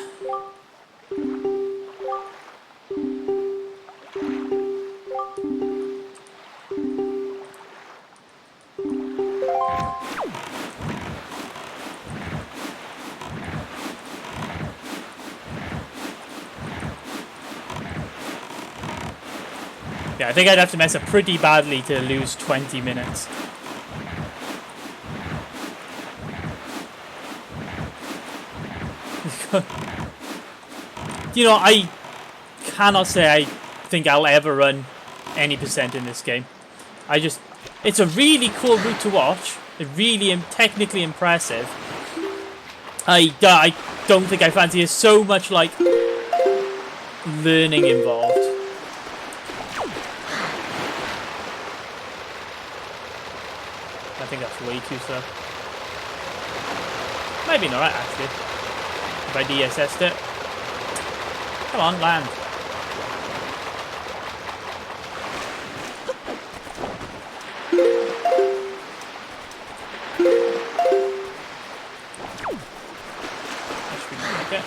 S1: Yeah, I think I'd have to mess up pretty badly to lose 20 minutes. You know, I cannot say I think I'll ever run any percent in this game. It's a really cool route to watch. It's really technically impressive. I don't think I fancy it. So much, like, learning involved. I think that's way too slow. Might be alright, actually. If I DSS'd it. Come on, land. That should be okay.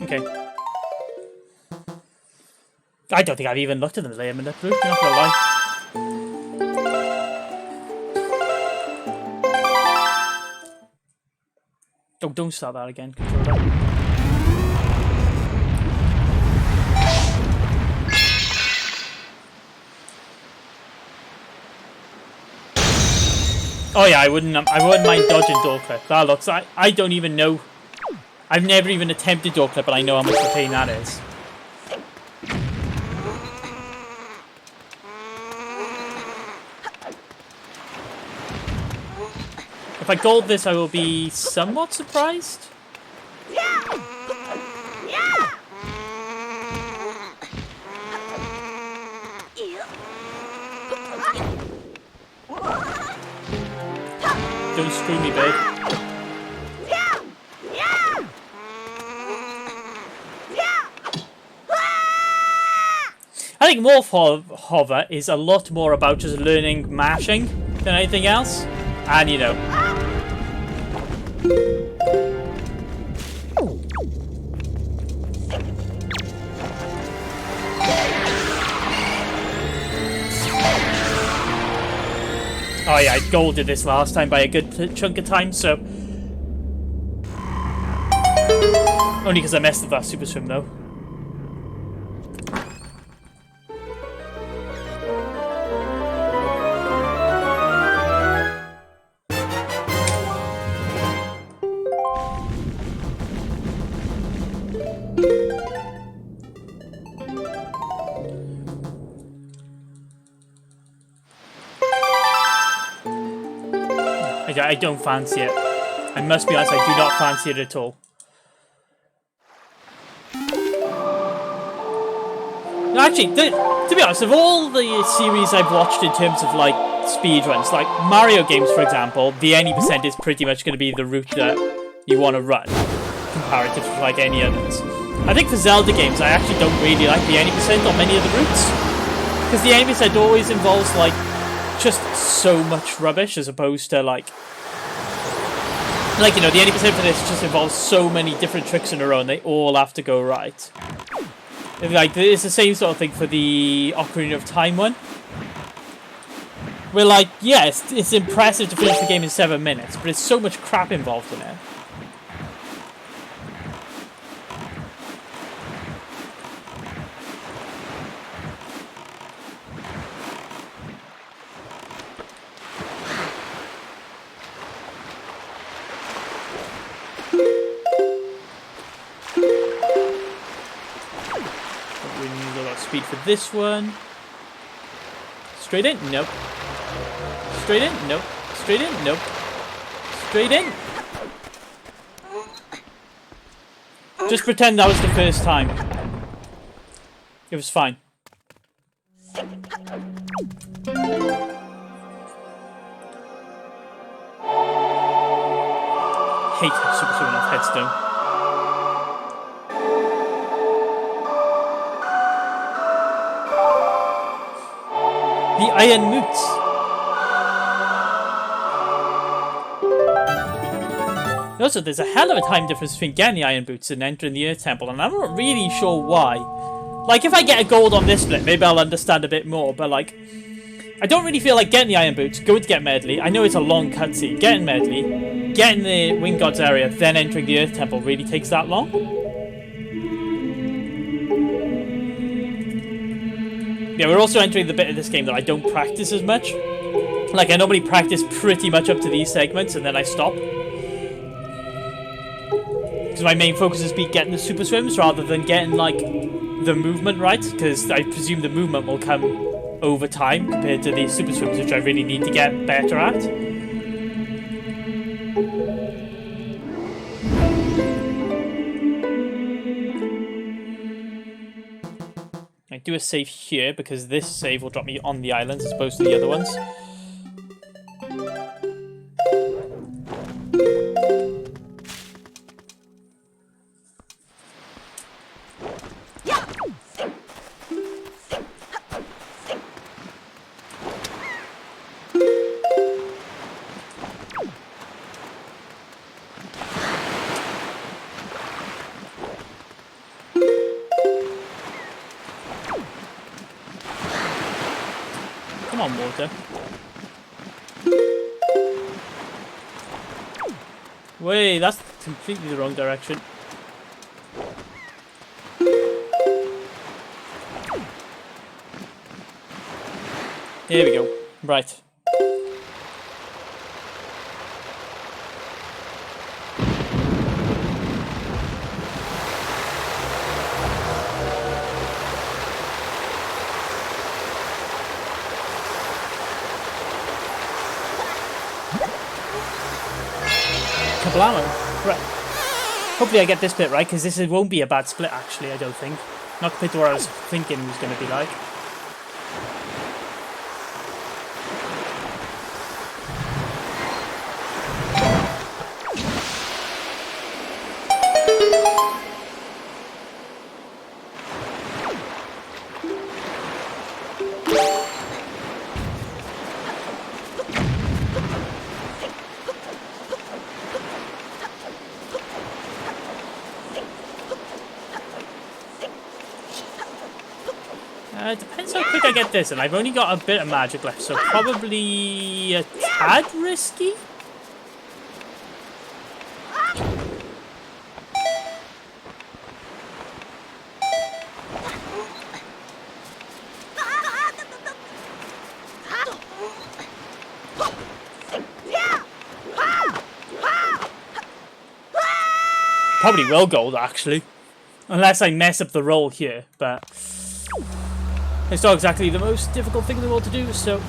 S1: Okay. I don't think I've even looked at them as I am in that route, not gonna lie. Oh, don't start that again, controller. Oh yeah, I wouldn't mind dodging door clip. That looks like I don't even know. I've never even attempted door clip, but I know how much of a pain that is. If I gold this, I will be somewhat surprised. Don't screw me, babe. I think Morph Hover is a lot more about just learning mashing than anything else. And, you know. Oh yeah, I golded this last time by a good chunk of time, so... Only because I messed up that super swim, though. I don't fancy it. I must be honest, I do not fancy it at all. Actually, to be honest, of all the series I've watched in terms of like speedruns, like Mario games, for example, the any percent is pretty much going to be the route that you want to run, comparative to like any others. I think for Zelda games, I actually don't really like the any percent on many of the routes, because the any percent always involves like just so much rubbish as opposed to like you know, the 80% for this just involves so many different tricks in a row and they all have to go right. Like, it's the same sort of thing for the Ocarina of Time one. Where, like, yeah, it's impressive to finish the game in 7 minutes, but there's so much crap involved in it. Speed for this one. Straight in? Nope. Straight in? Nope. Straight in? Nope. Straight in? Just pretend that was the first time. It was fine. Hate Super Swimming off Headstone. The Iron Moots. Also, there's a hell of a time difference between getting the Iron Boots and entering the Earth Temple, and I'm not really sure why. Like, if I get a gold on this split, maybe I'll understand a bit more, but like, I don't really feel like getting the Iron Boots, going to get Medley. I know it's a long cutscene. Getting Medley, getting the Wind Gods area, then entering the Earth Temple really takes that long. Yeah, we're also entering the bit of this game that I don't practice as much. Like, I normally practice pretty much up to these segments, and then I stop. Because my main focus is getting the super swims, rather than getting, like, the movement right. Because I presume the movement will come over time, compared to the super swims, which I really need to get better at. I do a save here because this save will drop me on the islands as opposed to the other ones. Come on, water. Wait, that's completely the wrong direction. Here we go. Right. Kablamo. Right. Hopefully I get this bit right, because this won't be a bad split, actually, I don't think. Not compared to what I was thinking it was going to be like. It depends how quick I get this, and I've only got a bit of magic left, so probably a tad risky? Probably will gold, actually. Unless I mess up the roll here, but it's not exactly the most difficult thing in the world to do, so...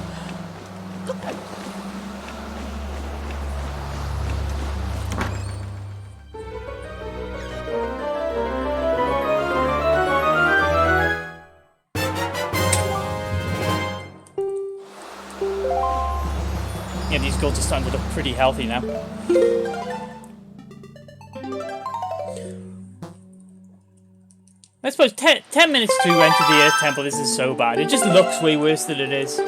S1: Yeah, these goals are starting to look pretty healthy now. I suppose 10 minutes to enter the Earth Temple isn't so bad. It just looks way worse than it is.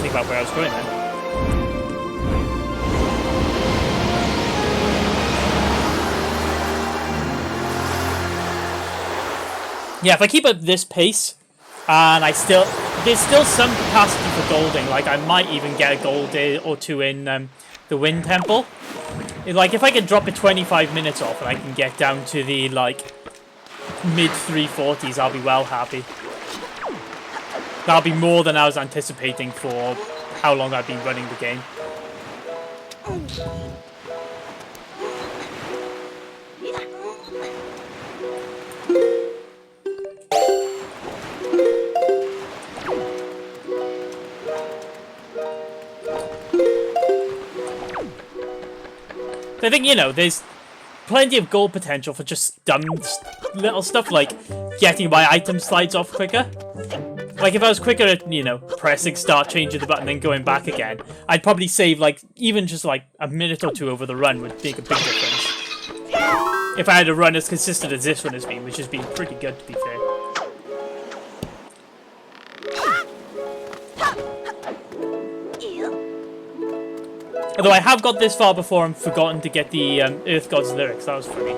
S1: Think about where I was going then. Yeah, if I keep up this pace, and there's still some capacity for golding. Like, I might even get a gold or two in the Wind Temple. Like, if I can drop it 25 minutes off and I can get down to the, like, mid 340s, I'll be well happy. That'll be more than I was anticipating for how long I've been running the game. I think, you know, there's plenty of gold potential for just dumb little stuff like getting my item slides off quicker. Like, if I was quicker at, you know, pressing start, changing the button, then going back again, I'd probably save, like, even just, like, a minute or two over the run would make a big difference. If I had a run as consistent as this one has been, which has been pretty good, to be fair. Although I have got this far before and forgotten to get the Earth God's lyrics. That was funny.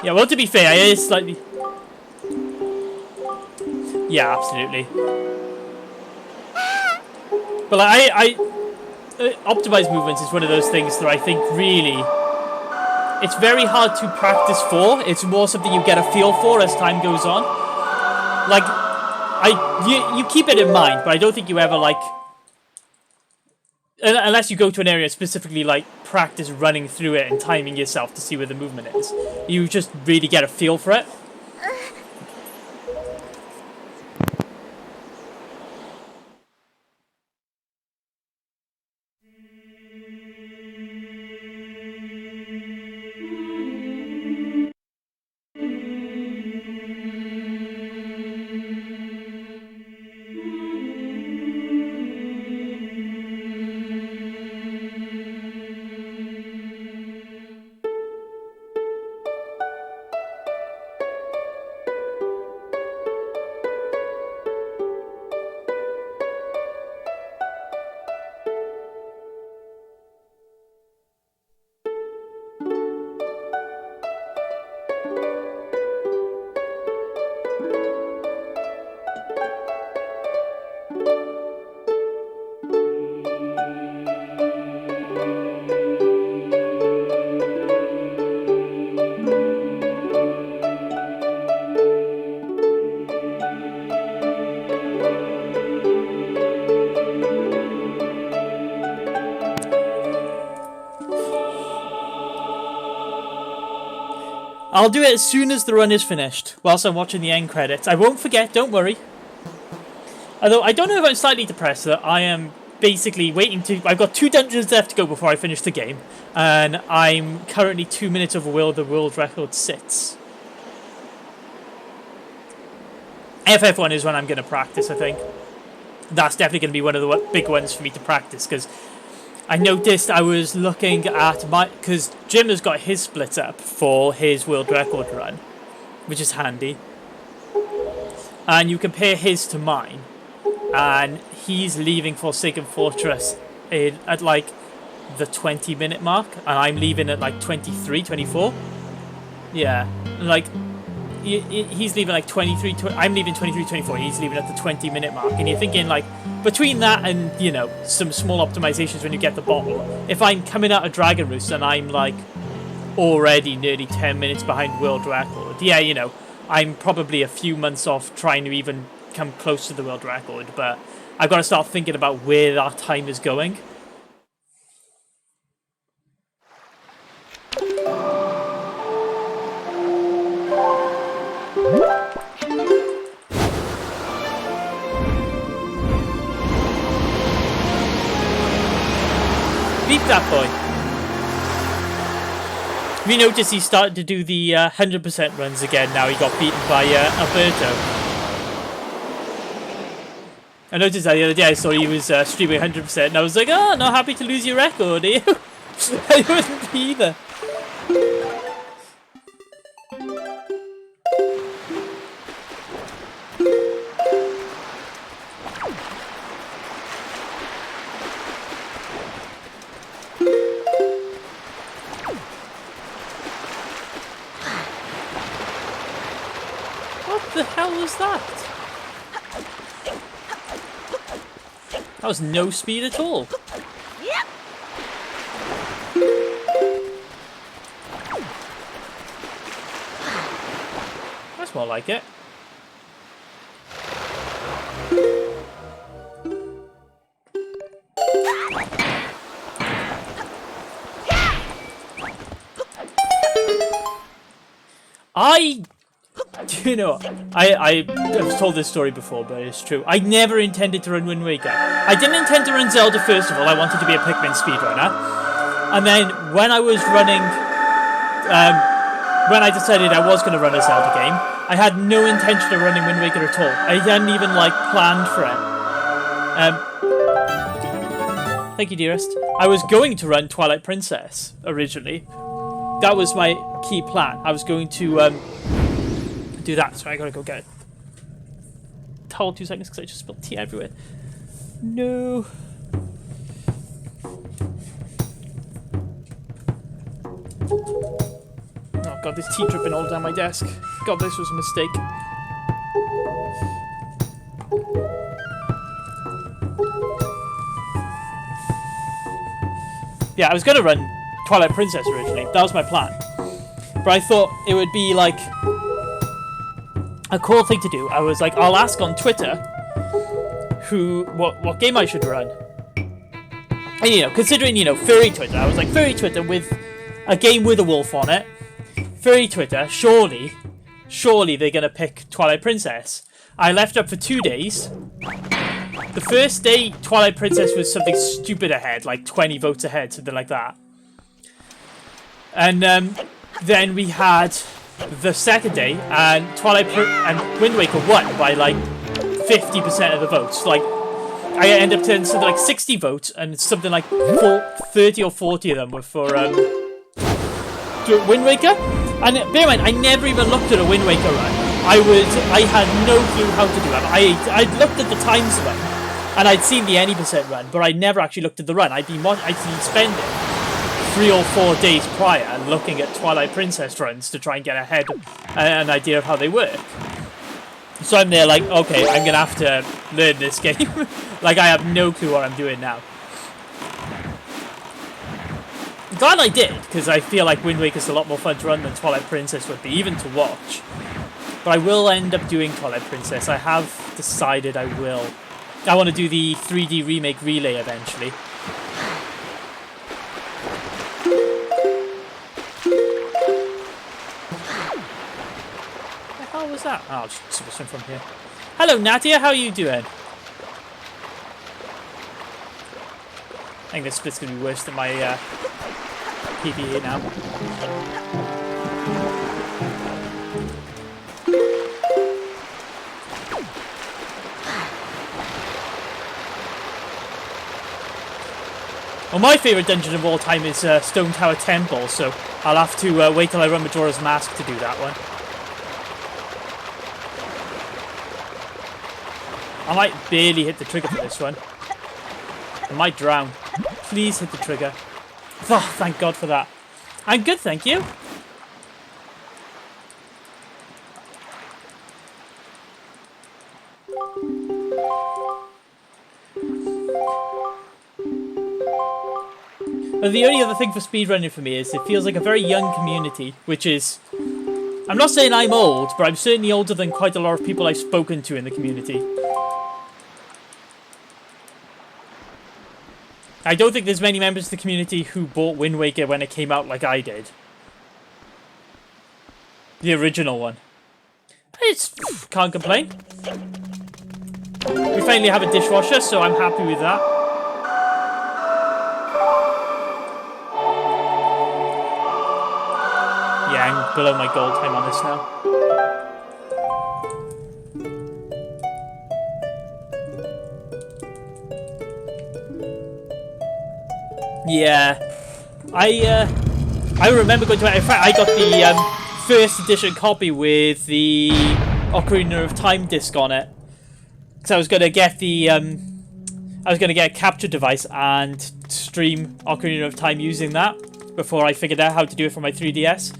S1: Yeah, well, to be fair, it is slightly... Yeah, absolutely. But like, optimized movements is one of those things that I think really, it's very hard to practice for. It's more something you get a feel for as time goes on. Like, you keep it in mind, but I don't think you ever, like, unless you go to an area specifically, like, practice running through it and timing yourself to see where the movement is. You just really get a feel for it. I'll do it as soon as the run is finished, whilst I'm watching the end credits. I won't forget, don't worry. Although, I don't know if I'm slightly depressed that I am basically waiting to... I've got 2 dungeons left to go before I finish the game. And I'm currently 2 minutes over where the world record sits. FF1 is when I'm going to practice, I think. That's definitely going to be one of the big ones for me to practice, because I noticed I was looking at my... Because Jim has got his split up for his world record run, which is handy. And you compare his to mine, and he's leaving Forsaken Fortress at like the 20-minute mark, and I'm leaving at like 23, 24. Yeah, like he's leaving like 23, I'm leaving 23, 24, he's leaving at the 20-minute mark, and you're thinking like, between that and, you know, some small optimizations when you get the bottle, if I'm coming out of Dragon Roost and I'm like already nearly 10 minutes behind world record, yeah, you know, I'm probably a few months off trying to even come close to the world record, but I've got to start thinking about where that time is going. Beat that boy. Have you noticed he started to do the 100% runs again now he got beaten by Alberto? I noticed that the other day. I saw he was streaming 100% and I was like, oh, not happy to lose your record, are you? I wouldn't be either. What the hell was that? That was no speed at all. That's more like it. Do you know, I've told this story before, but it's true. I never intended to run Wind Waker. I didn't intend to run Zelda first of all. I wanted to be a Pikmin speedrunner. And then when I was running, when I decided I was going to run a Zelda game, I had no intention of running Wind Waker at all. I hadn't even, like, planned for it. Thank you, dearest. I was going to run Twilight Princess, originally. That was my key plan. I was going to, do that, so I gotta go get a towel 2 seconds because I just spilled tea everywhere. No. Oh god, there's tea dripping all down my desk. God, this was a mistake. Yeah, I was gonna run Twilight Princess originally. That was my plan. But I thought it would be like a cool thing to do. I was like, I'll ask on Twitter what game I should run. And, you know, considering, you know, furry Twitter, I was like, furry Twitter with a game with a wolf on it. Furry Twitter, surely they're going to pick Twilight Princess. I left up for 2 days. The first day, Twilight Princess was something stupid ahead, like 20 votes ahead, something like that. And then we had the second day, and and Wind Waker won by like 50% of the votes. Like, I ended up getting something like 60 votes, and something like 30 or 40 of them were for Wind Waker. And bear in mind, I never even looked at a Wind Waker run. I had no clue how to do that. I looked at the times run, and I'd seen the any % run, but I never actually looked at the run. I'd been spending 3 or 4 days prior looking at Twilight Princess runs to try and get ahead an idea of how they work. So I'm there like, okay, I'm gonna have to learn this game. Like, I have no clue what I'm doing now. I'm glad I did, because I feel like Wind Waker's a lot more fun to run than Twilight Princess would be, even to watch. But I will end up doing Twilight Princess. I have decided I will. I want to do the 3D remake relay eventually. What was that? Oh, I'll just super swim from here. Hello, Nadia. How are you doing? I think this split's going to be worse than my PvE now. Well, my favourite dungeon of all time is Stone Tower Temple, so I'll have to wait till I run Majora's Mask to do that one. I might barely hit the trigger for this one. I might drown. Please hit the trigger. Oh, thank God for that. I'm good, thank you. But the only other thing for speedrunning for me is it feels like a very young community, which is I'm not saying I'm old, but I'm certainly older than quite a lot of people I've spoken to in the community. I don't think there's many members of the community who bought Wind Waker when it came out like I did. The original one. It's... can't complain. We finally have a dishwasher, so I'm happy with that. Yeah, I'm below my goal time on this now. Yeah, I remember going to. In fact, I got the first edition copy with the Ocarina of Time disc on it, because I was gonna get the I was gonna get a capture device and stream Ocarina of Time using that before I figured out how to do it for my 3DS.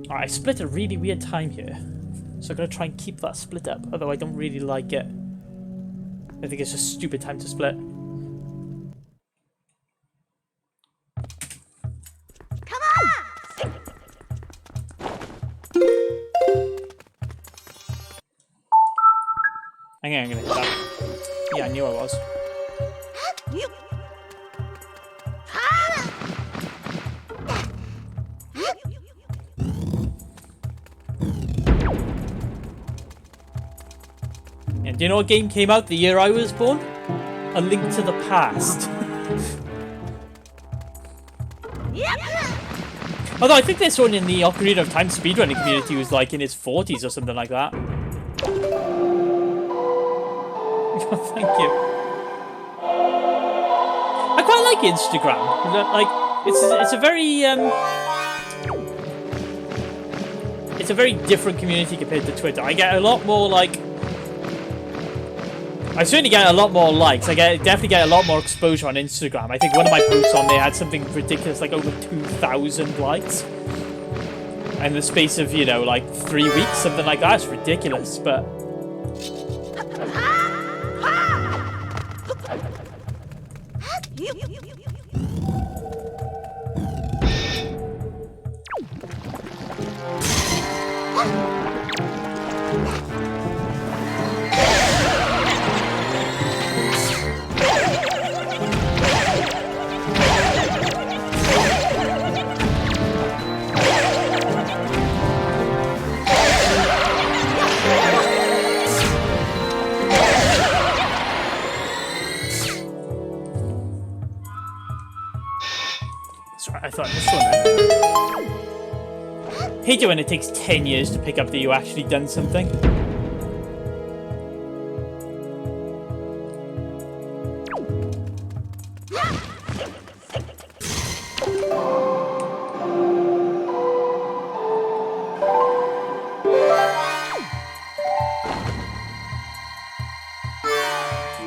S1: Alright, I split a really weird time here, so I'm gonna try and keep that split up. Although I don't really like it. I think it's a stupid time to split.
S2: Come on!
S1: I think I'm gonna hit that. Yeah, I knew I was. And do you know what game came out the year I was born? A Link to the Past. Although I think this one in the Ocarina of Time speedrunning community was like in his 40s or something like that. Thank you. I quite like Instagram. Like, it's a very different community compared to Twitter. I get a lot more like. I certainly get a lot more likes. I definitely get a lot more exposure on Instagram. I think one of my posts on there had something ridiculous, like over 2,000 likes. In the space of, you know, like 3 weeks, something like that. It's ridiculous, but... I thought this one. Hate it when it takes 10 years to pick up that you actually done something.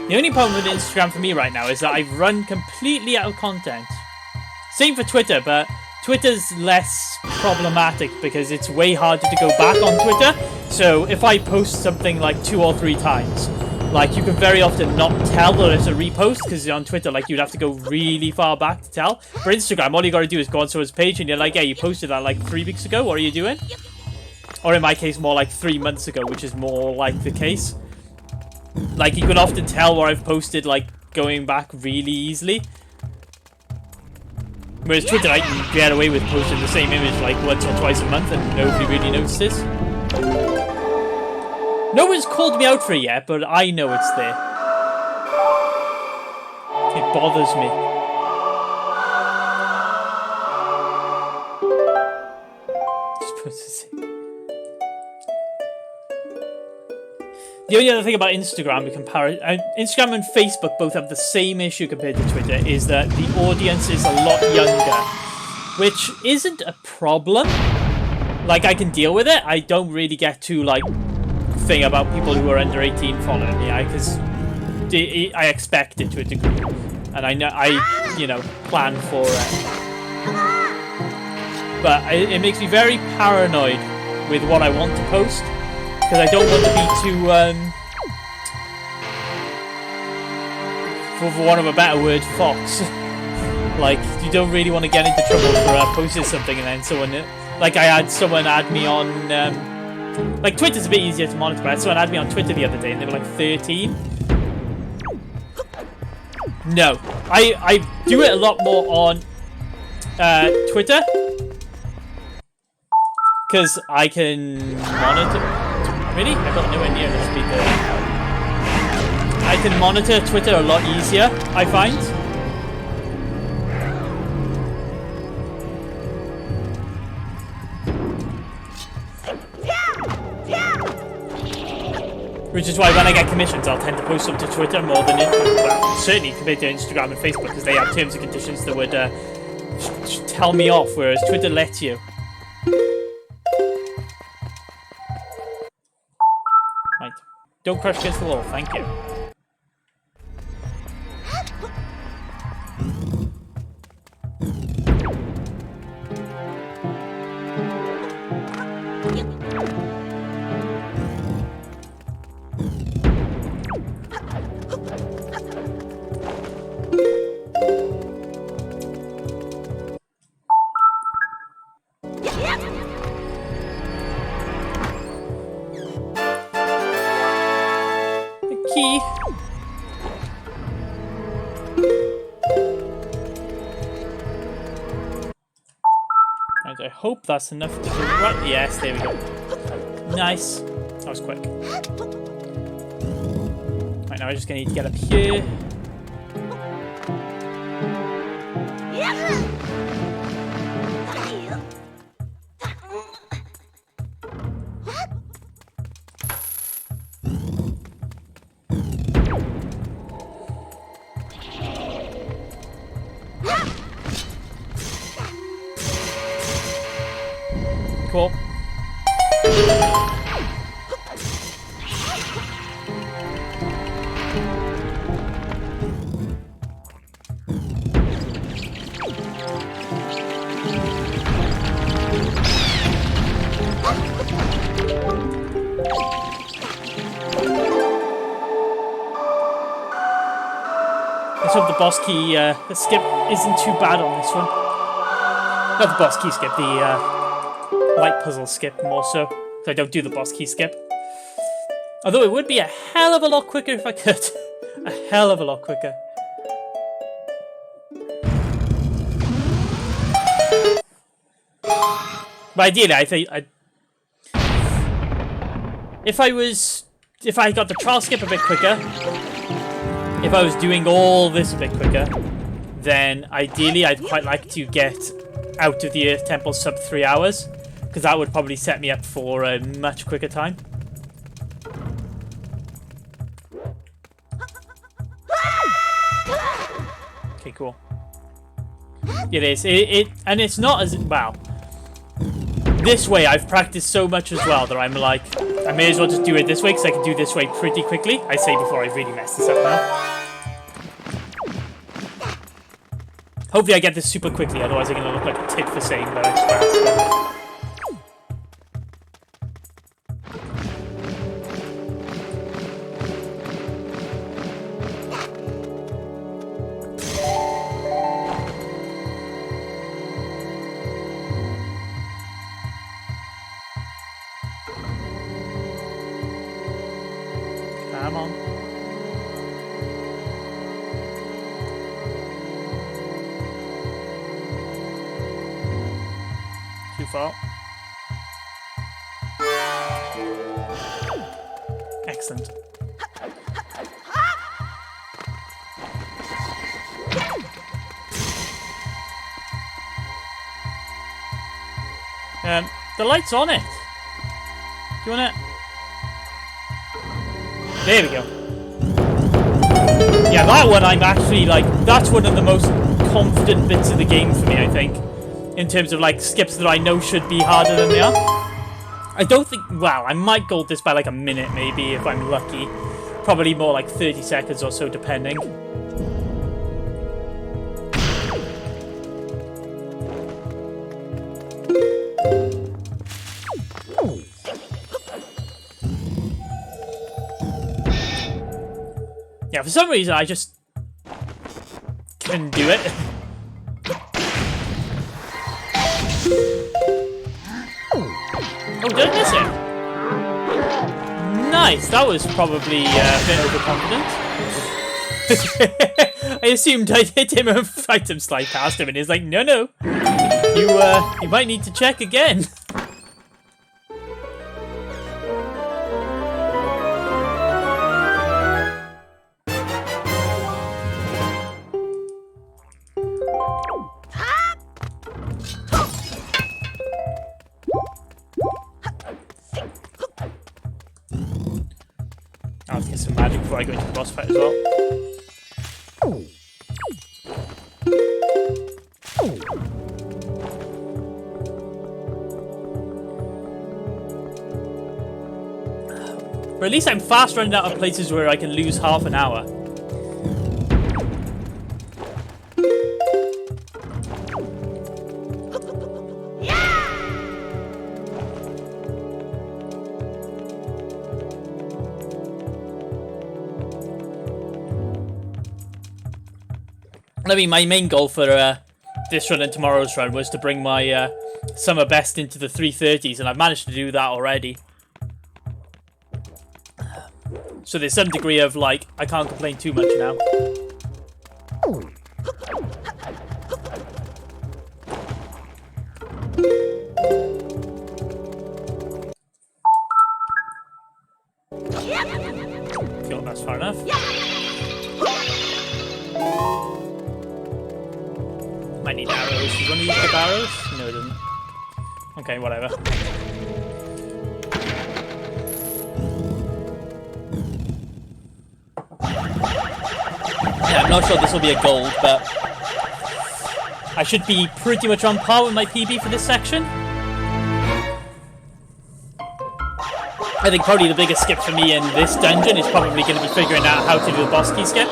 S1: The only problem with Instagram for me right now is that I've run completely out of content. Same for Twitter, but Twitter's less problematic because it's way harder to go back on Twitter. So if I post something like 2 or 3 times, like you can very often not tell that it's a repost because on Twitter, like you'd have to go really far back to tell. For Instagram, all you gotta do is go on someone's page and you're like, yeah, you posted that like 3 weeks ago. What are you doing? Or in my case, more like 3 months ago, which is more like the case. Like you can often tell where I've posted, like going back really easily. Whereas Twitter, I can get away with posting the same image like once or twice a month and nobody really notices. No one's called me out for it yet, but I know it's there. It bothers me. Just supposed to say. The only other thing about Instagram, Instagram and Facebook both have the same issue compared to Twitter, is that the audience is a lot younger, which isn't a problem. Like, I can deal with it. I don't really get too, like, thing about people who are under 18 following me, because I expect it to a degree, and I know you know, plan for it. But it makes me very paranoid with what I want to post. Because I don't want to be too, for want of a better word, fox. Like, you don't really want to get into trouble for posting something and then someone... Like, I had someone add me on... like, Twitter's a bit easier to monitor, but I had someone add me on Twitter the other day and they were like 13. No. I do it a lot more on Twitter. Because I can monitor... Really? I got nowhere near the speaker. I can monitor Twitter a lot easier, I find. Which is why when I get commissions, I'll tend to post them to Twitter more than well, certainly compared to Instagram and Facebook, because they have terms and conditions that would tell me off, whereas Twitter lets you. Right. Don't crash against the wall, thank you. Key. Right, I hope that's enough to do right. Yes, there we go. Nice. That was quick. Right, now we're just gonna need to get up here. Cool. Let's hope the boss key, the skip isn't too bad on this one. Not the boss key skip, the light puzzle skip more so. So I don't do the boss key skip. Although it would be a hell of a lot quicker if I could. A hell of a lot quicker. But ideally, I think if I got the trial skip a bit quicker, if I was doing all this a bit quicker, then ideally I'd quite like to get out of the Earth Temple sub 3 hours, because that would probably set me up for a much quicker time. Okay, cool. It is. And it's not as... Wow. This way, I've practiced so much as well that I'm like, I may as well just do it this way, because I can do this way pretty quickly. I say before I really mess this up now. Hopefully I get this super quickly, otherwise I'm going to look like a tit for saying that it's fast. Come on. Too far. Excellent. The light's on it. Do you wanna... There we go. Yeah, that one I'm actually like, that's one of the most confident bits of the game for me, I think. In terms of like skips that I know should be harder than they are. I don't think, wow, I might gold this by like a minute maybe if I'm lucky. Probably more like 30 seconds or so depending. Yeah, for some reason I just couldn't do it. Oh, did I miss it? Nice. That was probably a bit overconfident. I assumed I'd hit him and fight him slide past him, and he's like, no, no. You might need to check again. I'll get some magic before I go into the boss fight as well. Or at least I'm fast running out of places where I can lose half an hour. I mean, my main goal for this run and tomorrow's run was to bring my summer best into the 330s, and I've managed to do that already. So there's some degree of, like, I can't complain too much now. Feel that's far enough. Might need arrows. Does one of these give arrows? No, it doesn't. Okay, whatever. Yeah, I'm not sure this will be a gold, but I should be pretty much on par with my PB for this section. I think probably the biggest skip for me in this dungeon is probably going to be figuring out how to do the boss key skip.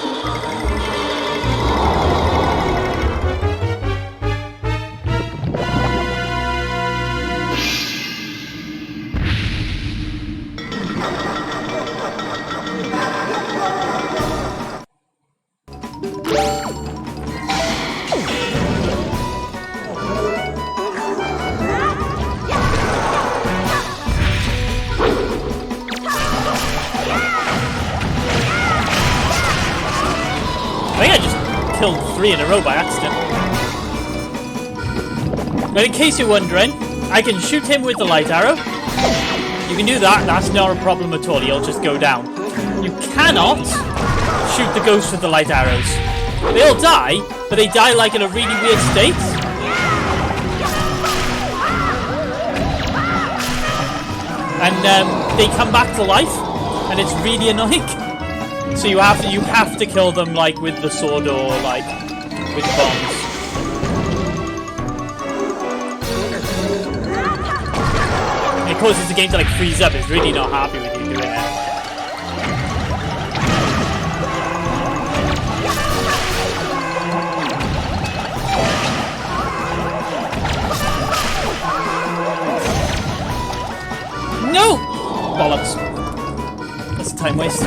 S1: Killed 3 in a row by accident. But in case you're wondering, I can shoot him with the light arrow. You can do that, that's not a problem at all, he'll just go down. You cannot shoot the ghosts with the light arrows. They'll die, but they die like in a really weird state. And they come back to life, and it's really annoying. So you have to kill them like with the sword or like with bombs. And it causes the game to like freeze up. It's really not happy with you doing it. No! Bollocks. That's a time waste.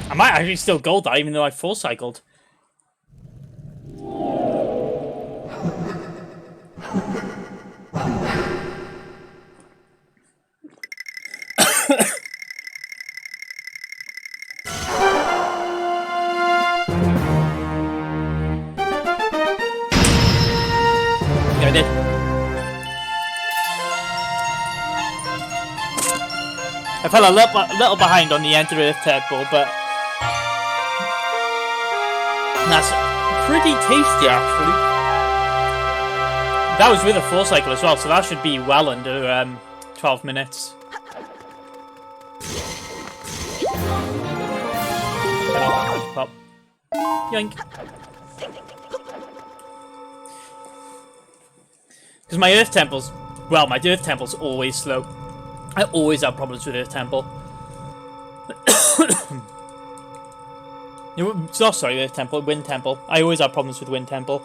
S1: I might actually still gold that even though I full cycled. Yeah, I did. I fell a little behind on the Enter Earth Temple, but that's pretty tasty, actually. That was with a full cycle as well, so that should be well under 12 minutes. Pop. Yoink. Because my Earth Temple's... Well, my Earth Temple's always slow. I always have problems with Earth Temple. Oh, sorry, Earth Temple, Wind Temple. I always have problems with Wind Temple.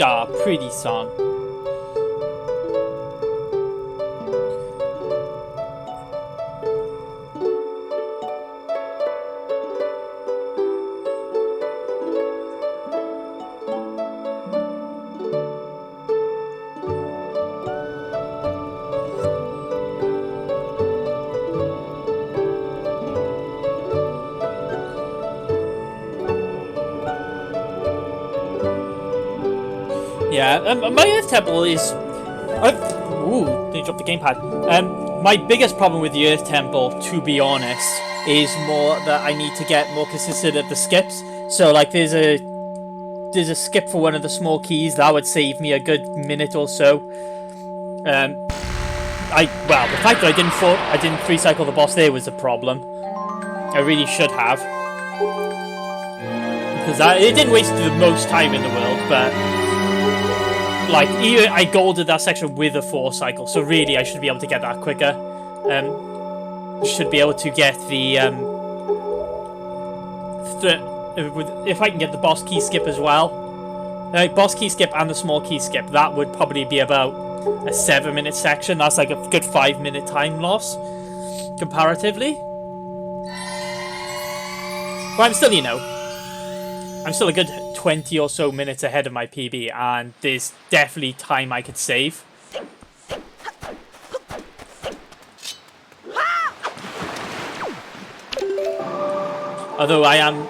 S1: Ah, pretty song. Yeah, my Earth Temple is... ooh, they dropped the gamepad. My biggest problem with the Earth Temple, to be honest, is more that I need to get more consistent at the skips. So, like, there's a skip for one of the small keys. That would save me a good minute or so. Well, the fact that I didn't free cycle the boss there was a problem. I really should have. Because it didn't waste the most time in the world, but... like, I golded that section with a 4 cycle, so really I should be able to get that quicker. Should be able to get the, if I can get the boss key skip as well. Boss key skip and the small key skip, that would probably be about a 7-minute section. That's like a good 5-minute time loss, comparatively. But I'm still, I'm still a good 20 or so minutes ahead of my PB, and there's definitely time I could save. Although I am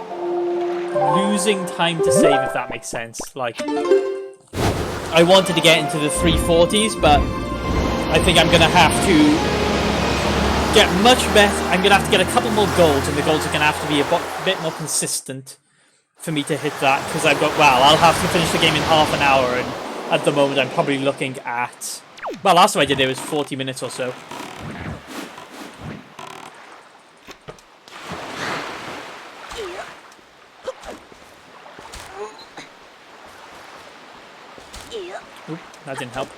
S1: losing time to save, if that makes sense. Like, I wanted to get into the 340s, but I think I'm going to have to get much better. I'm going to have to get a couple more golds, and the golds are going to have to be a bit more consistent for me to hit that, because I'll have to finish the game in half an hour, and at the moment I'm probably looking at, well, last time I did it was 40 minutes or so. Oop, that didn't help.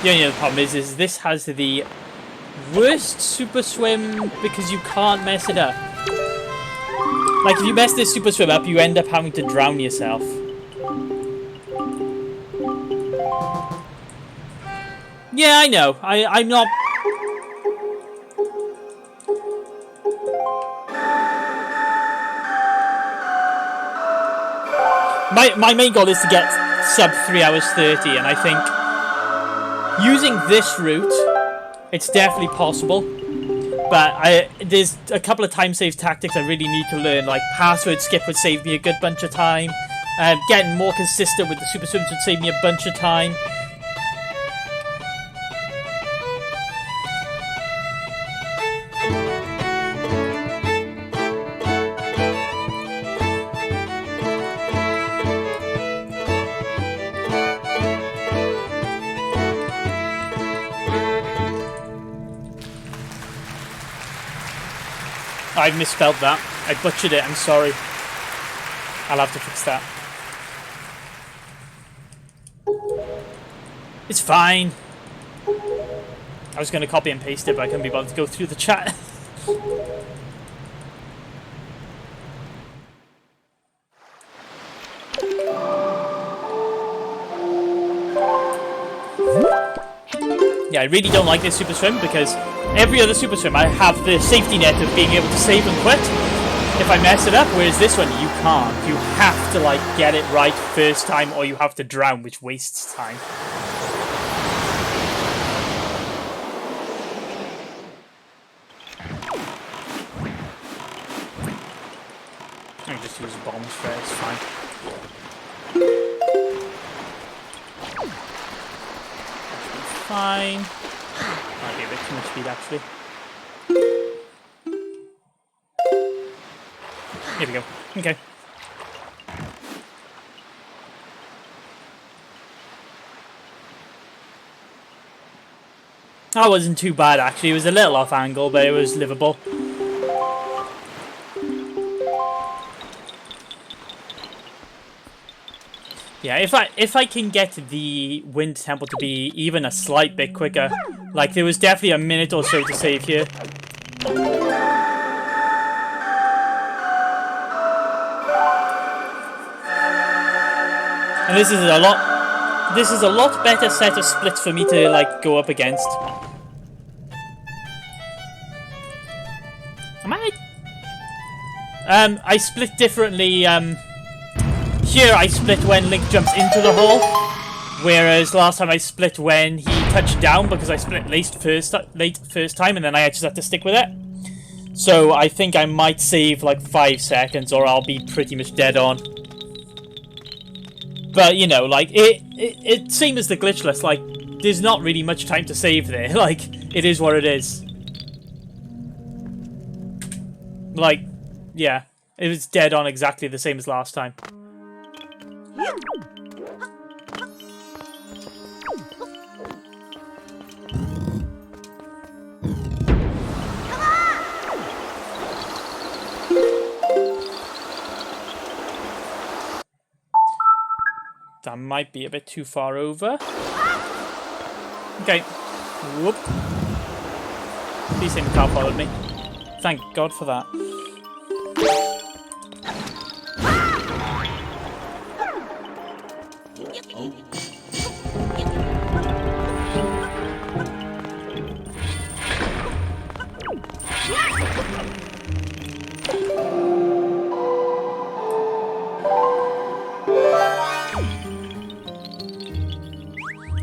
S1: The only other problem is this has the worst super swim because you can't mess it up. Like, if you mess this super swim up, you end up having to drown yourself. Yeah, I know. I'm not... My main goal is to get sub 3 hours 30, and I think using this route, it's definitely possible. But there's a couple of time save tactics I really need to learn, like password skip would save me a good bunch of time. Getting more consistent with the super swims would save me a bunch of time. I misspelled that. I butchered it, I'm sorry. I'll have to fix that. It's fine. I was going to copy and paste it, but I couldn't be bothered to go through the chat. Yeah, I really don't like this super swim because every other super swim I have the safety net of being able to save and quit if I mess it up, whereas this one you can't. You have to like get it right first time or you have to drown, which wastes time. I can just use bombs for it, it's fine. Fine. Might be a bit too much speed, actually. Here we go. Okay. That wasn't too bad, actually. It was a little off angle, but it was livable. Yeah, if I can get the wind tempo to be even a slight bit quicker, like there was definitely a minute or so to save here. And this is a lot. This is a lot better set of splits for me to like go up against. Am I? I split differently. Here I split when Link jumps into the hole, whereas last time I split when he touched down because I split late first time, and then I just had to stick with it. So I think I might save like 5 seconds, or I'll be pretty much dead on. But you know, like it same as the glitchless. Like there's not really much time to save there. Like it is what it is. Like yeah, it was dead on exactly the same as last time. That might be a bit too far over. Okay. Whoop. Please say Mikal followed me. Thank God for that.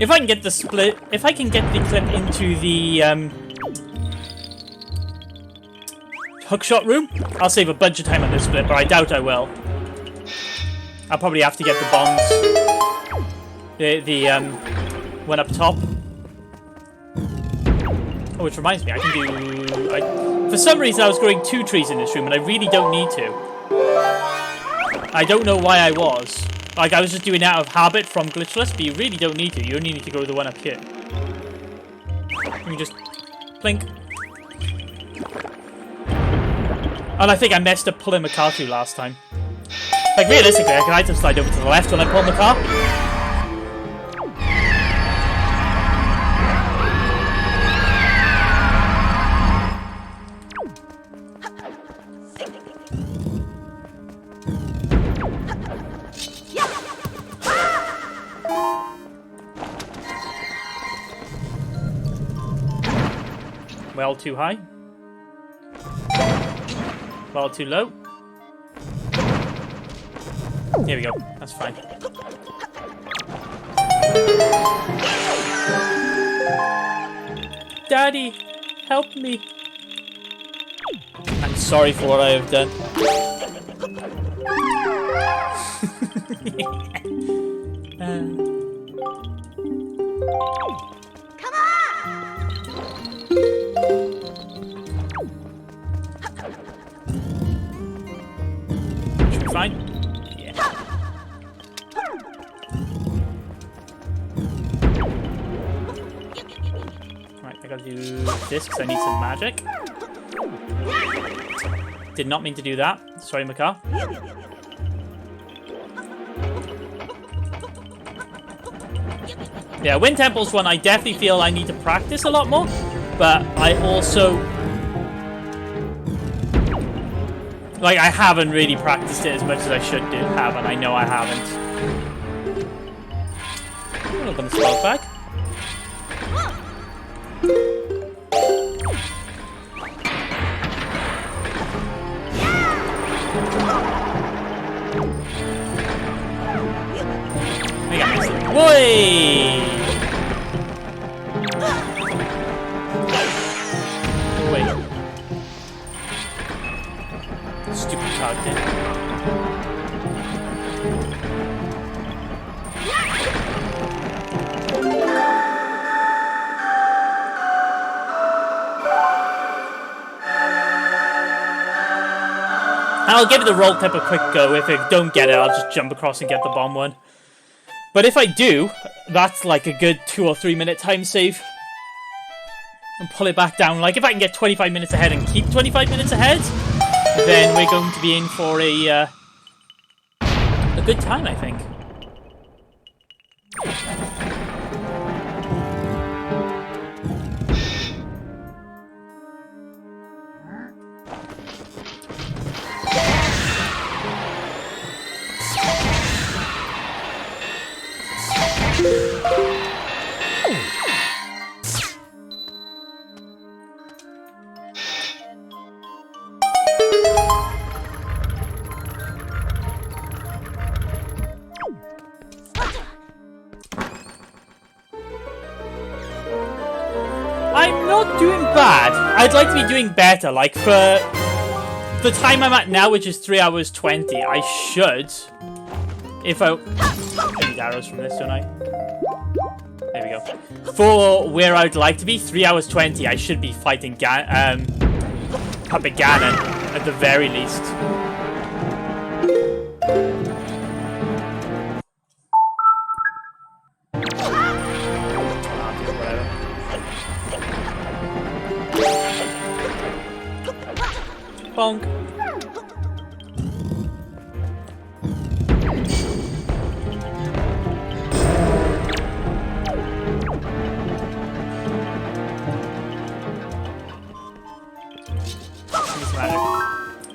S1: If I can get the split, if I can get the clip into the hookshot room, I'll save a bunch of time on this split, but I doubt I will. I'll probably have to get the bombs, the one up top. Oh, which reminds me, I can do. For some reason, I was growing 2 trees in this room, and I really don't need to. I don't know why I was. Like, I was just doing it out of habit from glitchless, but you really don't need to. You only need to grow the one up here. You can just blink. And I think I messed up pulling my car through last time. Like, realistically, I can item slide over to the left when I pull my car. Well too high. Well too low. Here we go. That's fine. Daddy, help me. I'm sorry for what I have done. Should be fine. Yeah. Right, I gotta do this because I need some magic. Did not mean to do that. Sorry, Makar. Yeah, Wind Temple's one I definitely feel I need to practice a lot more, but I also... like, I haven't really practiced it as much as I should have, and I know I haven't. I'm gonna spell back. I got this. Whey! Wait. Stupid card did. I'll give the roll tip a quick go. If I don't get it, I'll just jump across and get the bomb one. But if I do, that's like a good 2 or 3 minute time save. And pull it back down. Like, if I can get 25 minutes ahead and keep 25 minutes ahead, then we're going to be in for a good time, I think. I'm not doing bad. I'd like to be doing better. Like, for the time I'm at now, which is 3 hours 20, I should... If I... I need arrows from this, don't I? There we go. For where I'd like to be, 3 hours 20, I should be fighting Puppet Ganon, at the very least. Bonk.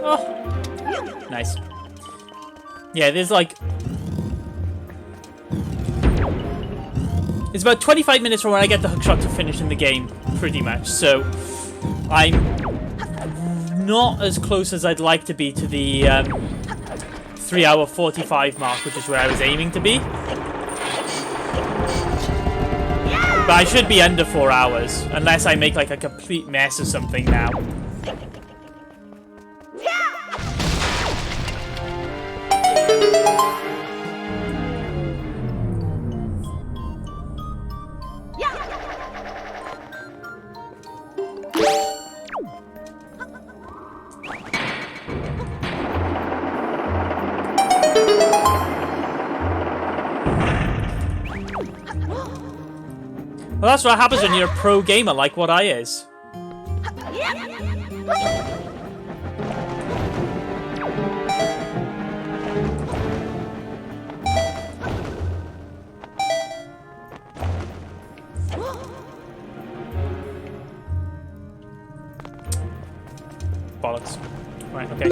S1: Oh, nice. Yeah, there's like... It's about 25 minutes from when I get the hookshot to finish in the game, pretty much. So, I'm not as close as I'd like to be to the 3 hour 45 mark, which is where I was aiming to be. But I should be under 4 hours, unless I make like a complete mess of something now. Well, that's what happens when you're a pro gamer like what I is. Bollocks. Right, okay.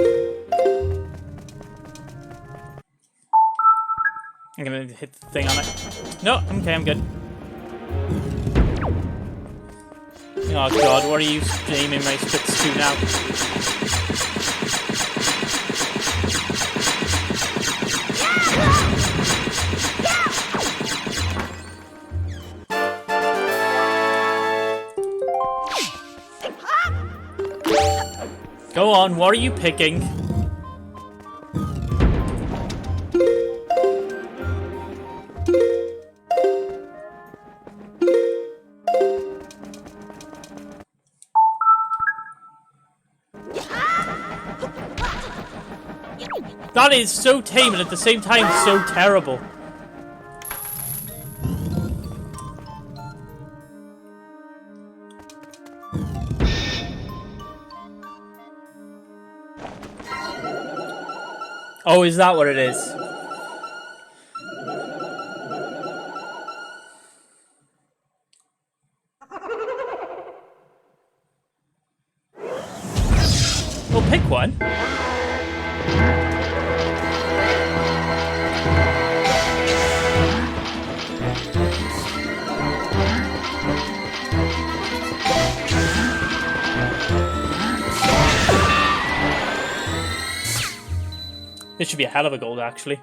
S1: I'm gonna hit the thing on it. No, okay, I'm good. Oh god, what are you aiming my spits to now? Go on, what are you picking? That is so tame and at the same time so terrible. Oh, is that what it is? Well, pick one. This should be a hell of a gold, actually.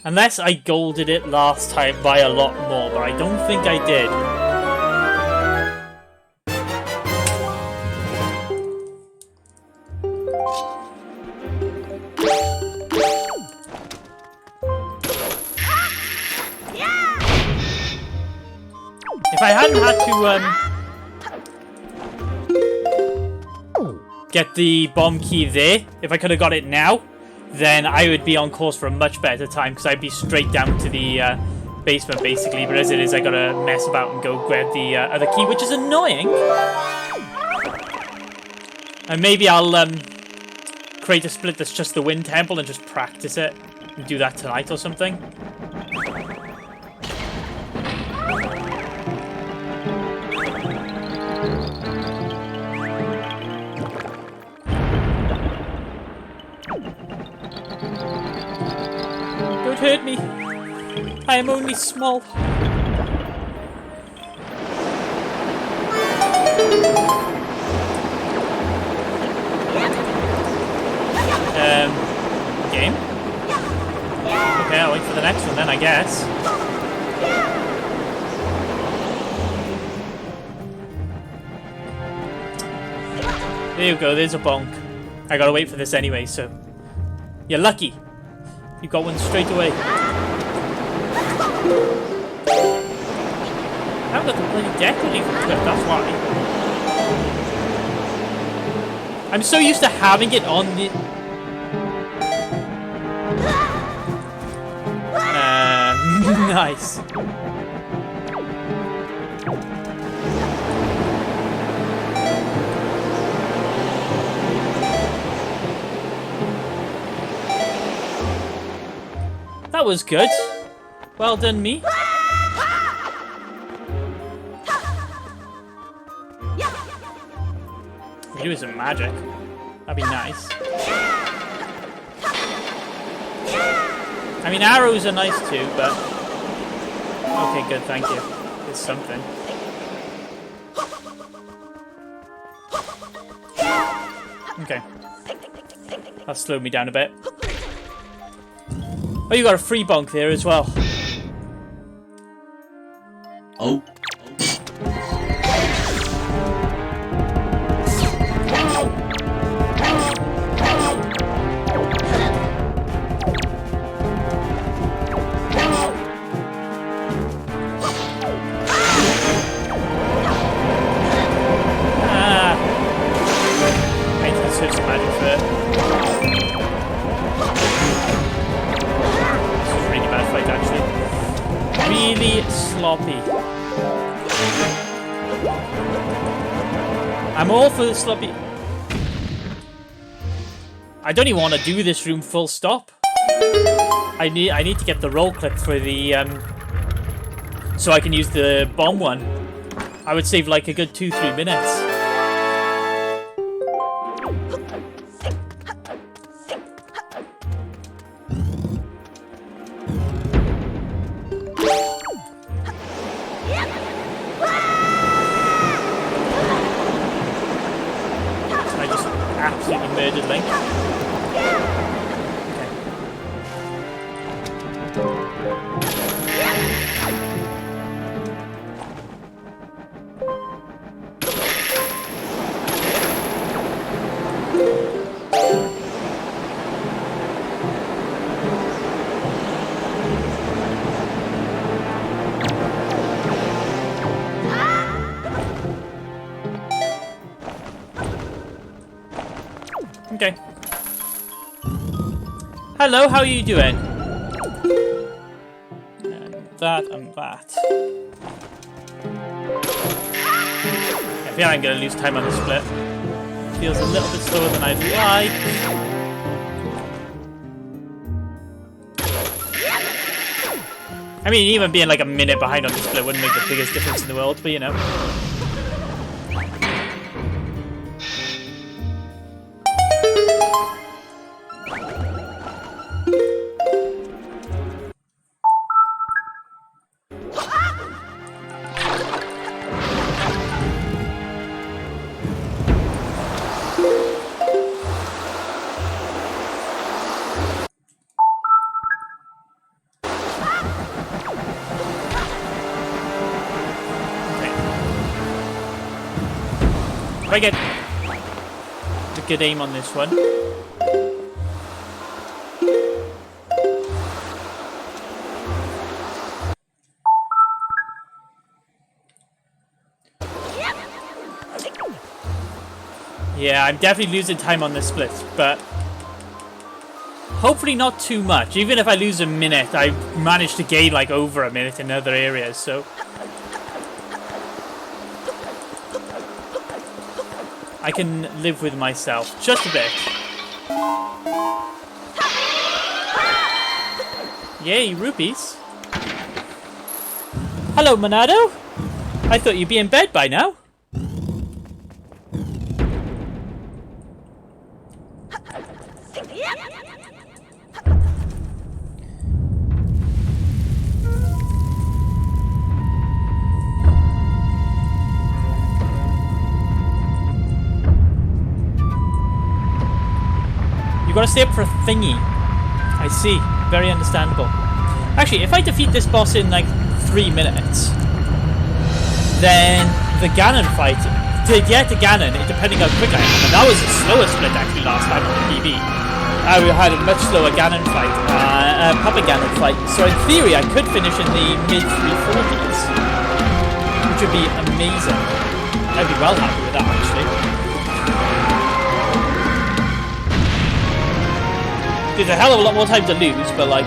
S1: Unless I golded it last time by a lot more, but I don't think I did. If I hadn't had to, get the bomb key there, if I could have got it now, then I would be on course for a much better time, because I'd be straight down to the basement, basically. But as it is, I gotta mess about and go grab the other key, which is annoying. And maybe I'll create a split that's just the Wind Temple and just practice it, and do that tonight or something. Don't hurt me. I am only small. Game? Okay, I'll wait for the next one then, I guess. There you go, there's a bonk. I gotta wait for this anyway, so... You're lucky. You got one straight away. I haven't got the bloody deck ready for Clip, that's why. I'm so used to having it on the... Nice. That was good. Well done, me. We do some magic. That'd be nice. I mean, arrows are nice too, but... Okay, good, thank you. It's something. Okay. That slowed me down a bit. Oh, you got a free bonk there as well.
S2: Oh.
S1: I'm all for the sloppy. I don't even want to do this room full stop. I need to get the roll clip for the so I can use the bomb one. I would save like a good 2-3 minutes. Okay. Hello, how are you doing? And that and that. I feel I'm gonna lose time on the split. Feels a little bit slower than I'd like. I mean, even being like a minute behind on the split wouldn't make the biggest difference in the world, but you know. If I get a good aim on this one. Yeah, I'm definitely losing time on this split, but hopefully not too much. Even if I lose a minute, I managed to gain like over a minute in other areas, so... I can live with myself just a bit. Yay, rupees. Hello, Monado. I thought you'd be in bed by now. You gotta stay up for thingy. I see. Very understandable. Actually, if I defeat this boss in like 3 minutes, then the Ganon fight, to get to Ganon, depending how quick I am, and that was a slower split actually last time on the PB. I had a much slower Ganon fight, Puppet Ganon fight, so in theory I could finish in the mid 340s, which would be amazing. I'd be well happy with that actually. There's a hell of a lot more time to lose, but like...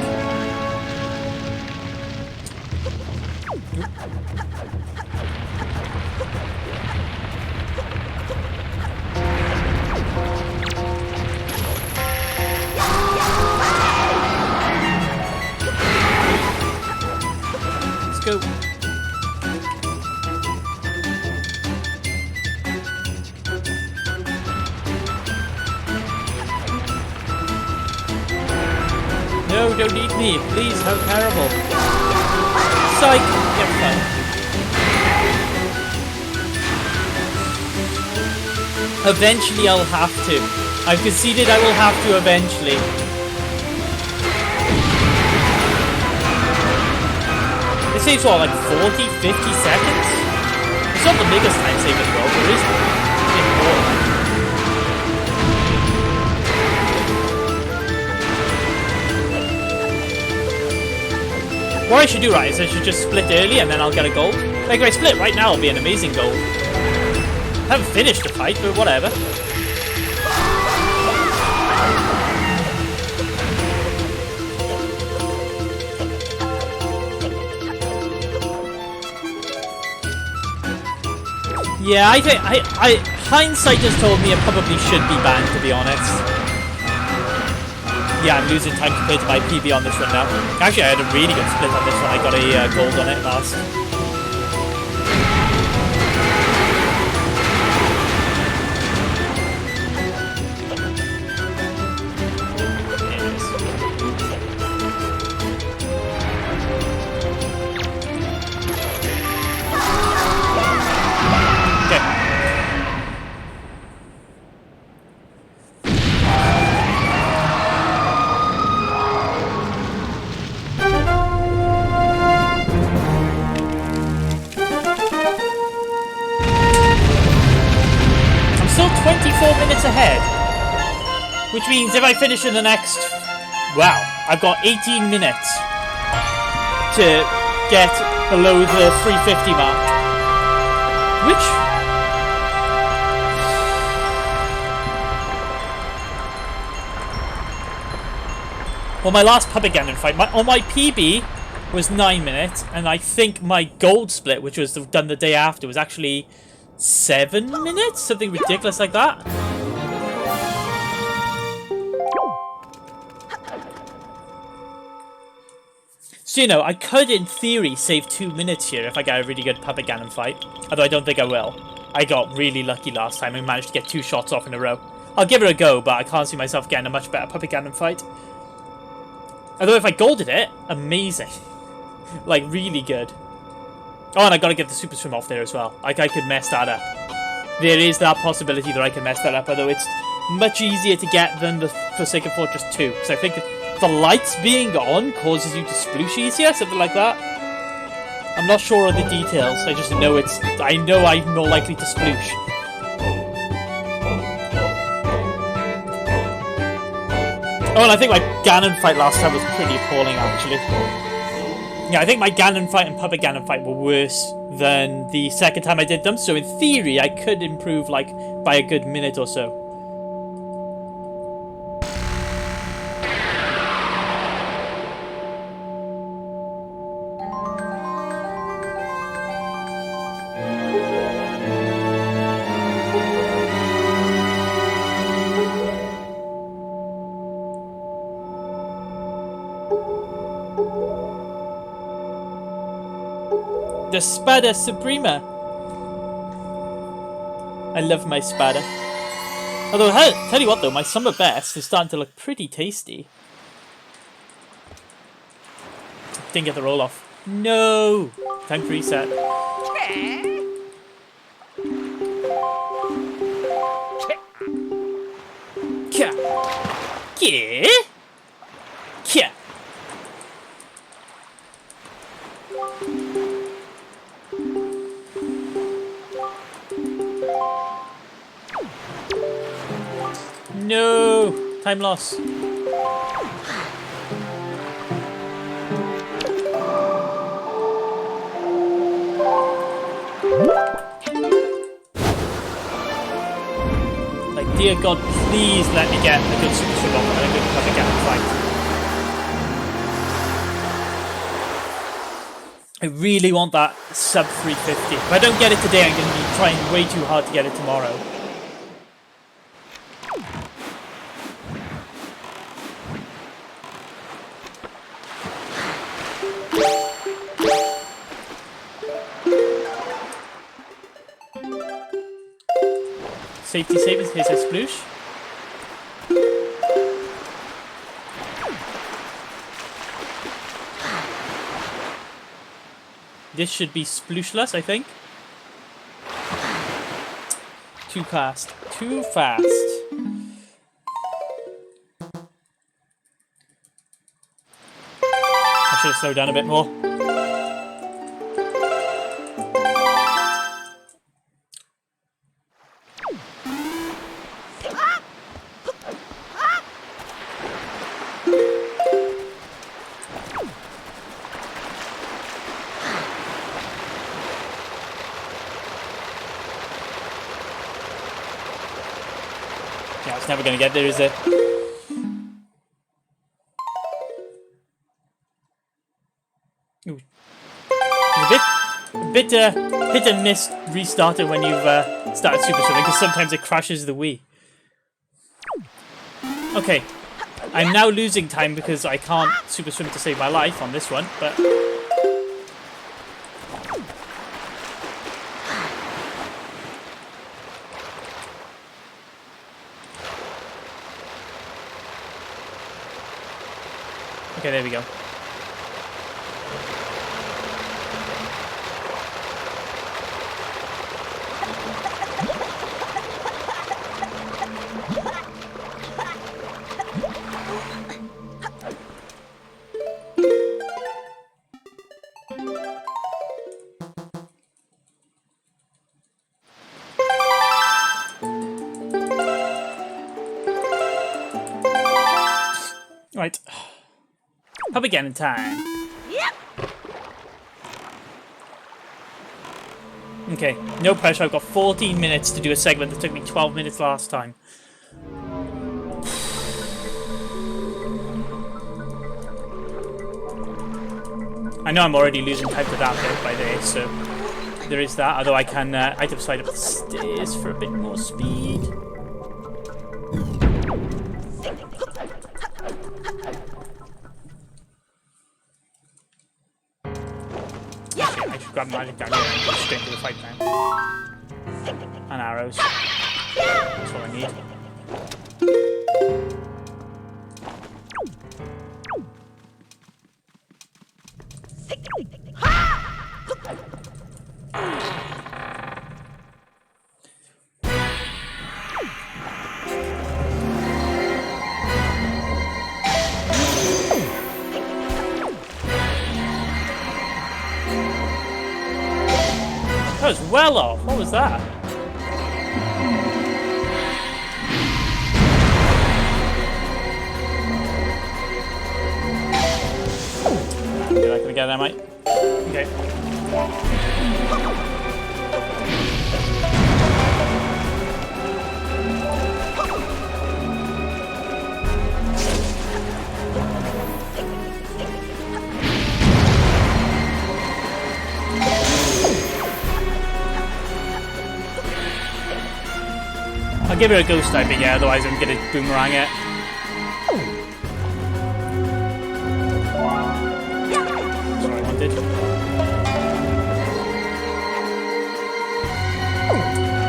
S1: Let's go. No, don't eat me, please, how terrible. Psych! Get fun. Eventually I'll have to. I've conceded I will have to eventually. It saves what, like 40, 50 seconds? It's not the biggest time save in the world, but it is a bit more. What I should do, right, is I should just split early and then I'll get a gold. Like, if I split right now, it'll be an amazing gold. I haven't finished the fight, but whatever. Yeah, I think hindsight just told me it probably should be banned, to be honest. Yeah, I'm losing time compared to my PB on this one now. Actually, I had a really good split on this one. I got a gold on it last. Ahead, which means if I finish in the next, wow, I've got 18 minutes to get below the 350 mark, which well, my last Puppet Ganon fight on my PB was 9 minutes, and I think my gold split, which was done the day after, was actually 7 minutes, something ridiculous like that. So, you know, I could, in theory, save 2 minutes here if I get a really good Puppet Ganon fight. Although I don't think I will. I got really lucky last time and managed to get 2 shots off in a row. I'll give it a go, but I can't see myself getting a much better Puppet Ganon fight. Although if I golded it, amazing. Like, really good. Oh, and I gotta get the Super Swim off there as well. Like, I could mess that up. There is that possibility that I can mess that up, although it's much easier to get than the Forsaken Fortress 2. So I think the lights being on causes you to sploosh easier, something like that. I'm not sure of the details, I just know I know I'm more likely to sploosh. Oh, and I think my Ganon fight last time was pretty appalling, actually. Yeah, I think my Ganon fight and Puppet Ganon fight were worse than the second time I did them, so in theory I could improve, like, by a good minute or so. The Spada Suprema. I love my Spada. Although, tell you what though, my Summer Best is starting to look pretty tasty. Didn't get the roll off. No! Time to reset. Kya. Kya. Kya. No! Time loss. Like, dear God, please let me get a good super swim off and a good cover gap fight. I really want that sub 350. If I don't get it today, I'm going to be trying way too hard to get it tomorrow. Safety save in case I sploosh. This should be splooshless, I think. Too fast. Too fast. I should have slowed down a bit more. Yeah, it's never going to get there, is it? Ooh. It's a bit hit and miss restarter when you've started super swimming, because sometimes it crashes the Wii. Okay, I'm now losing time because I can't super swim to save my life on this one, but... Okay, there we go. Right. Pub again in time. Yep. Okay, no pressure. I've got 14 minutes to do a segment that took me 12 minutes last time. I know I'm already losing time to that bit by the so there is that. Although I can item slide up the stairs for a bit more speed. Grab magic down here and go straight into the fight now. And arrows. That's all I need. That was well off. What was that? You're not gonna get that, mate. Okay. I'll give it a ghost type, yeah, otherwise I'm gonna boomerang it. That's what I wanted.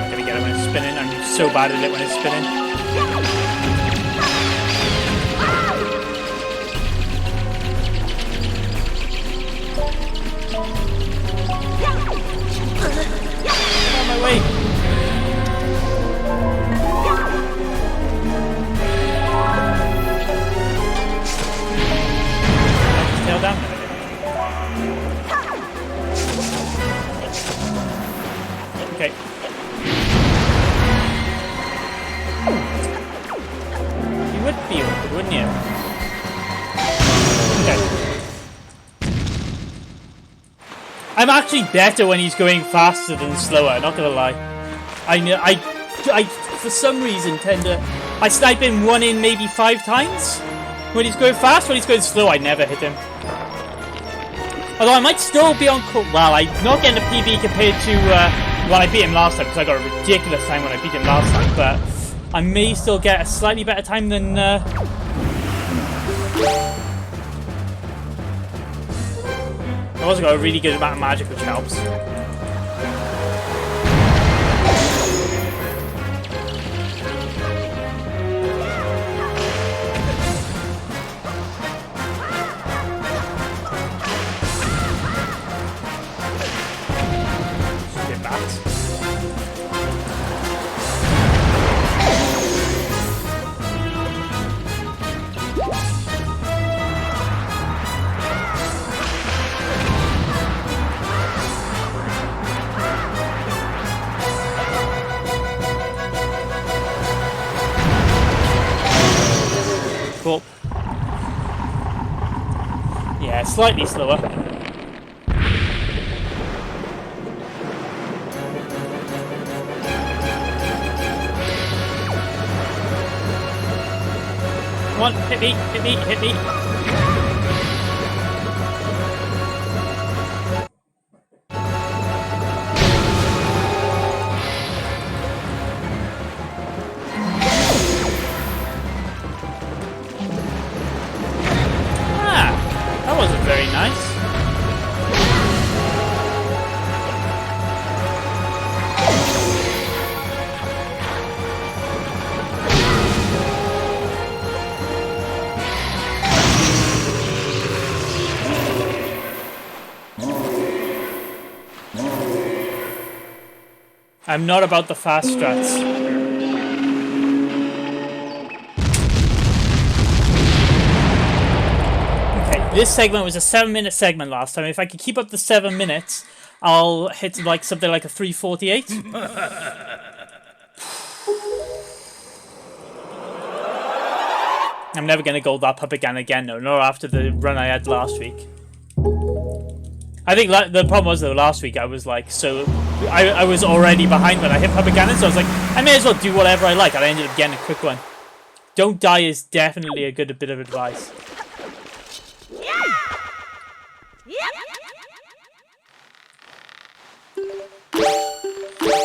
S1: Gonna get it when it's spinning. I'm so bad at it when it's spinning. Get out of my way! Down. I'm actually better when he's going faster than slower, not gonna lie. I for some reason tend to... I snipe him 1 in maybe 5 times. When he's going fast, when he's going slow, I never hit him. Although I might still be on court. Well, I'm not getting a PB compared to when I beat him last time, because I got a ridiculous time when I beat him last time, but I may still get a slightly better time than... I also got a really good amount of magic, which helps. Cool. Yeah, slightly slower. Come on, hit me, hit me, hit me. That wasn't very nice. I'm not about the fast strats. This segment was a 7-minute segment last time. If I could keep up the 7 minutes, I'll hit like something like a 3:48. I'm never going to gold that pup again, though. Not after the run I had last week. I think the problem was, though, last week I was like, I was already behind when I hit puppet cannon, so I was like, I may as well do whatever I like, and I ended up getting a quick one. Don't die is definitely a good bit of advice.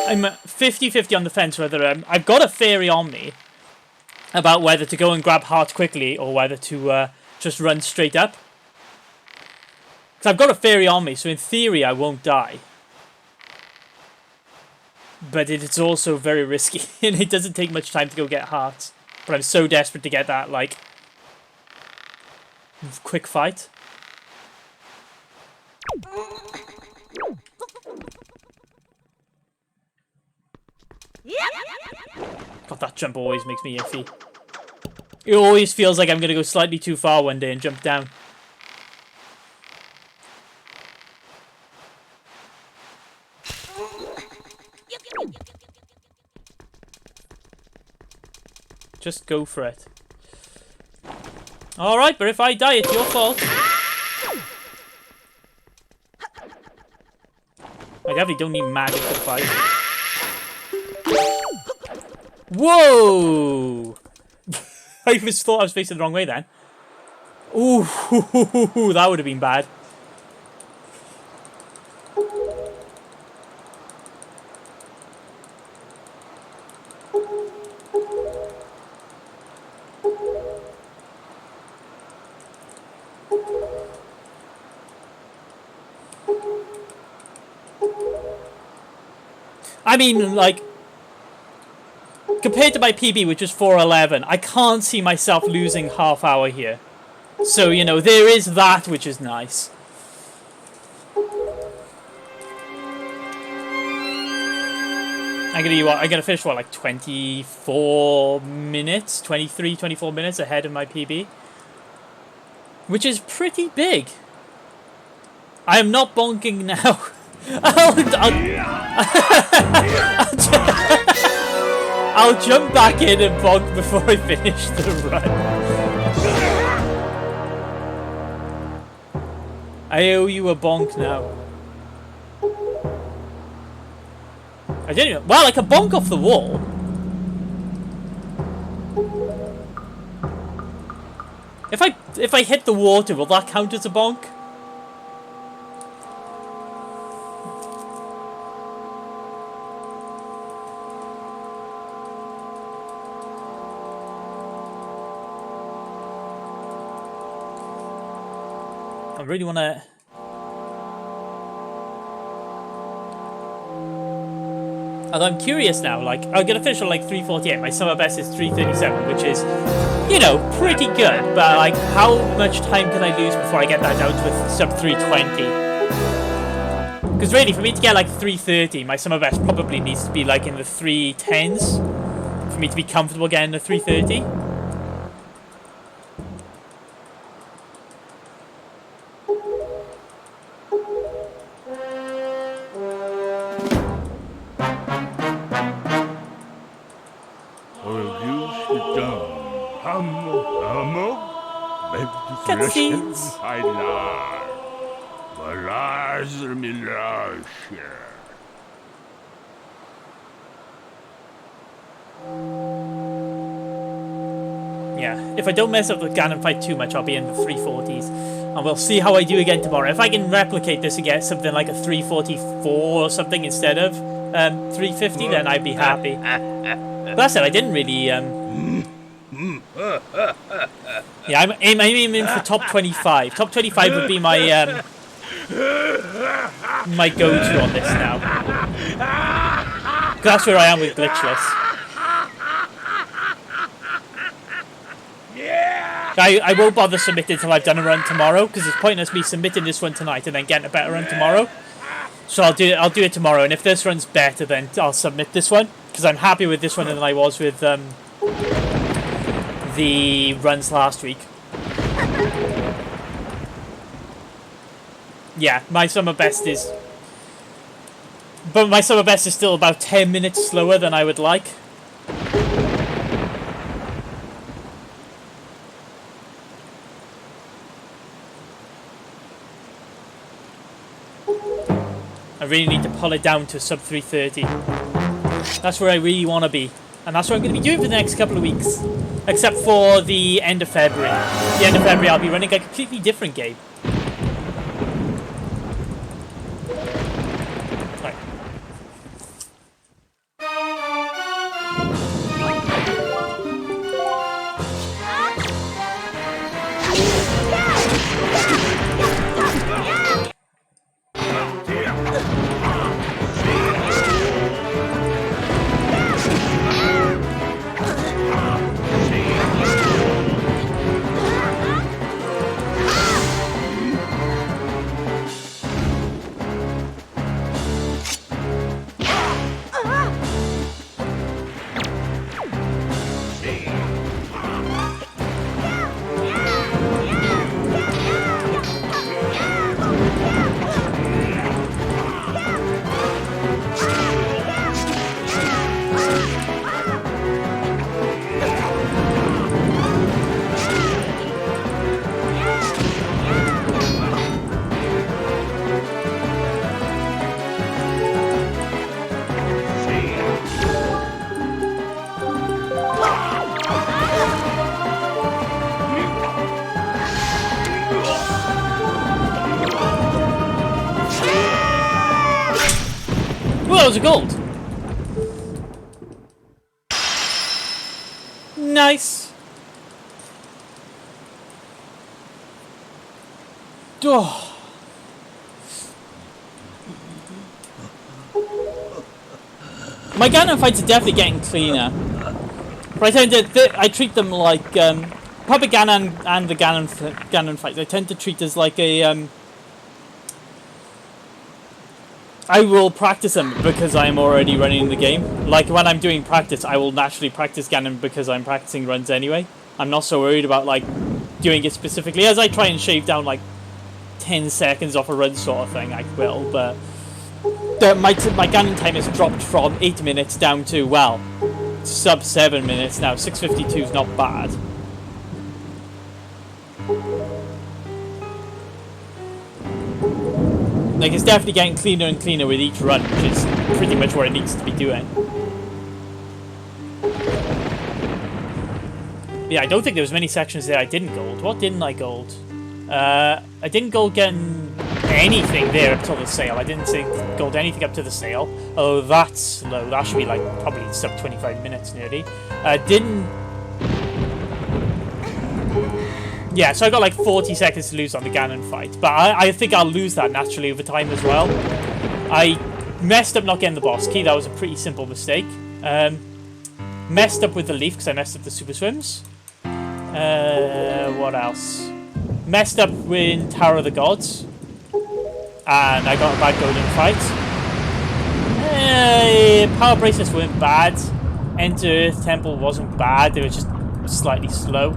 S1: I'm 50-50 on the fence whether I've got a theory on me about whether to go and grab hearts quickly or whether to just run straight up. Because I've got a theory on me, so in theory I won't die. But it's also very risky, and it doesn't take much time to go get hearts. But I'm so desperate to get that, like, quick fight. God, that jump always makes me iffy. It always feels like I'm going to go slightly too far one day and jump down. Just go for it. Alright, but if I die, it's your fault. I definitely don't need magic to fight. Whoa! I just thought I was facing the wrong way then. Ooh, that would have been bad. I mean, like, compared to my PB, which was 4:11, I can't see myself losing half hour here. So, you know, there is that, which is nice. I'm gonna finish, what, like 24 minutes? 23, 24 minutes ahead of my PB. Which is pretty big. I am not bonking now. I'll jump back in and bonk before I finish the run. I owe you a bonk now. I didn't even... Well, I can bonk off the wall. If I hit the water, will that count as a bonk? I really want to... Although I'm curious now, like, I'm going to finish on, like, 3:48. My summer best is 3:37, which is, you know, pretty good. But, like, how much time can I lose before I get that down to sub 3:20? Because, really, for me to get, like, 3:30, my summer best probably needs to be, like, in the 3:10s for me to be comfortable getting the 3:30. Cutscenes. Yeah, if I don't mess up the Ganon fight too much, I'll be in the 3:40s. And we'll see how I do again tomorrow. If I can replicate this and get something like a 3:44 or something instead of 3:50, then I'd be happy. But that's it, I didn't really... Yeah, I'm aiming for top 25. Top 25 would be my my go-to on this now. That's where I am with glitchless. I won't bother submitting until I've done a run tomorrow, because it's pointless me submitting this one tonight and then getting a better run tomorrow. So I'll do it tomorrow, and if this run's better, then I'll submit this one, because I'm happy with this one than I was with the runs last week. Yeah, my summer best is... But my summer best is still about 10 minutes slower than I would like. I really need to pull it down to sub 3:30. That's where I really want to be. And that's what I'm going to be doing for the next couple of weeks. Except for the end of February. The end of February I'll be running a completely different game. Right. That was a gold. Nice. Oh. My Ganon fights are definitely getting cleaner. But I treat them like Puppet Ganon and the Ganon fights. I tend to treat as like a I will practice them because I'm already running the game. Like, when I'm doing practice, I will naturally practice Ganon because I'm practicing runs anyway. I'm not so worried about, like, doing it specifically. As I try and shave down, like, 10 seconds off a run sort of thing, I will, but... my Ganon time has dropped from 8 minutes down to, well, sub 7 minutes now. 6:52 is not bad. Like, it's definitely getting cleaner and cleaner with each run, which is pretty much what it needs to be doing. Yeah, I don't think there was many sections there I didn't gold. What didn't I gold? I didn't gold getting anything there up till the sale. I didn't say gold anything up to the sale. Oh, that's slow. That should be like probably sub 25 minutes nearly. Didn't... Yeah, so I got like 40 seconds to lose on the Ganon fight. But I think I'll lose that naturally over time as well. I messed up not getting the boss key. That was a pretty simple mistake. Messed up with the leaf because I messed up the super swims. What else? Messed up with Tower of the Gods. And I got a bad golden fight. Power bracelets weren't bad. Enter Earth Temple wasn't bad. They were just slightly slow.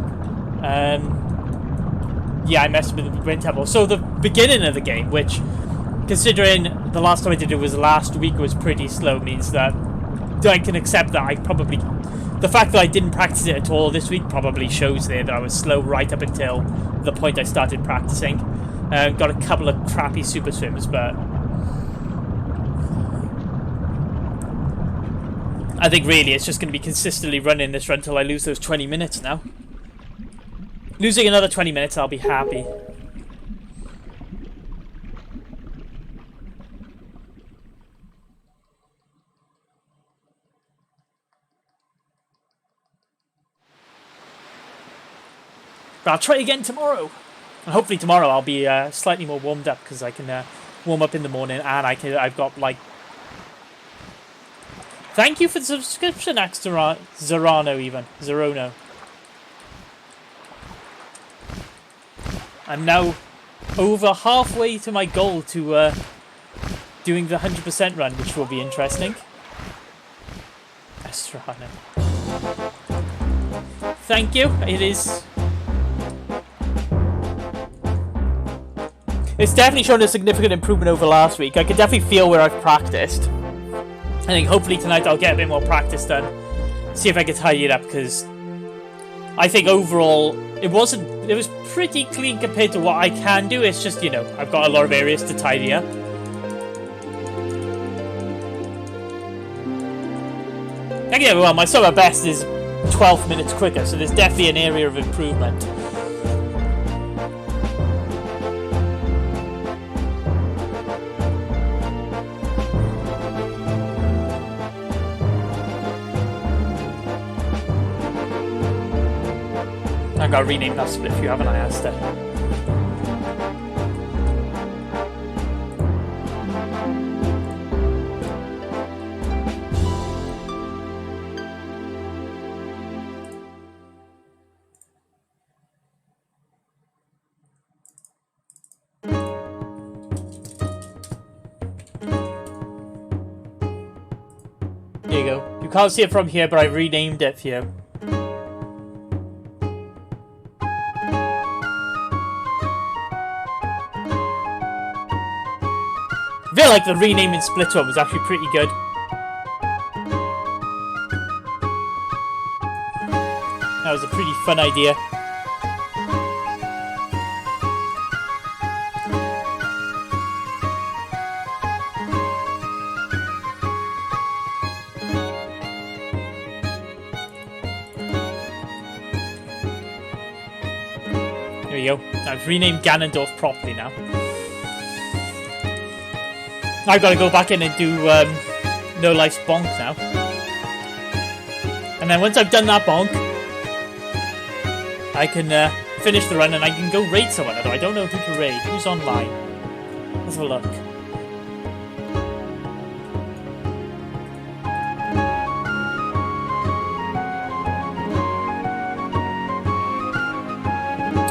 S1: Yeah, I messed with the Wind Temple. So the beginning of the game, which, considering the last time I did it was last week, was pretty slow, means that I can accept that I probably... The fact that I didn't practice it at all this week probably shows there that I was slow right up until the point I started practicing. Got a couple of crappy super swims, but... I think really it's just going to be consistently running this run until I lose those 20 minutes now. Losing another 20 minutes, I'll be happy. But I'll try again tomorrow. And hopefully tomorrow I'll be slightly more warmed up because I can warm up in the morning and I've got like... Thank you for the subscription, Zerano even. Zerono. I'm now over halfway to my goal to doing the 100% run, which will be interesting. Estrano. Thank you. It is... It's definitely shown a significant improvement over last week. I can definitely feel where I've practiced. I think hopefully tonight I'll get a bit more practice done. See if I can tidy it up, because I think overall it was pretty clean compared to what I can do. It's just, you know, I've got a lot of areas to tidy up. Again, well, my summer best is 12 minutes quicker, so there's definitely an area of improvement. I've got to rename that split if you haven't, I asked it. There you go. You can't see it from here, but I renamed it for you. I feel like the renaming split one was actually pretty good. That was a pretty fun idea. There we go. I've renamed Ganondorf properly now. I've got to go back in and do No Life's Bonk now. And then once I've done that bonk, I can finish the run and I can go raid someone. Although I don't know who to raid. Who's online? Let's have a look.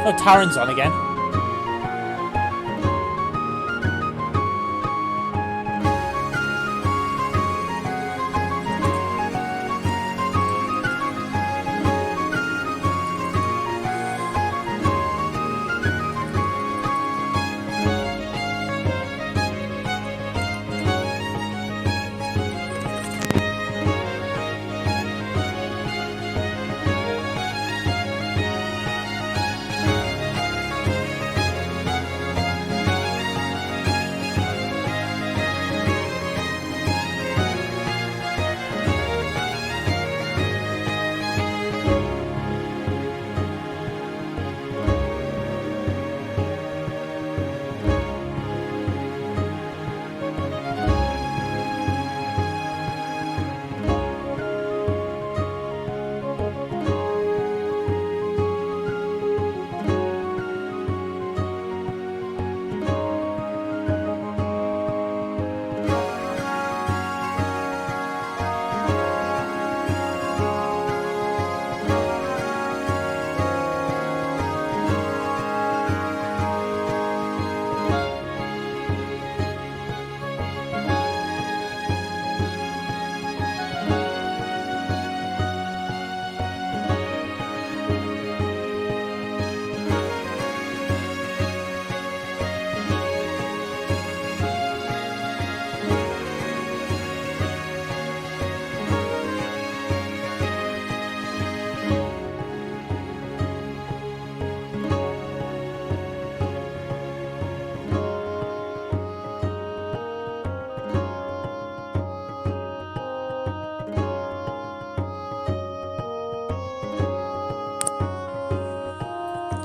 S1: Oh, Taran's on again.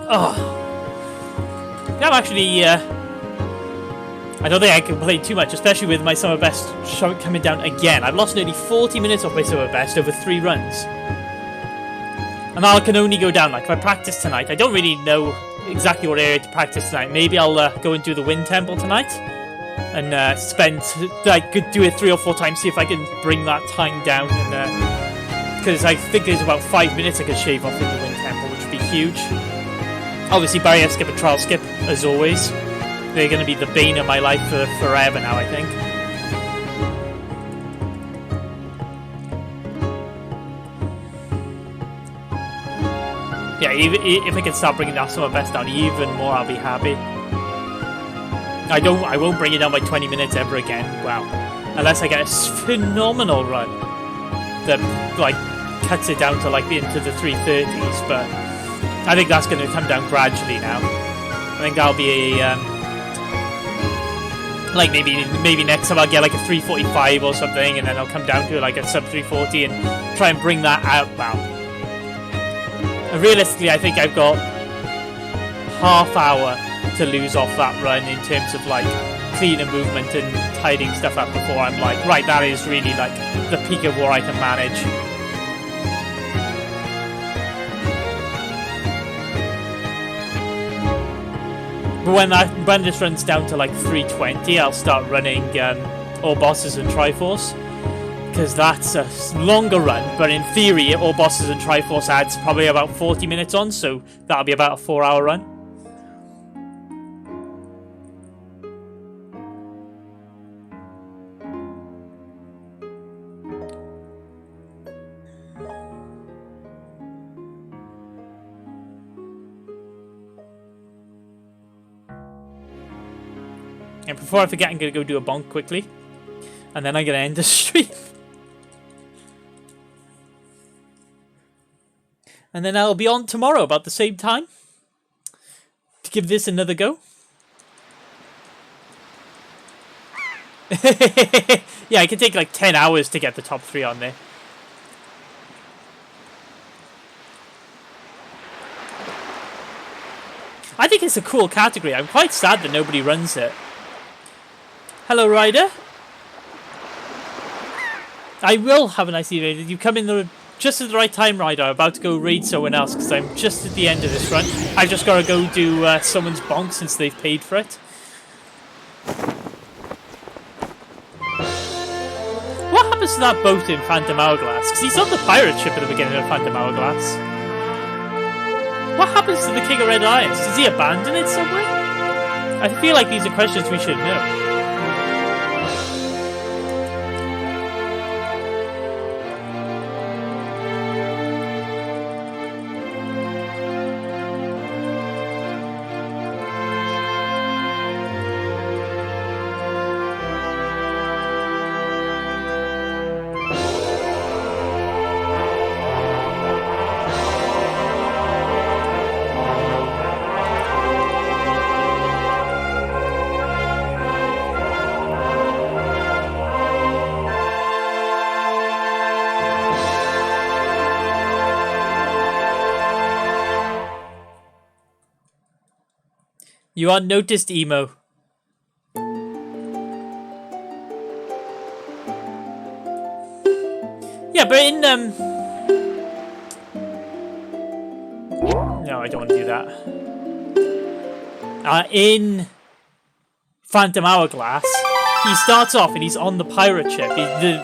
S1: Oh. I'm actually, I don't think I can complain too much, especially with my summer best coming down again. I've lost nearly 40 minutes off my summer best over 3 runs. And that can only go down. Like, if I practice tonight, I don't really know exactly what area to practice tonight. Maybe I'll go and do the Wind Temple tonight. And do it 3 or 4 times, see if I can bring that time down. And because I think there's about 5 minutes I could shave off in the Wind Temple, which would be huge. Obviously, barrier skip and trial skip, as always. They're going to be the bane of my life for forever now, I think. Yeah, if I can start bringing that summer best down even more, I'll be happy. I won't bring it down by 20 minutes ever again. Wow. Unless I get a phenomenal run that, like, cuts it down to, like, into the 330s, but I think that's going to come down gradually now. I think that'll be a, like, maybe next time I'll get, like, a 345 or something, and then I'll come down to, like, a sub 340 and try and bring that out. Wow. And realistically, I think I've got half hour to lose off that run in terms of, like, cleaner movement and tidying stuff up before I'm like, right, that is really, like, the peak of what I can manage. But when this runs down to, like, 320, I'll start running all bosses and Triforce. Because that's a longer run, but in theory, all bosses and Triforce adds probably about 40 minutes on, so that'll be about a 4-hour run. And before I forget, I'm going to go do a bonk quickly. And then I'm going to end the stream. And then I'll be on tomorrow about the same time to give this another go. Yeah, it can take like 10 hours to get the top 3 on there. I think it's a cool category. I'm quite sad that nobody runs it. Hello, Ryder. I will have a nice evening. You come in just at the right time, Ryder. I'm about to go raid someone else because I'm just at the end of this run. I've just got to go do someone's bonk since they've paid for it. What happens to that boat in Phantom Hourglass? Because he's on the pirate ship at the beginning of Phantom Hourglass. What happens to the King of Red Lions? Does he abandon it somewhere? I feel like these are questions we should know. You unnoticed, emo. Yeah, but in no, I don't want to do that. In Phantom Hourglass, he starts off and he's on the pirate ship.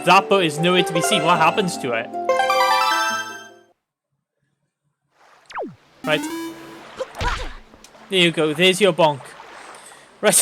S1: That boat is nowhere to be seen. What happens to it? Right. There you go. There's your bonk. Right.